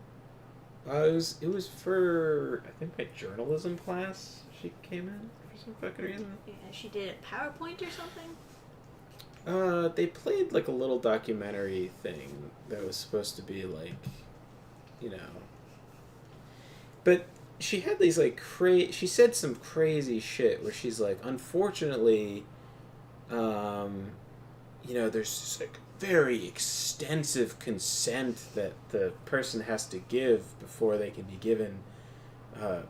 It was for I think my journalism class. She came in for some fucking reason. Yeah, she did a PowerPoint or something. They played a little documentary thing that was supposed to be but she had these she said some crazy shit where she's unfortunately, there's this very extensive consent that the person has to give before they can be given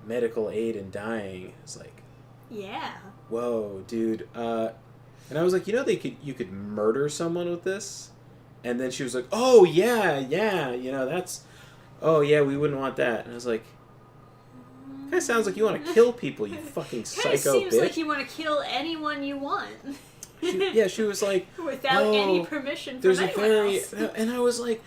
medical aid in dying. It's yeah. Whoa, dude. And I was you could murder someone with this? And then she was like, oh, yeah, that's... Oh, yeah, we wouldn't want that. And I was like, kind of sounds like you want to kill people, you fucking psycho bitch. It seems like you want to kill anyone you want. She was like... Without any permission from anyone else. And I was like,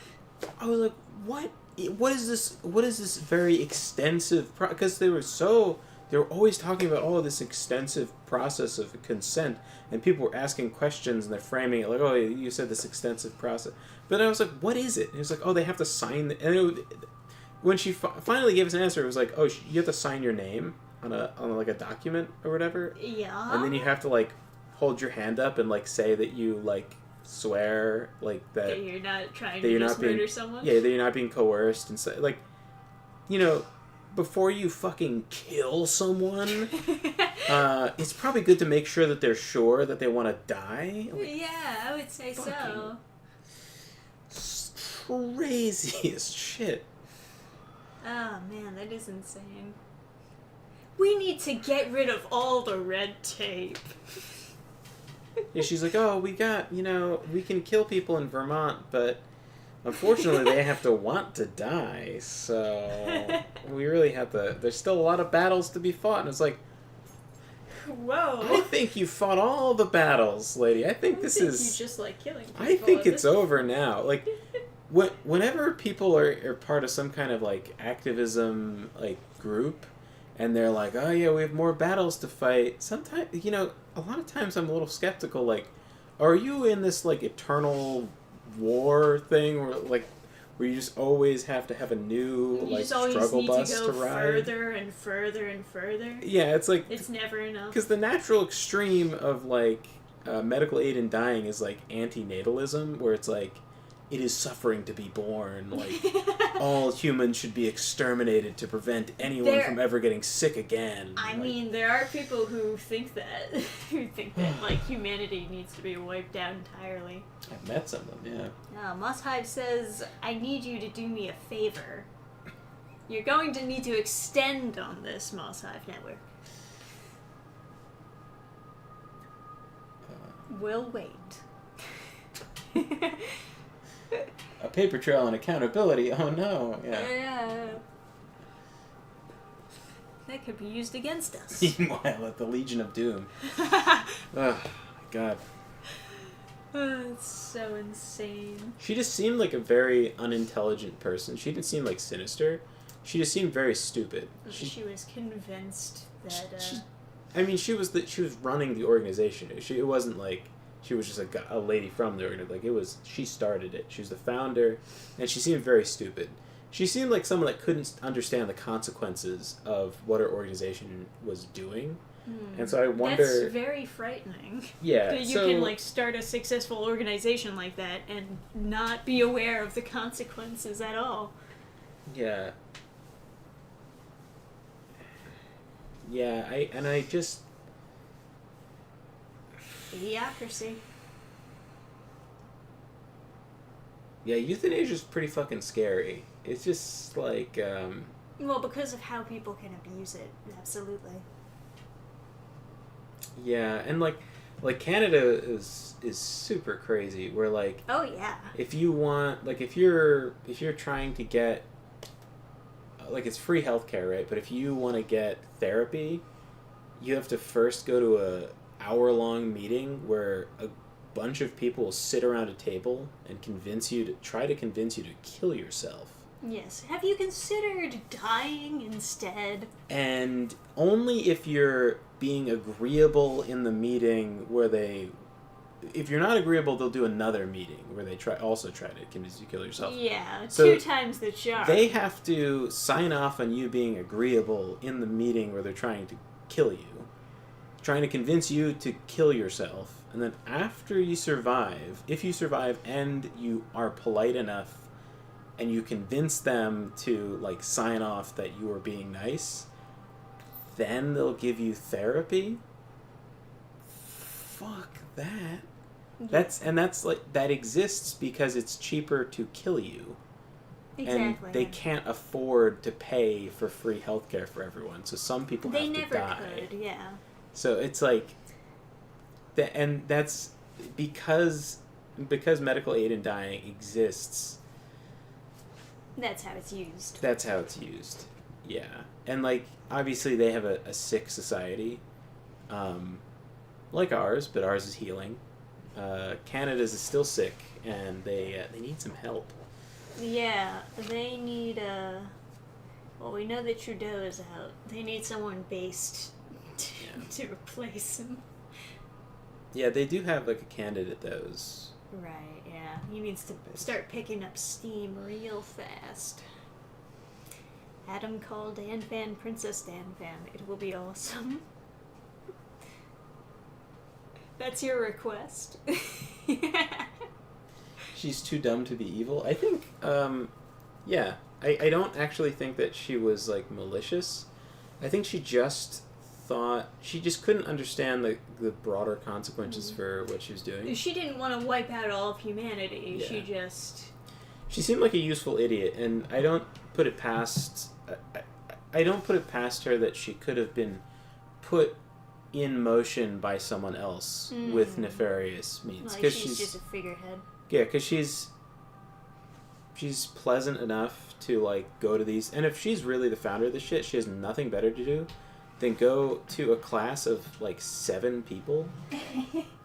what? What is this very extensive... Because they were so they were always talking about all of this extensive process of consent, and people were asking questions and they're framing it like, oh, you said this extensive process. But I was like, what is it? And it was like, oh, they have to sign the... And when she finally gave us an answer, it was like, oh, you have to sign your name on like a document or whatever. Yeah. And then you have to like hold your hand up and like say that you like swear like that you're not trying to just murder someone. Yeah, that you're not being coerced and say like, you know, before you fucking kill someone, it's probably good to make sure that they're sure that they want to die. Like, yeah, I would say so. Crazy as shit. Oh man, that is insane. We need to get rid of all the red tape. Yeah, she's like, oh, we can kill people in Vermont, but unfortunately they have to want to die, so we really have to... There's still a lot of battles to be fought, and it's like... Whoa. I think you fought all the battles, lady. I think this is... You just like killing people. I think it's over now. Like, whenever people are part of some kind of, like, activism, like, group... And they're like, oh yeah, we have more battles to fight. Sometimes, you know, a lot of times I'm a little skeptical. Like, are you in this like eternal war thing, where you just always have to have a new like struggle bus to ride? Further and further and further. Yeah, it's like it's never enough. Because the natural extreme of like medical aid in dying is like antinatalism, where it's like it is suffering to be born. Like all humans should be exterminated to prevent anyone from ever getting sick again. I mean, there are people who think that, like humanity needs to be wiped out entirely. I've met some of them, yeah. Moss Hive says, I need you to do me a favor. You're going to need to extend on this, Moss Hive Network. We'll wait. A paper trail and accountability. Oh no! Yeah. That could be used against us. Meanwhile, at the Legion of Doom. Oh my god. It's so insane. She just seemed like a very unintelligent person. She didn't seem like sinister. She just seemed very stupid. She was convinced that. she was running the organization. It wasn't like. She was just a lady from the organization. Like, it was... She started it. She was the founder, and she seemed very stupid. She seemed like someone that couldn't understand the consequences of what her organization was doing. And so I wonder... That's very frightening. Yeah, that you can, like, start a successful organization like that and not be aware of the consequences at all. Yeah. Yeah, I just... Idiocracy. Yeah, euthanasia is pretty fucking scary. It's just like, Well, because of how people can abuse it, absolutely. Yeah, and like Canada is super crazy. Where like, oh yeah, if you want, like, if you're trying to get, like, it's free healthcare, right? But if you want to get therapy, you have to first go to a hour-long meeting where a bunch of people will sit around a table and try to convince you to kill yourself. Yes. Have you considered dying insteed? And only if you're being agreeable in the meeting if you're not agreeable, they'll do another meeting where they try to convince you to kill yourself. Yeah, so 2 times the charge. They have to sign off on you being agreeable in the meeting where they're trying to kill you. Trying to convince you to kill yourself, and then after you survive, if you survive and you are polite enough and you convince them to like sign off that you are being nice, then they'll give you therapy. Fuck that. Yeah. That's like, that exists because it's cheaper to kill you. Exactly. And they can't afford to pay for free healthcare for everyone, so some people have to die. They never could, yeah. So it's like, and that's because medical aid in dying exists. That's how it's used. That's how it's used. Yeah, and like obviously they have a sick society, like ours, but ours is healing. Canada's is still sick, and they need some help. Yeah, they need Well, we know that Trudeau is out. They need someone based to replace him. Yeah, they do have like a candidate that was... Right, yeah. He needs to start picking up steam real fast. Adam call Dan Fan Princess Dan Fan. It will be awesome. That's your request. She's too dumb to be evil. I think, yeah. I don't actually think that she was, like, malicious. I think she just thought... She just couldn't understand the broader consequences for what she was doing. She didn't want to wipe out all of humanity. Yeah. She just... She seemed like a useful idiot, and I don't put it past... I don't put it past her that she could have been put in motion by someone else with nefarious means. Like she's just a figurehead. Yeah, because she's pleasant enough to, like, go to these... And if she's really the founder of this shit, she has nothing better to do than go to a class of, like, 7 people.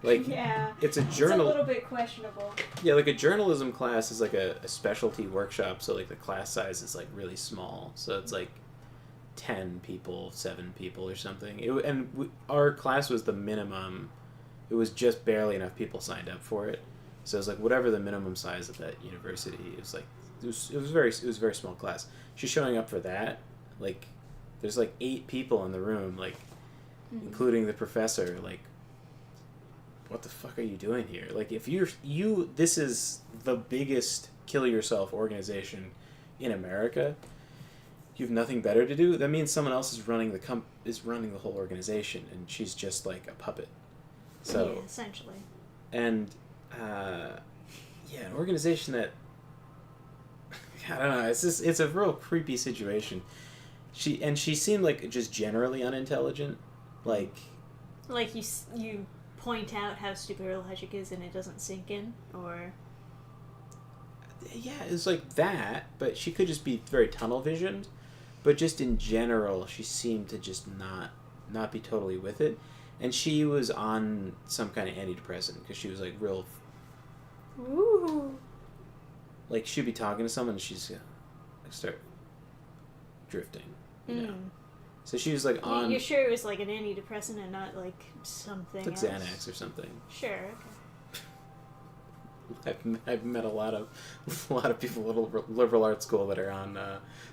Like, yeah. It's a It's a journal... little bit questionable. Yeah, like, a journalism class is, like, a specialty workshop, so, like, the class size is, like, really small. So it's, like, 10 people, 7 people or something. Our class was the minimum. It was just barely enough people signed up for it. So it was like whatever the minimum size of that university. It was a very small class. She's showing up for that. Like, there's like 8 people in the room, like, including the professor. Like, what the fuck are you doing here? Like, if this is the biggest kill yourself organization in America. You have nothing better to do. That means someone else is running the whole organization, and she's just like a puppet. So yeah, essentially. And an organization that I don't know. It's a real creepy situation. She seemed like just generally unintelligent, like you point out how stupid her logic is, and it doesn't sink in, or. Yeah, it's like that, but she could just be very tunnel visioned. But just in general, she seemed to just not be totally with it. And she was on some kind of antidepressant because she was like real... Ooh. Like, she'd be talking to someone and she's start drifting, you know? So she was like on... You're sure it was like an antidepressant and not like something like else? Xanax or something. Sure, okay. I've met a lot of people at liberal arts school that are on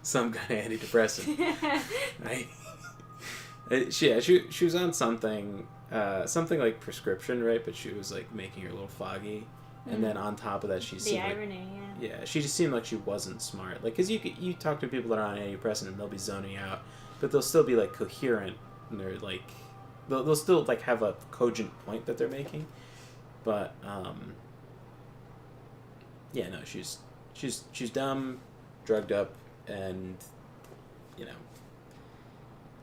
some kind of antidepressant. She was on something like prescription, right? But she was like making her a little foggy, and then on top of that, she seemed irony, like, yeah, she just seemed like she wasn't smart. Like, because you talk to people that are on antidepressant and they'll be zoning out, but they'll still be like coherent, and they're like they'll still like have a cogent point that they're making, but yeah, no, she's dumb, drugged up, and, you know,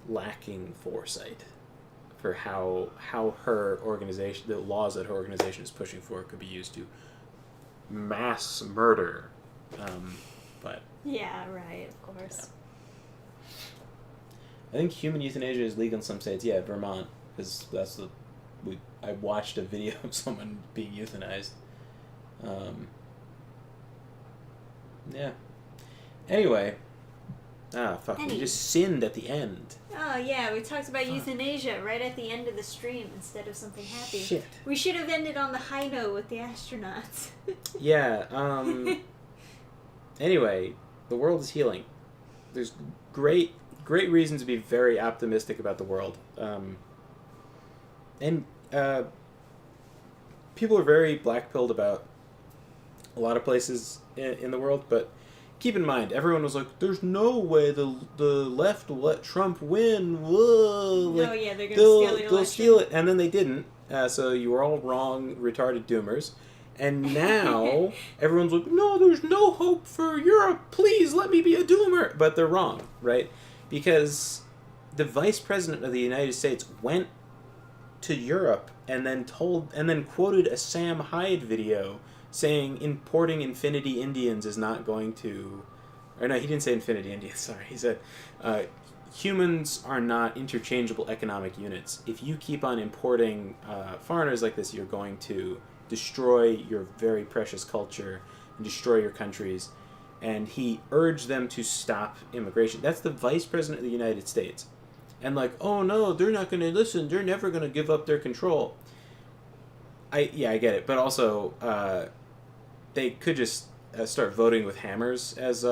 lacking foresight for how her organization, the laws that her organization is pushing for, could be used to mass murder. But yeah, right, of course. Yeah. I think human euthanasia is legal in some states. Yeah, Vermont, because I watched a video of someone being euthanized. Yeah. Anyway. We just sinned at the end. Oh, yeah, we talked about euthanasia right at the end of the stream instead of something happy. Shit. We should have ended on the high note with the astronauts. Yeah, anyway, the world is healing. There's great reason to be very optimistic about the world. And people are very black-pilled about a lot of places in the world, but keep in mind, everyone was like, "There's no way the left will let Trump win." Whoa! Like, oh yeah, they're gonna steal the election. They'll steal it, and then they didn't. So you were all wrong, retarded doomers. And now everyone's like, "No, there's no hope for Europe. Please let me be a doomer." But they're wrong, right? Because the vice president of the United States went to Europe and then quoted a Sam Hyde video saying importing Infinity Indians is not going to... Or no, he didn't say Infinity Indians, sorry. He said, humans are not interchangeable economic units. If you keep on importing foreigners like this, you're going to destroy your very precious culture and destroy your countries. and he urged them to stop immigration. That's the vice president of the United States. And like, oh no, they're not going to listen. They're never going to give up their control. I get it. But also, they could just start voting with hammers, as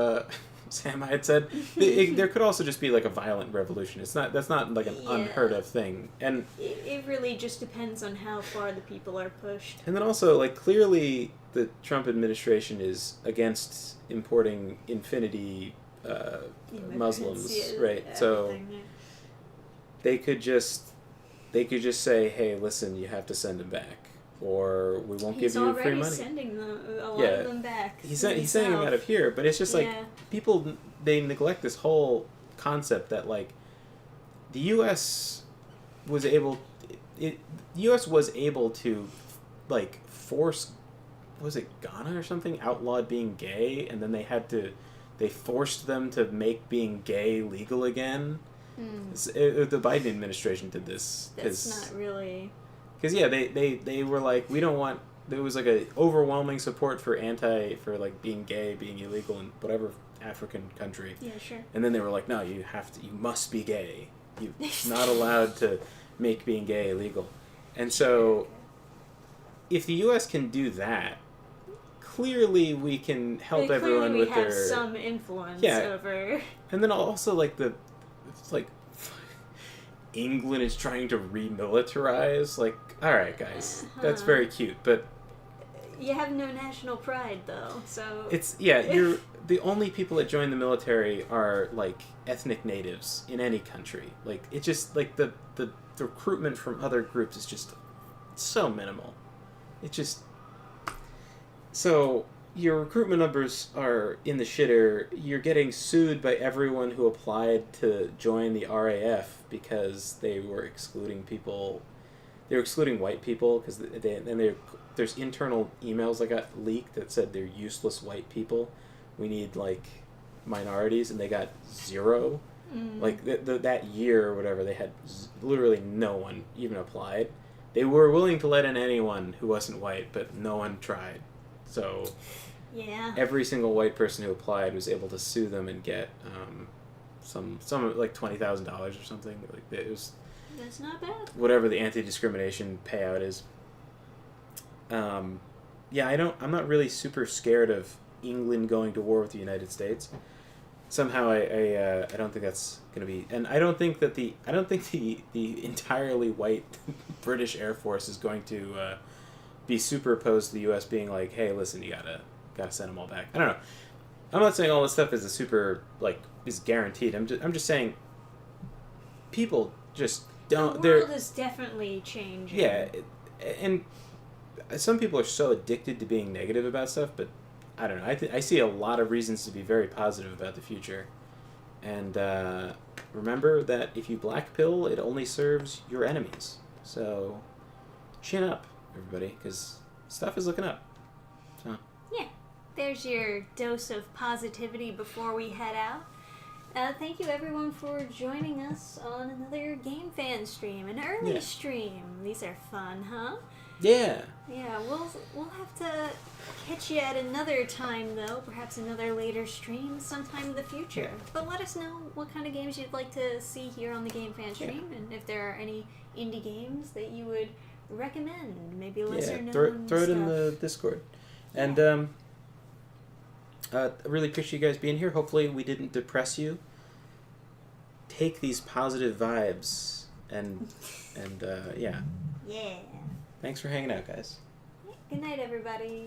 Sam had said. There could also just be like a violent revolution. That's not like an unheard of thing. And it really just depends on how far the people are pushed. And then also, like, clearly the Trump administration is against importing infinity Muslims, right? So they could just say, hey, listen, you have to send them back, or we won't give you free money. He's already sending a lot of them back. He's sending them out of here, but it's just like people, they neglect this whole concept that like the U.S. was able to like force, was it Ghana or something, outlawed being gay, and then they forced them to make being gay legal again. The Biden administration did this. That's not really... Because, they were like, we don't want... There was like a overwhelming support for like being gay, being illegal in whatever African country. Yeah, sure. And then they were like, no, you must be gay. You're not allowed to make being gay illegal. And so, if the U.S. can do that, clearly we can help everyone with their... we have some influence over... And then also, like, it's like England is trying to remilitarize. Like, all right, guys, that's very cute, but you have no national pride, though. So you're the only people that join the military are like ethnic natives in any country. Like, it's just like the recruitment from other groups is just so minimal. It just so. Your recruitment numbers are in the shitter. You're getting sued by everyone who applied to join the RAF because they were excluding people. They were excluding white people because there's internal emails that got leaked that said they're useless white people. We need like minorities, and they got 0. Like that year or whatever, they had literally no one even applied. They were willing to let in anyone who wasn't white, but no one tried. So, every single white person who applied was able to sue them and get some like $20,000 or something. Like it was. That's not bad. Whatever the anti-discrimination payout is. I'm not really super scared of England going to war with the United States. Somehow I don't think that's gonna be, and I don't think the entirely white British Air Force is going to be super opposed to the U.S. being like, hey, listen, you gotta send them all back. I don't know. I'm not saying all this stuff is is guaranteed. I'm just saying people just don't. The world is definitely changing. Yeah, and some people are so addicted to being negative about stuff, but I don't know. I see a lot of reasons to be very positive about the future. And remember that if you black pill, it only serves your enemies. So chin up, everybody, because stuff is looking up. So. Yeah, there's your dose of positivity before we head out. Thank you everyone for joining us on another Gamephans stream, an early stream. These are fun, huh? Yeah. Yeah, we'll have to catch you at another time though, perhaps another later stream sometime in the future. Yeah. But let us know what kind of games you'd like to see here on the Gamephans stream, and if there are any indie games that you would recommend, maybe lesser known throw it stuff. in the Discord. And I really appreciate you guys being here. Hopefully we didn't depress you. Take these positive vibes and yeah. Yeah. Thanks for hanging out, guys. Good night, everybody.